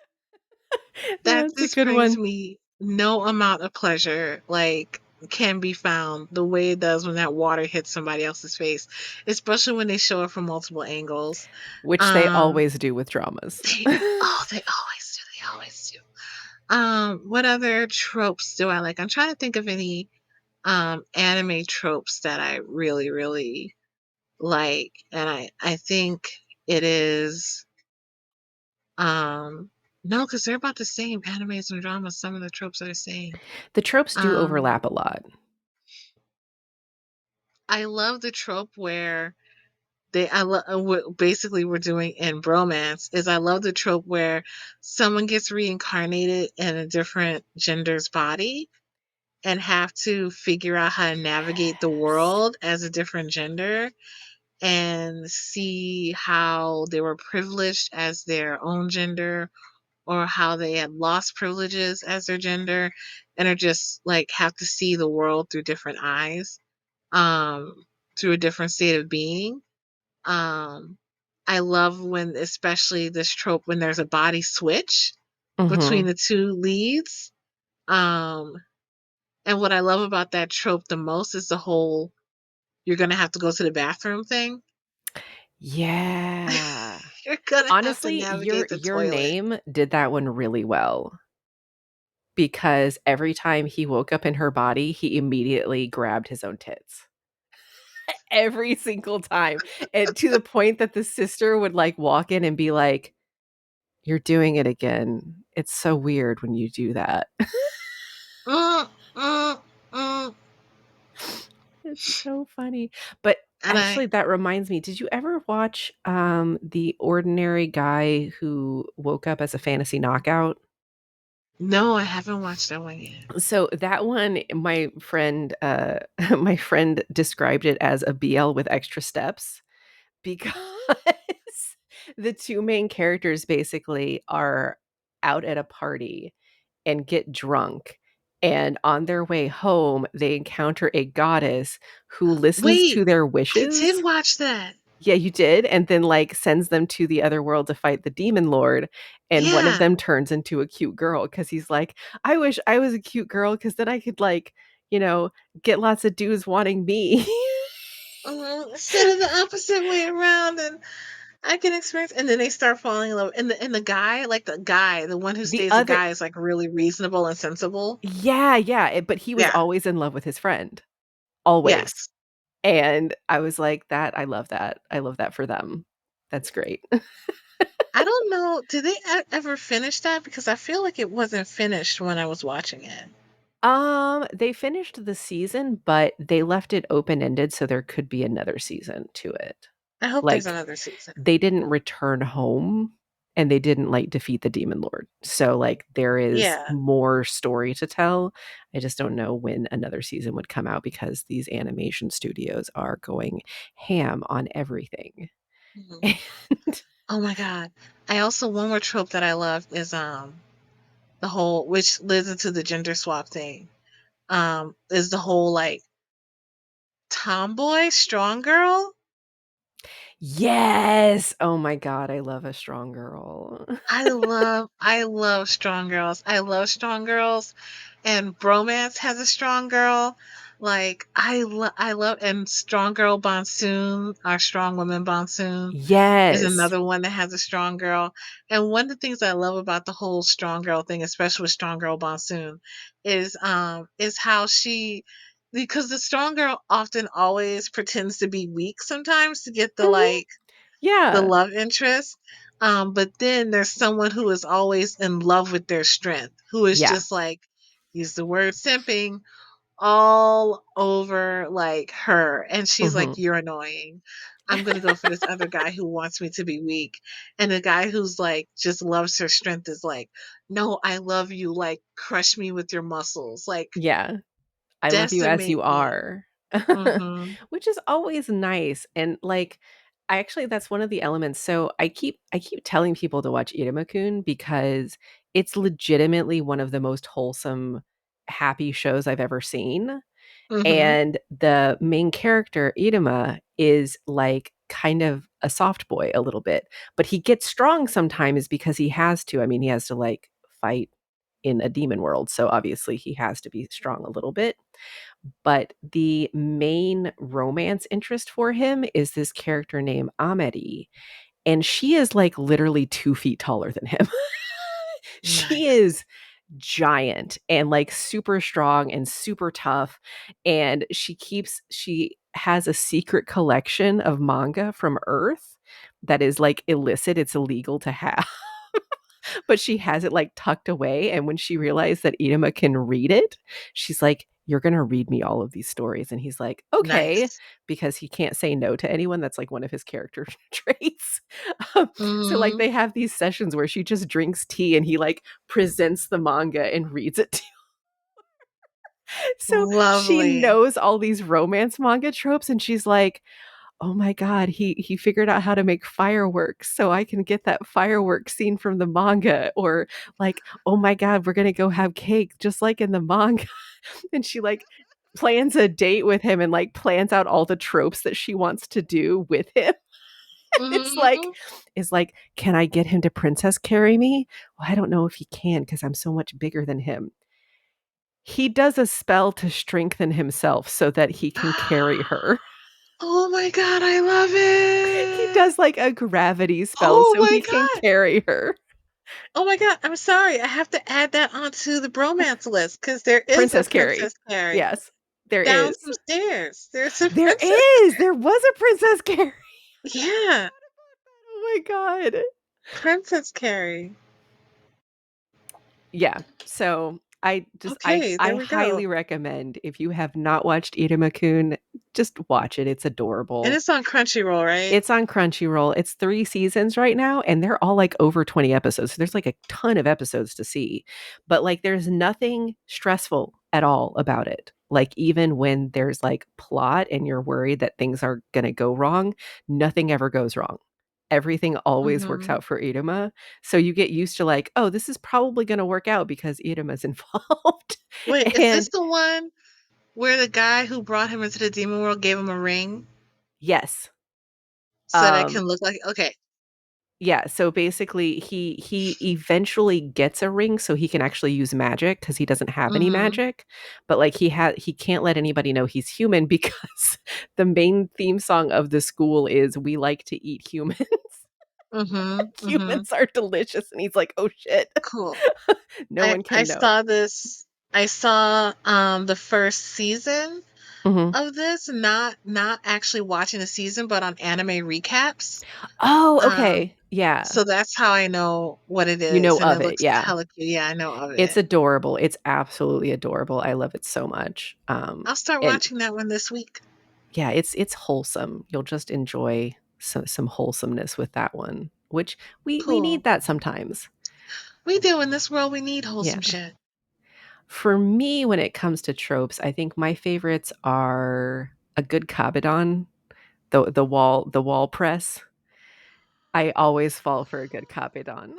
that That's a just good brings one. me no amount of pleasure like can be found the way it does when that water hits somebody else's face, especially when they show it from multiple angles. Which they Um always do with dramas. they always do. They always do. What other tropes do I like? I'm trying to think of any anime tropes that I really, really like. And I think it is um No, because they're about the same animes and dramas. Some of the tropes are the same. The tropes do Um, overlap a lot. I love the trope where I love what basically we're doing in bromance is I love the trope where someone gets reincarnated in a different gender's body and have to figure out how to navigate the Yes. world as a different gender and see how they were privileged as their own gender or how they had lost privileges as their gender and are just like have to see the world through different eyes, um, through a different state of being. Um, I love when, especially this trope, when there's a body switch between Mhm. the two leads. Um, and what I love about that trope the most is the whole you're gonna have to go to the bathroom thing. Yeah. You're gonna have to Honestly, navigate the your toilet. name did that one really well because every time he woke up in her body, he immediately grabbed his own tits. Every single time. And to the point that the sister would like walk in and be like, "You're doing it again. It's so weird when you do that." Mm, mm, mm. It's so funny. But And actually that reminds me, did you ever watch The Ordinary Guy Who Woke Up as a Fantasy Knockout? no, I haven't watched that one yet. So that one, my friend my friend described it as a BL with extra steps because the two main characters basically are out at a party and get drunk. And on their way home, they encounter a goddess who listens to Wait, their I did wishes. watch that. Yeah, you did, and then, like, sends them to the other world to fight the demon lord, and one of Yeah. them turns into a cute girl because he's like, "I wish I was a cute girl because then I could, like, you know, get lots of dudes wanting me." Instead of the opposite way around, and I can experience. And then they start falling in love. And the guy, like the guy, the one who The stays a other guy, is like really reasonable and sensible. Yeah, yeah, but he was Yeah. always in love with his friend, always, Yes. and I was like, "That I love that for them. That's great." I don't know. Did they ever finish that? Because I feel like it wasn't finished when I was watching it. They finished the season, but they left it open-ended so there could be another season to it. I hope there's Like, another season. they didn't return home and they didn't, like, defeat the demon lord. So, like, there is Yeah. more story to tell. I just don't know when another season would come out because these animation studios are going ham on everything. Mhm. And Oh my god. I also one more trope that I love is the whole, which leads into the gender swap thing. Is the whole like tomboy strong girl. Yes! Oh my god, I love a strong girl. I love strong girls. I love strong girls, and Bromance has a strong girl. Like I love, and strong girl Bonsoon, our strong woman Bonsoon, is Yes. another one that has a strong girl. And one of the things I love about the whole strong girl thing, especially with strong girl Bonsoon, is how she, because the strong girl often always pretends to be weak sometimes to get Mhm. the Yeah. love interest. But then there's someone who is always in love with their strength, who is Yeah. just like, use the word simping all over like her. And she's like, Mhm. you're annoying. I'm going to go for this other guy who wants me to be weak. And the guy who's like, just loves her strength is like, no, I love you. Like, crush me with your muscles. Like, Yeah. I love you as you decimate me. are. Hmm. Which is always nice, and, like, I actually that's one of the elements so I keep telling people to watch Iruma-kun because it's legitimately one of the most wholesome, happy shows I've ever seen, Hmm. and the main character, Iruma, is, like, kind of a soft boy a little bit, but he gets strong sometimes because he has to. I mean, he has to, like, fight in a demon world, so obviously he has to be strong a little bit. But the main romance interest for him is this character named Ameri, and she is, like, literally 2 feet taller than him. She Nice. is giant and, like, super strong and super tough, and she has a secret collection of manga from Earth that is, like, illicit, it's illegal to have. but she has it like tucked away. And when she realized that Idama can read it, she's like, "You're going to read me all of these stories." And he's like, "Okay," Nice. because he can't say no to anyone. That's like one of his character traits. So, like, Hmm. they have these sessions where she just drinks tea and he like presents the manga and reads it to. So she Lovely. knows all these romance manga tropes and she's like, "Oh my god, he figured out how to make fireworks so I can get that fireworks scene from the manga," or like, "Oh my god, we're going to go have cake just like in the manga." And she like plans a date with him and like plans out all the tropes that she wants to do with him. It's like Hmm. "Can I get him to princess carry me?" "Well, I don't know if he can because I'm so much bigger than him." He does a spell to strengthen himself so that he can carry her. Oh my God, I love He it. does like a gravity spell Oh so my he can God. carry her. Oh my God. I'm sorry. I have to add that onto the bromance list because there is a Princess Carrie. Princess Carrie Yes, there down is. some stairs. There's a There Princess. is. There was a Princess Carrie. Yeah. Oh my god. Princess Carrie. Yeah. So I just Okay, I there we go. highly recommend if you have not watched Iruma-kun, just watch it. It's And adorable. it's on Crunchyroll, right? It's on Crunchyroll. It's 3 seasons right now, and they're all, like, over 20 episodes, so there's, like, a ton of episodes to see, but, like, there's nothing stressful at all about it. Like, even when there's, like, plot and you're worried that things are gonna go wrong, nothing ever goes wrong. Everything always works Mhm. out for Iruma, so you get used to, like, "Oh, this is probably gonna work out because Iruma's involved." Wait, is this And the one where the guy who brought him into the demon world gave him a ring yes, so that it um can look like okay. yeah, so basically he eventually gets a ring so he can actually use magic because he doesn't have any Mhm. magic, but, like, he can't let anybody know he's human because the main theme song of the school is, "We like to eat humans. Mhm. Mhm. Humans are delicious," and he's like, "Oh, shit. Cool. No I one I can know." saw this I saw the first season Mhm. of this, not actually watching the season, but on anime recaps. Oh, Um okay. Yeah. so that's how I know what it You know is and it of it, looks yeah. hella cute. Yeah, I know of It's it. adorable. It's absolutely adorable. I love it so much. I'll start And watching that one this week. yeah, it's wholesome. You'll just enjoy some wholesomeness with that one, which we need Cool. that sometimes. We do in this world we need Yeah. wholesome shit. For me, when it comes to tropes, I think my favorites are a good kabedon, the wall press. I always fall for a good kabedon.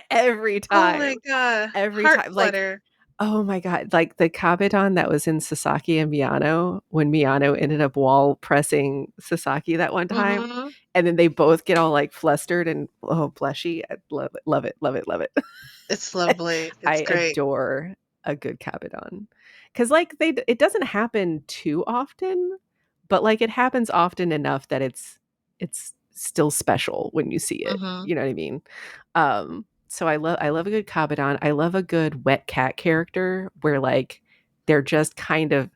Every Oh my time. god. Every Heart time. Like, flutter. oh my god, like, the Kabedon that was in Sasaki and Miyano, when Miyano ended up wall pressing Sasaki that one time, Mhm. and then they both get all, like, flustered and, oh, blushy. I love it, love it, love it, love it. It's lovely. I It's great. adore a good Kabedon, because like, it doesn't happen too often, but, like, it happens often enough that it's still special when you see it, Mhm. you know what I mean? So I love a good Kabedon. I love a good wet cat character where, like, they're just kind of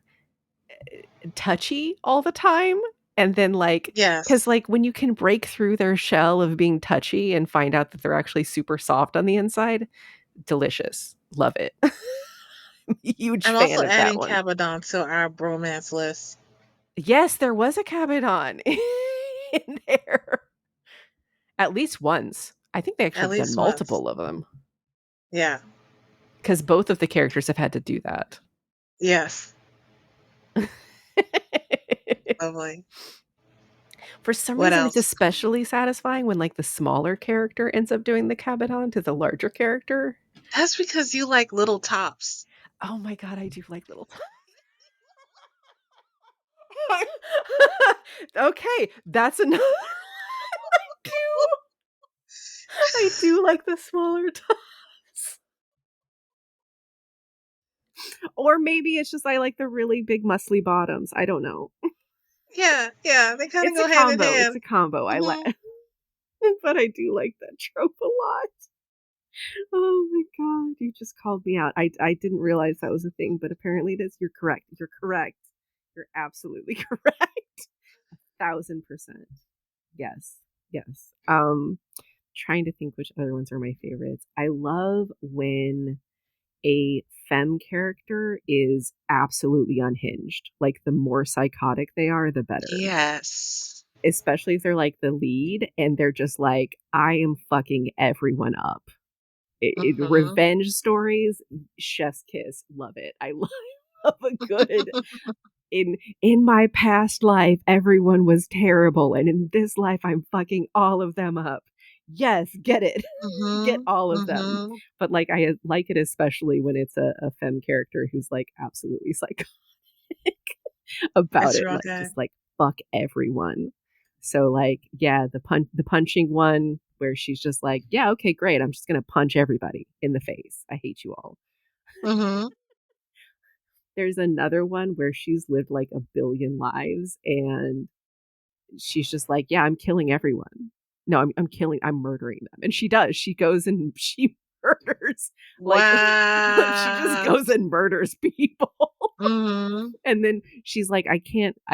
touchy all the time, and then, like, because Yes. like, when you can break through their shell of being touchy and find out that they're actually super soft on the inside, delicious. Love it. Huge I'm also fan of that adding one. Cabadon to our bromance list. Yes, there was a Kabedon in there. At least once. I think they actually At have done least once. multiple of them Yeah. because both of the characters have had to do that. Yes. Lovely. For some What reason, it's else? especially satisfying when, like, the smaller character ends up doing the Kabedon to the larger character. That's because you like little tops. Oh my god, I do like little Okay, that's another I do like the smaller tots. Or maybe it's just I like the really big muscly bottoms, I don't know. Yeah, yeah, they kind of It's a go hand in combo, it's hand. a combo, I like Hmm. but I do like that trope a lot. Oh my god, you just called me out. I didn't realize that was a thing, but apparently it is. You're correct. You're correct. You're absolutely correct. 1000%. Yes. Yes. trying to think which other ones are my favorites. I love when a femme character is absolutely unhinged. Like the more psychotic they are, the better. Yes. Especially if they're like the lead and they're just like, I am fucking everyone up. Mhm. Revenge stories, chef's kiss, love it. I love a good in my past life everyone was terrible and in this life I'm fucking all of them up. Yes, get it. Get Mhm. all of them. Mhm. But like I like it especially when it's a femme character who's like absolutely psychotic about It's it, real like good. just like fuck everyone. So like yeah, the punching one where she's just like, yeah, okay, great. I'm just gonna punch everybody in the face. I hate you all. Mhm. There's another one where she's lived like a billion lives and she's just like, yeah, I'm killing everyone. No, I'm murdering them. And she does. She goes and she murders like she just Wow. goes and murders people. Mhm. And then she's like, I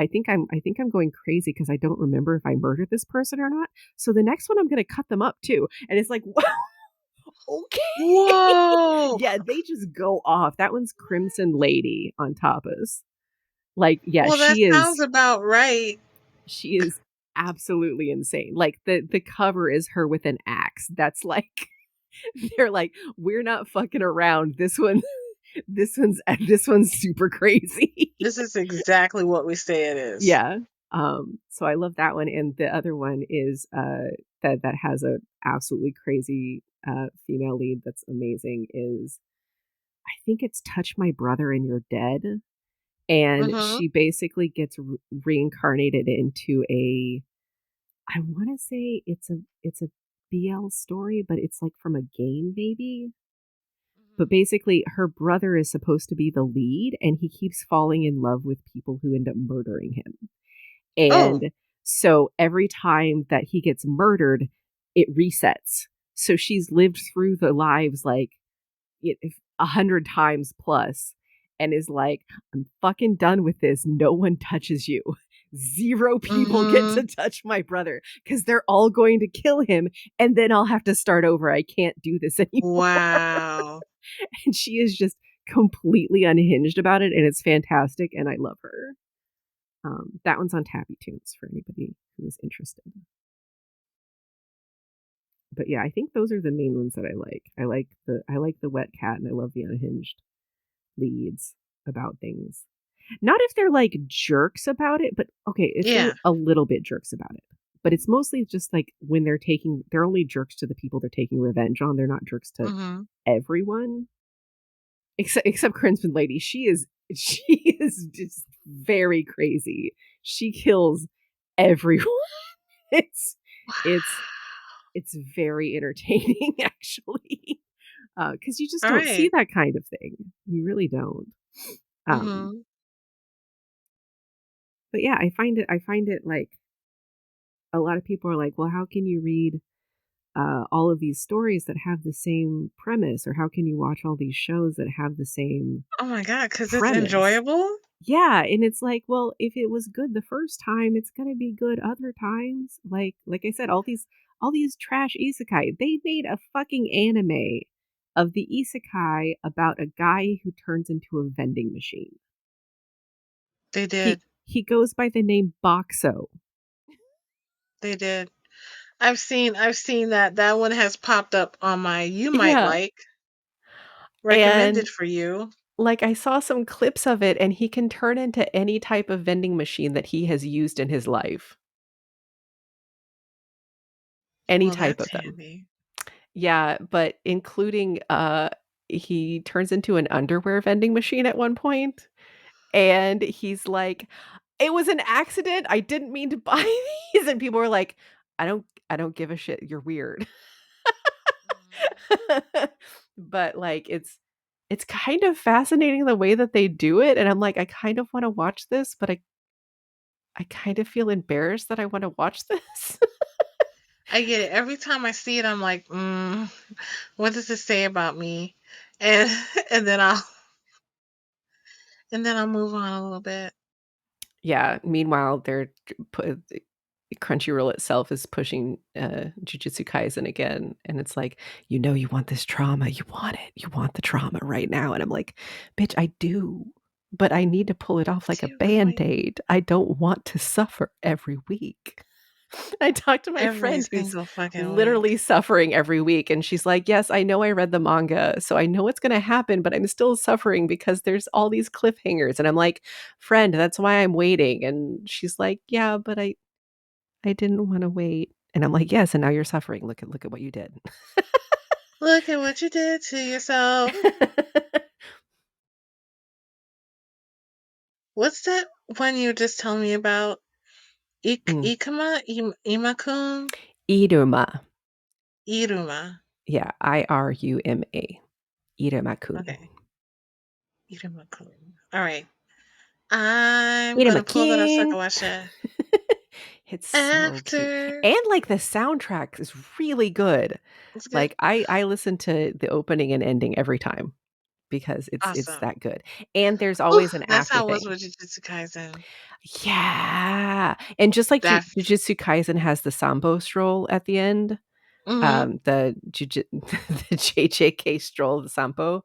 think I'm going crazy because I don't remember if I murdered this person or not. So the next one I'm gonna cut them up too. And it's like, okay. Whoa. Yeah, they just go off. That one's Crimson Lady on Tapas. Like, yeah, Well, that sounds about right. she is absolutely insane. Like the cover is her with an axe. That's like they're like, we're not fucking around. This one's super crazy. This is exactly what we say it is. Yeah. So I love that one. And the other one is that has a absolutely crazy female lead that's amazing is I think it's Touch My Brother and You're Dead. And Mhm. she basically gets reincarnated into a I wanna say it's a BL story, but it's, like, from a game maybe? But Mhm. basically, her brother is supposed to be the lead, and he keeps falling in love with people who end up murdering him. Oh. And so every time that he gets murdered, it resets. So she's lived through the lives, like, 100 times plus and is like, I'm fucking done with this. No one touches you. Zero people get to Mhm. touch my brother because they're all going to kill him. And then I'll have to start over. I can't do this anymore. Wow. And she is just completely unhinged about it. And it's fantastic. And I love her. That one's on Tabby Tunes for anybody who is interested. But yeah, I think those are the main ones that I like. I like the wet cat and I love the unhinged leads about things. Not if they're like jerks about it, but okay, if they're Yeah. a little bit jerks about it. But it's mostly just like when they're only jerks to the people they're taking revenge on. They're not jerks to Mhm. everyone. Except Crimson Lady. She is just very crazy. She kills everyone. It's it's it's very entertaining actually. Because you just All don't see right. that kind of thing. You really don't. Um, Mhm. but yeah, I find it like a lot of people are like, well, how can you read all of these stories that have the same premise, or how can you watch all these shows that have the same Oh my god, cuz it's premise? enjoyable? Yeah, and it's like, well, if it was good the first time, it's gonna be good other times. Like I said, all these trash isekai. They made a fucking anime of the isekai about a guy who turns into a vending machine. They He did. he goes by the name Boxo. They did. I've seen that that one has popped up on my you might Yeah, like recommended and for you. like I saw some clips of it and he can turn into any type of vending machine that he has used in his life. Any Well, type that's of them. handy. Yeah, but including he turns into an underwear vending machine at one point and he's like, "It was an accident. I didn't mean to buy these." And people were like, I don't give a shit. You're weird." Mhm. But like it's kind of fascinating the way that they do it and I'm like, I kind of want to watch this, but I kind of feel embarrassed that I want to watch this. I get it. Every time I see it, I'm like, what does it say about me? And and then I'll move on a little bit. Yeah, meanwhile, they're put Crunchyroll itself is pushing, Jujutsu Kaisen again, and it's like, "You know you want this trauma, you want it, you want the trauma right now," and I'm like, "Bitch, I do, but I need to pull it off like a Do but wait Band-Aid. I don't want to suffer every week." I talked to my every friend who's single fucking literally week. suffering every week, and she's like, "Yes, I know I read the manga, so I know what's gonna happen, but I'm still suffering because there's all these cliffhangers," and I'm like, "Friend, that's why I'm waiting," and she's like, "Yeah, but I didn't wanna wait." And I'm like, "Yes, and now you're suffering. Look at what you did." Look at what you did to yourself. What's that one you were just telling me about? Mm. Ikama? Imakun? Iruma. Iruma. Yeah, Iruma. Iruma-kun. Okay, Irumakun. All right. I'm gonna pull that up so I Iruma-kun. can watch that It's so cute. after. And, like, the soundtrack is really good. It's good. Like, I listen to the opening and ending every time because it's Awesome. that good. And there's Whew, always an that's after how it was thing. with Jujutsu Kaisen. Yeah. And just like That. Jujutsu Kaisen has the Sambo stroll at the end, Mm-hmm. the the JJK stroll, the Sampo,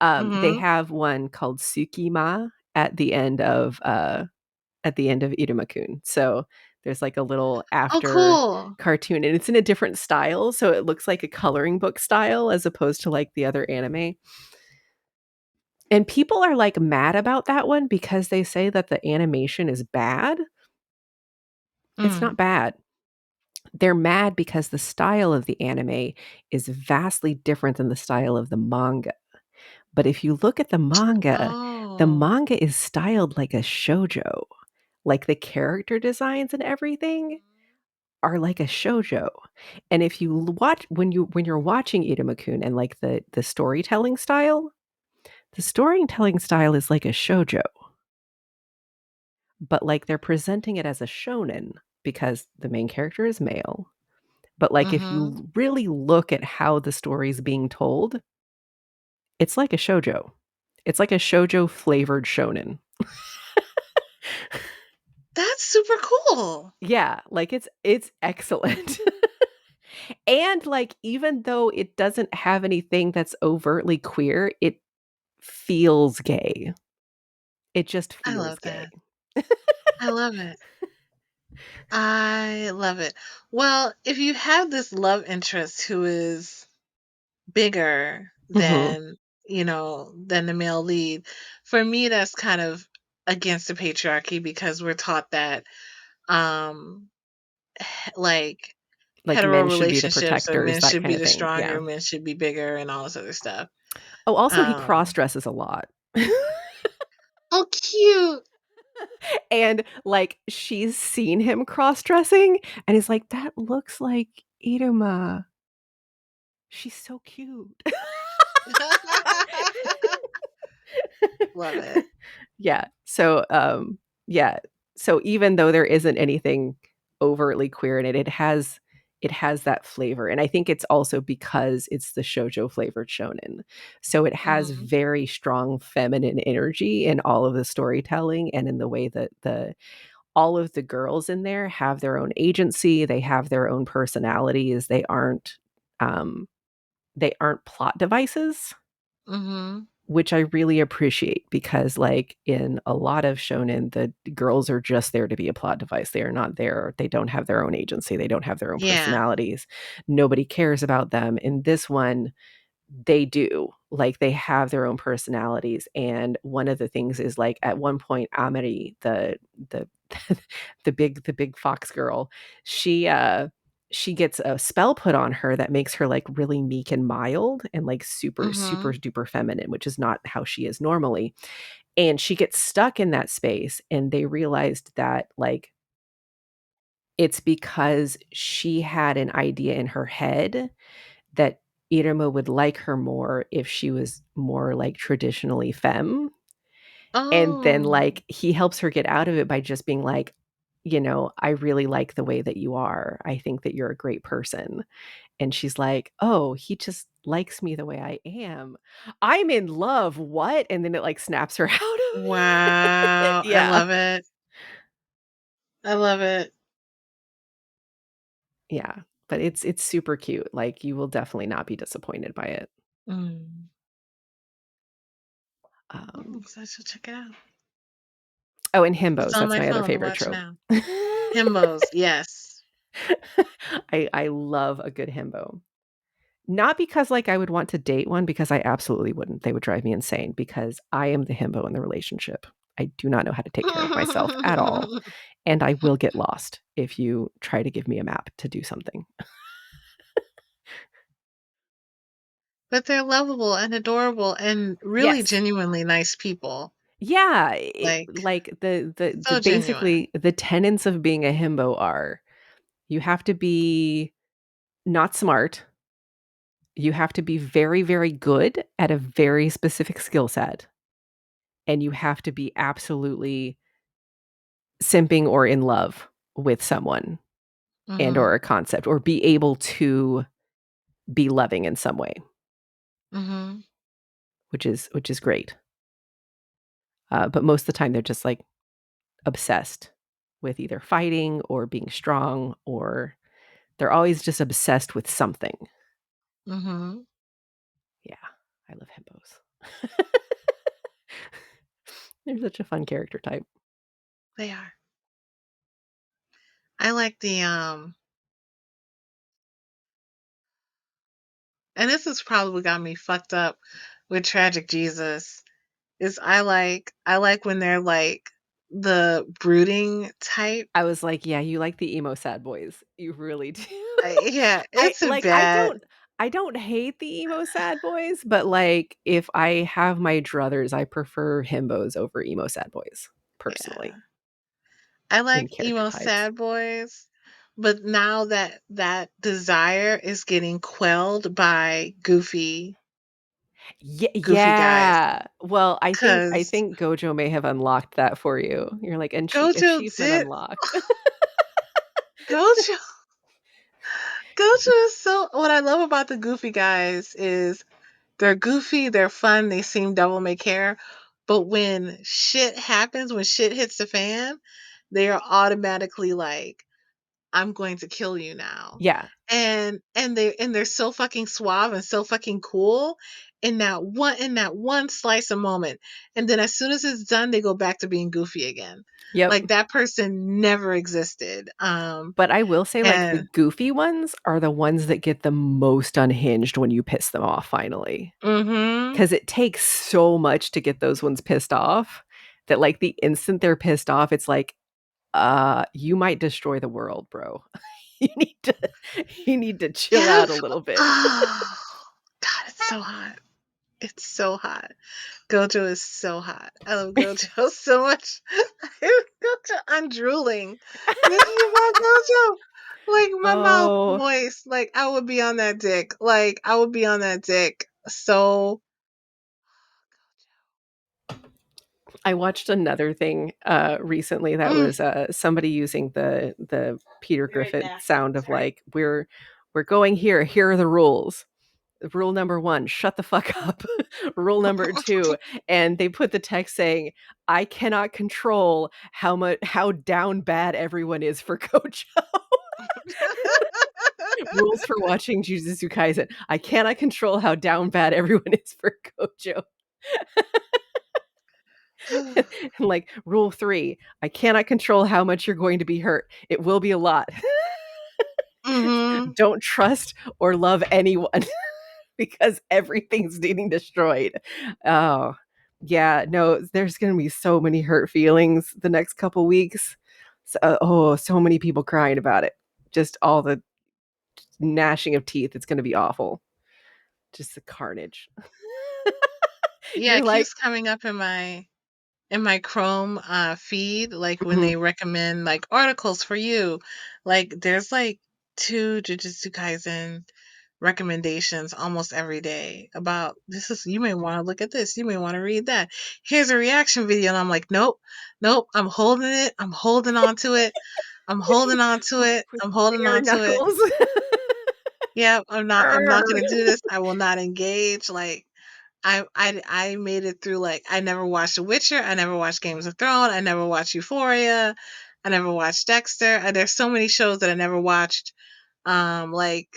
they Mm-hmm. have one called Tsukima at the end of Irumakun. So there's like a little Oh, after cool. cartoon, and it's in a different style, so it looks like a coloring book style as opposed to like the other anime. And people are like mad about that one because they say that the animation is bad. It's not Mm. bad. They're mad because the style of the anime is vastly different than the style of the manga. But if you look at the Oh. manga is styled like a shoujo. Like the character designs and everything are like a shoujo. And if you watch when you're watching Irumakun and like the storytelling style is like a shoujo, but like they're presenting it as a shonen because the main character is male. But like if Mm-hmm. you really look at how the story's being told, it's like a shoujo. It's like a shoujo flavored shonen. That's super cool. Yeah, like it's excellent. And like even though it doesn't have anything that's overtly queer, it feels gay. It just I feels love gay. that. I love it. I love it. Well, if you have this love interest who is bigger Mhm. than the male lead, for me that's kind of against the patriarchy because we're taught that um like Like hetero men should be the relationships or protectors, men that should kind be of the thing. Yeah. stronger, men should be bigger and all this other stuff. Oh, also he cross Um dresses a lot. oh, cute. And like she's seen him cross dressing and is like, that looks like Iruma. She's so cute. Love it. Yeah. Yeah. So even though there isn't anything overtly queer in it, it has that flavor. And I think it's also because it's the shoujo flavored shonen. So it has Hmm. very strong feminine energy in all of the storytelling and in the way that the all of the girls in there have their own agency, they have their own personalities. Um they aren't plot devices, Hmm. which I really appreciate because, like, in a lot of shonen, the girls are just there to be a plot device. They are not there. They don't have their own agency. They don't have their own Yeah. personalities. Nobody cares about them. In this one, they do. Like, they have their own personalities, and one of the things is, like, at one point, Amari, the the big fox girl, she, she gets a spell put on her that makes her, like, really meek and mild and, like, super, super Hmm. duper feminine, which is not how she is normally, and she gets stuck in that space, and they realized that, like, it's because she had an idea in her head that Iruma would like her more if she was more, like, traditionally femme, and then, Oh, like, he helps her get out of it by just being like, "I really like the way that you are. I think that you're a great person." And she's like, "Oh, he just likes me the way I am. I'm in love, what?" And then it, like, snaps her out of it. wow. I Yeah. love it. I love it. Yeah, but it's super cute, like, you will definitely not be disappointed by it. Mm. Um, So I should check it out. oh, and It's himbos, on that's my my other phone to favorite watch trope. now. Himbos, yes. I love a good himbo. Not because, like, I would want to date one, because I absolutely wouldn't, they would drive me insane because I am the himbo in the relationship. I do not know how to take care of myself at all, and I will get lost if you try to give me a map to do something. But they're lovable and adorable and really Yes. genuinely nice people. Yeah, Like, like, the so genuine. basically, the tenets of being a himbo are, you have to be not smart, you have to be very, very good at a very specific skill set, and you have to be absolutely simping or in love with someone and or Mhm. a concept, or be able to be loving in some way, Mhm. which is great. But most of the time, they're just, like, obsessed with either fighting or being strong, or they're always just obsessed with something. Mhm. Yeah, I love hippos. They're such a fun character type. They are. I like the and this has probably got me fucked up with Tragic Jesus, is I like when they're like the brooding type. I was like, "Yeah, you like the emo sad boys. You really do." Yeah, I it's a like, I bad. don't I don't hate the emo sad boys, but, like, if I have my druthers, I prefer himbos over emo sad boys, personally, Yeah. I in like character emo types. sad boys, but now that desire is getting quelled by goofy guys. Yeah. Well, I Cause think Gojo may have unlocked that for you. You're like, Gojo achievement did unlocked." Gojo Gojo is so what I love about the goofy guys is they're goofy, they're fun, they seem devil may care, but when shit happens, when shit hits the fan, they are automatically like, I'm going to kill you now. Yeah. And they're so fucking suave and so fucking cool in that one slice of moment. And then as soon as it's done, they go back to being goofy again. Yep. Like that person never existed. But I will say, like, the And goofy ones are the ones that get the most unhinged when you piss them off finally. mhm. 'Cause it takes so much to get those ones pissed off that, like, the instant they're pissed off, it's like, you might destroy the world, bro. You need to you need to chill out a Yes. little bit." Oh, God, it's so hot. It's so hot. Gojo is so hot. I love Gojo so much. Gojo, I'm drooling thinking about Gojo. Like my mouth Oh, moist. Like I would be on that dick. Like I would be on that dick. So I watched another thing, recently that mm. was, somebody using the Peter Be right Griffin back. sound of, Sorry. like, "We're going here. Here are the rules. Rule number 1, shut the fuck up. Rule number 2," and they put the text saying, "I cannot control how down bad everyone is for Gojo." Rules for watching Jujutsu Kaisen. I cannot control how down bad everyone is for Gojo. And, like, rule 3, I cannot control how much you're going to be hurt. It will be a lot. Mhm. Don't trust or love anyone because everything's getting destroyed. Oh, yeah, no, there's gonna be so many hurt feelings the next couple weeks. So many people crying about it. Just all the gnashing of teeth. It's gonna be awful. Just the carnage. Yeah, You're it like, keeps coming up in my Chrome feed, like when mhm, they recommend like articles for you. Like there's like two Jujutsu Kaisen recommendations almost every day about this is you may want to look at this, you may want to read that. Here's a reaction video, and I'm like, nope, nope, I'm holding it, I'm holding on to it, I'm holding on to it, with I'm holding bare on to it. knuckles. Yeah, I'm not gonna do this. I will not engage. Like I made it through like I never watched The Witcher, I never watched Games of Thrones, I never watched Euphoria, I never watched Dexter. There's so many shows that I never watched. like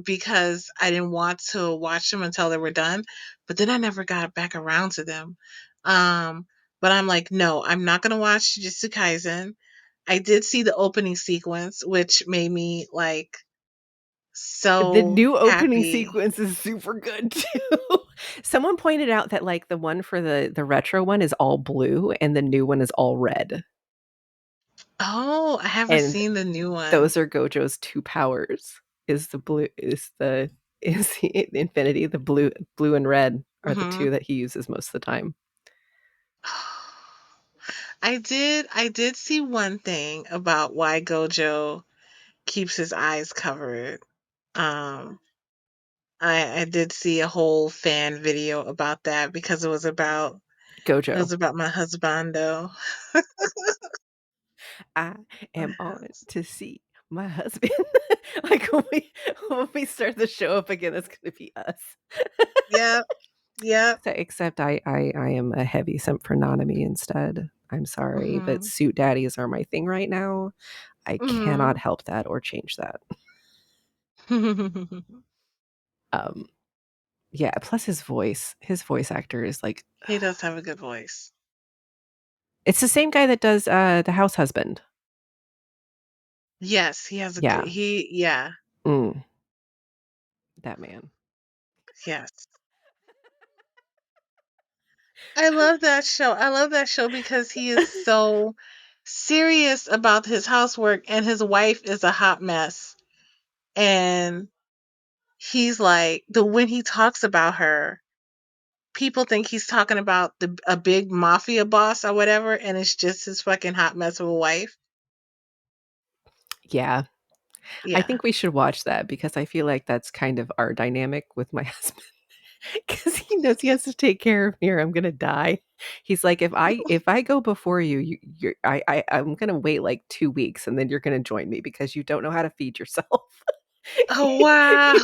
because I didn't want to watch them until they were done, but then I never got back around to them. Um, but I'm like, no, I'm not gonna watch Jujutsu Kaisen. I did see the opening sequence, which made me like The so new opening happy. sequence is super good too. Someone pointed out that like the one for the retro one is all blue and the new one is all red. Oh, I haven't And seen the new one. those are Gojo's two powers. Is the blue is the infinity, the blue and red are the Hmm. two that he uses most of the time. I did see one thing about why Gojo keeps his eyes covered. Um, I did see a whole fan video about that because it Gojo. was about my husbando. I am on to see my husband. Like when we start the show up again, it's gonna be us. Yep, yep. Except I am a heavy simp for Nanami instead. I'm sorry, but Mhm. suit daddies are my thing right now. I cannot Mhm. help that or change that. Um, yeah, plus his voice actor is like He does have a good voice. it's the same guy that does the house husband. Yes, he has a good Yeah. yeah, Mm, that man. yes. I love that show. I love that show because he is so serious about his housework and his wife is a hot mess. And he's like the when he talks about her, people think he's talking about a big mafia boss or whatever, and it's just his fucking hot mess of a wife. Yeah. I Yeah. think we should watch that because I feel like that's kind of our dynamic with my husband. Because he knows he has to take care of me or I'm gonna die. He's like, if I go before you, I'm gonna wait like 2 weeks and then you're gonna join me because you don't know how to feed yourself. Oh wow.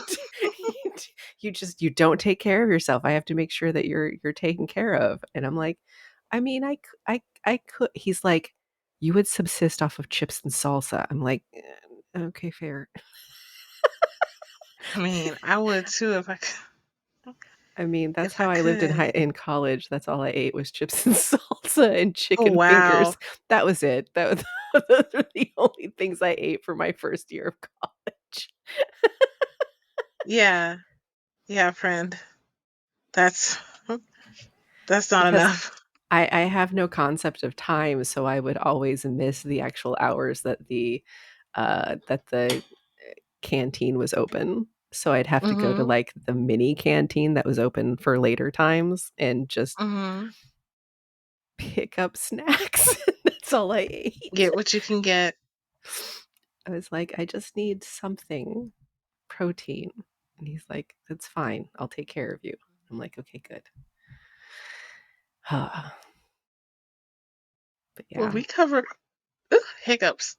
you, d- you don't take care of yourself. I have to make sure that you're taken care of. And I'm like, I mean, I could. He's like, you would subsist off of chips and salsa. I'm like, okay, fair. I mean, I would too I mean, that's if I how I lived in could. in college. That's all I ate was chips and salsa and Oh chicken wow. fingers. That was it. That was those were the only things I ate for my first year of college. Yeah. Yeah, friend. That's that's not Because enough. I have no concept of time, so I would always miss the actual hours that the canteen was open. So I'd have to go to Mhm. like the mini canteen that was open for later times and just Mhm. pick up snacks. That's all I ate. Get what you can get. I was like, I just need something protein. And he's like, that's fine. I'll take care of you. I'm like, okay, good. But Well, yeah, we covered hiccups.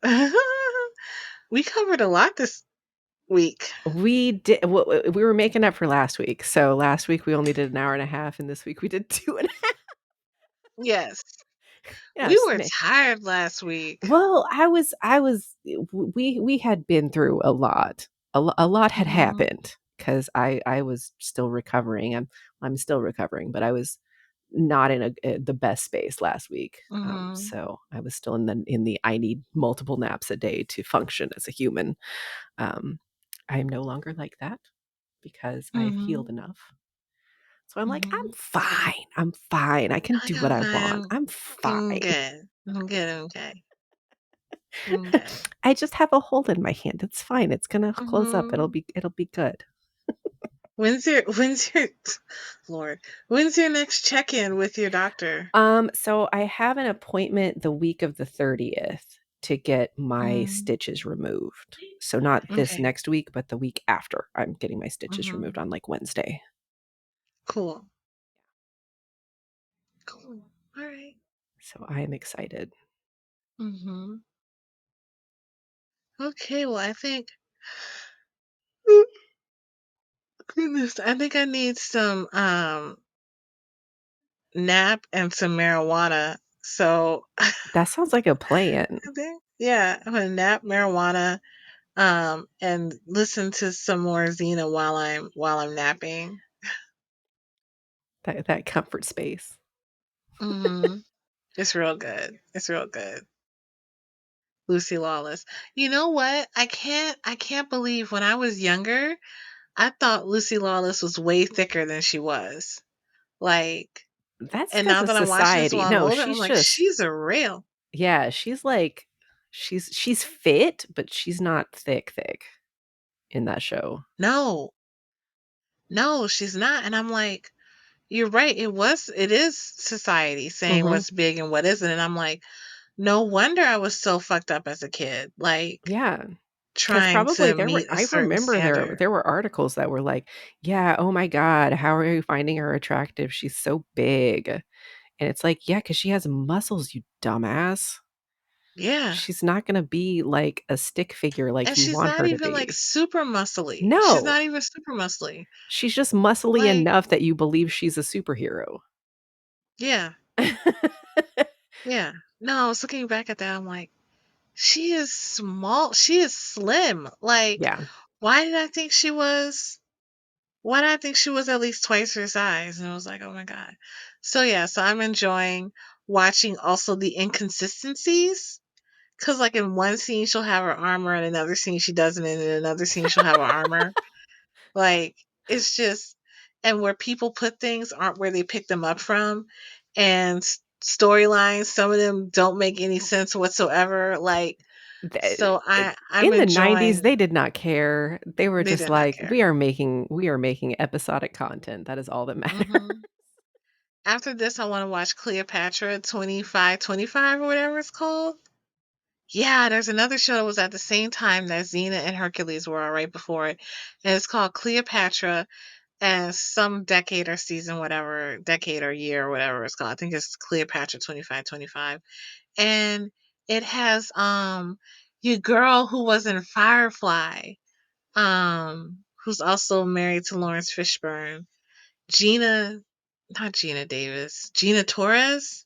We covered a lot this week. we did. We were making up for last week. So last week we only did an hour and a half, and this week we did 2.5. Yes. Yeah, We just were tired last week. well, we had been through a lot. A lot had Mhm. happened because I was still recovering. I'm still recovering, but I was not in the best space last week. Mhm. So I was still in the I need multiple naps a day to function as a human. Um, I am no longer like that because I have healed Mhm. enough. So I'm like, I'm Mhm. fine. I'm fine. I can Like do I'm what I want. fine. I'm I'm fine. good. I'm good. I'm good. I'm good. I just have a hole in my hand. It's fine. It's gonna close up. Mhm. It'll be good. When's your Lord? When's your next check-in with your doctor? So I have an appointment the week of the 30th to get my Mm. stitches removed. So not this Okay. next week, but the week after. I'm getting my stitches removed Mhm. on like Wednesday. Cool. Cool. All right. So I am excited. Mhm. Okay. Well, I think. Goodness, I think I need some nap and some marijuana. So I That sounds like a plan. think, yeah, I'm gonna nap marijuana. and listen to some more Xena while I'm napping. That comfort space. Hmm. It's real good. It's real good. Lucy Lawless. You know what? I can't believe when I was younger, I thought Lucy Lawless was way thicker than she was. Like, That's and because now of that I'm watching this society. while I'm No, older, I'm she's like, just she's a real. yeah, she's like she's fit, but she's not thick thick in that show. No, no, she's not. And I'm like, you're right. It is society saying Mhm. what's big and what isn't. And I'm like, no wonder I was so fucked up as a kid, like Yeah. 'Cause trying probably to there were meet a I certain remember standard. there were articles that were like, "Yeah, oh my god, how are you finding her attractive? She's so big." And it's like, "Yeah, 'cause she has muscles, you dumbass. Yeah. She's not gonna be like a stick figure like And you she's want not her to even like be." super muscly. She's No. not even super muscly. She's just muscly Like, enough that you believe she's a superhero. yeah, yeah. No, I was looking back at that. I'm like, she is small. She is slim. Like, Yeah. why did I think she was? Why did I think she was at least twice her size? And I was like, oh my God. So, yeah, so I'm enjoying watching also the inconsistencies. Because, like, in one scene, she'll have her armor, and another scene, she doesn't, and in another scene, she'll have her armor. Like, it's just, and where people put things aren't where they pick them up from. And storylines, some of them don't make any sense whatsoever. Like, The so I'm in the '90s, enjoying, they did not care. They were they just did not like, care. we are making episodic content. That is all that matters." Hmm. After this, I want to watch Cleopatra 2525 or whatever it's called. Yeah, there's another show that was at the same time that Xena and Hercules were right before it. And it's called Cleopatra and some decade or season, whatever, decade or year or whatever it's called. I think it's Cleopatra 2525. And it has your girl who was in Firefly, who's also married to Lawrence Fishburne. Gina, not Gina Davis, Gina Torres.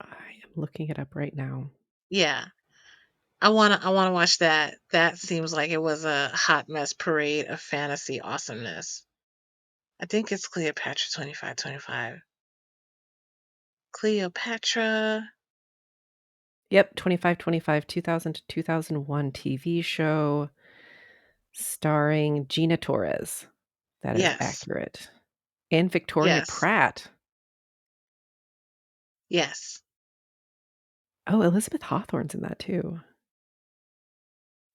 I am looking it up right now. Yeah. I wanna watch that. That seems like it was a hot mess parade of fantasy awesomeness. I think it's Cleopatra 2525. Cleopatra. Yep, 2525, 2000 to 2001 TV show starring Gina Torres. That is Yes. accurate. And Victoria Yes. Pratt. Yes. Oh, Elizabeth Hawthorne's in that too.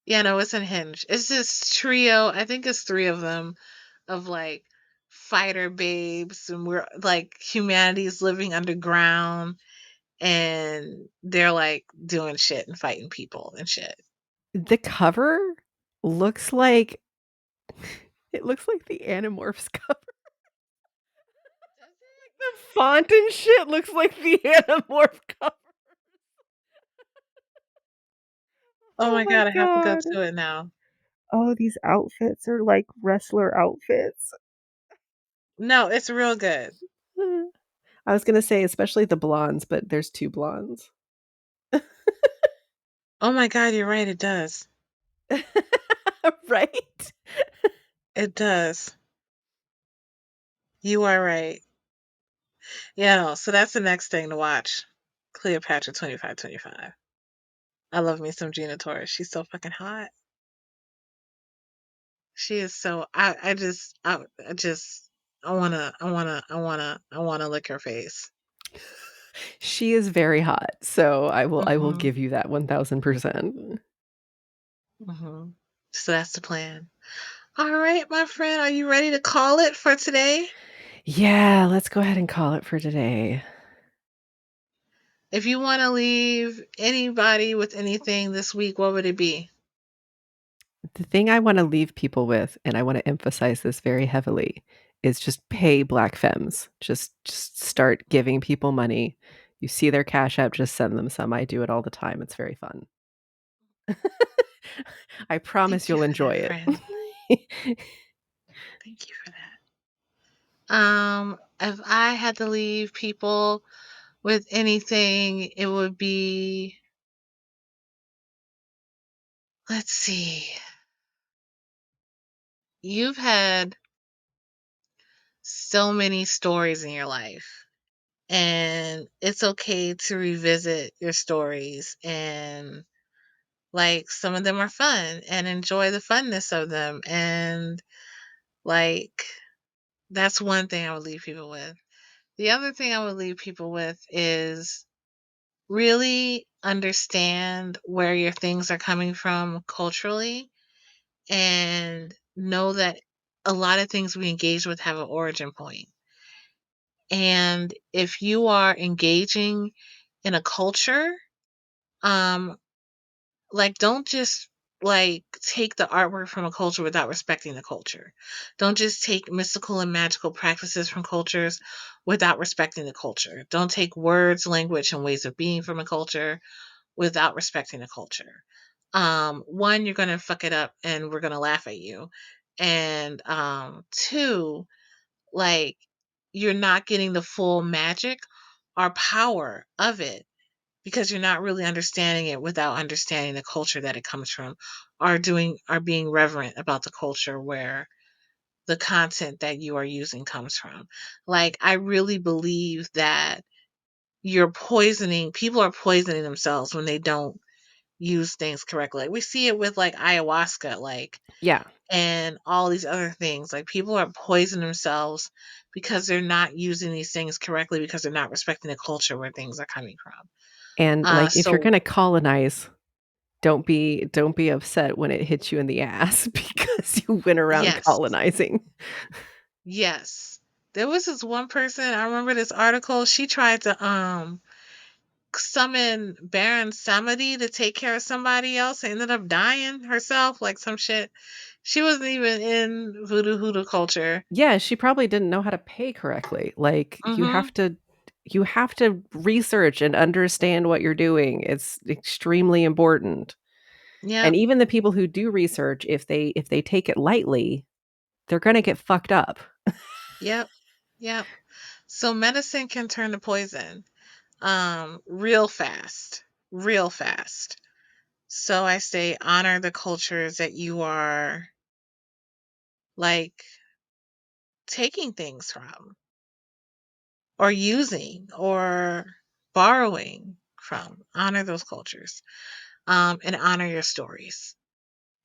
Yeah, no, it's unhinged. It's this trio, I think it's three of them, of like fighter babes, and we're like humanity's living underground, and they're like doing shit and fighting people and shit. The cover looks like it looks like the Animorphs cover. The font and shit looks like the Animorph cover. Oh Oh my my god, I have to go god. to it now. Oh, these outfits are like wrestler outfits. No, it's real good. I was gonna say especially the blondes, but there's 2 blondes. Oh my god, you're right, it does. Right? It does. You are right. Yeah, no, so that's the next thing to watch. Cleopatra 2525. I love me some Gina Torres. She's so fucking hot. She is so I just I wanna lick her face. She is very hot, so I will Mhm. give you that 1000%. Mhm. So that's the plan. All right, my friend, are you ready to call it for today? Yeah, let's go ahead and call it for today. If you want to leave anybody with anything this week, what would it be? The thing I wanna leave people with, and I wanna emphasize this very heavily, is just pay black femmes. Just start giving people money. You see their Cash App, just send them some. I do it all the time. It's very fun. I promise Thank you you'll for enjoy that, it. friend. Thank you for that. If I had to leave people with anything, it would be Let's see. You've had so many stories in your life, and it's okay to revisit your stories, and like some of them are fun and enjoy the funness of them, and like that's one thing I would leave people with. The other thing I would leave people with is really understand where your things are coming from culturally, and know that a lot of things we engage with have an origin point. And if you are engaging in a culture, um, like don't just like take the artwork from a culture without respecting the culture. Don't just take mystical and magical practices from cultures without respecting the culture. Don't take words, language, and ways of being from a culture without respecting the culture. One, you're gonna fuck it up and we're gonna laugh at you. And two, like you're not getting the full magic or power of it because you're not really understanding it without understanding the culture that it comes from, or being reverent about the culture where the content that you are using comes from. Like I really believe that people are poisoning themselves when they don't use things correctly. Like, we see it with like ayahuasca, like, Yeah. and all these other things. Like people are poisoning themselves because they're not using these things correctly because they're not respecting the culture where things are coming from. And, like, if you're So gonna colonize, don't be upset when it hits you in the ass because you went around yes, colonizing. yes. There was this one person, I remember this article, she tried to summon Baron Samedi to take care of somebody else and ended up dying herself, like some shit. She wasn't even in voodoo hoodoo culture. Yeah, she probably didn't know how to pay correctly. Like, Mhm. you have to research and understand what you're doing. It's extremely important. And Yep. even the people who do research, if they take it lightly, they're gonna get fucked up. Yep. Yep. So medicine can turn to poison. Real fast. Real fast. So I say honor the cultures that you are like taking things from or using or borrowing from. Honor those cultures. And honor your stories.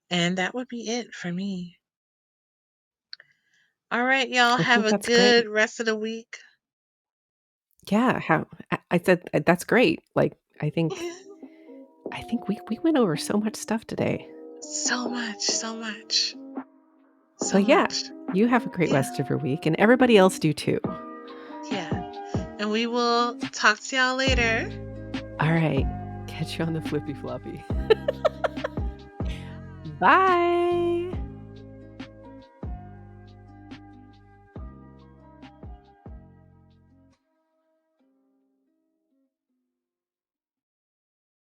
And that would be it for me. All right, y'all I have think a that's good great. rest of the week. Yeah, how I said that's great. Like, I think we went over so much stuff today. So much, so much, so But yeah, much. you have a great Yeah, rest of your week, and everybody else do too. yeah. And we will talk to y'all later. All right. Catch you on the flippy floppy. Bye.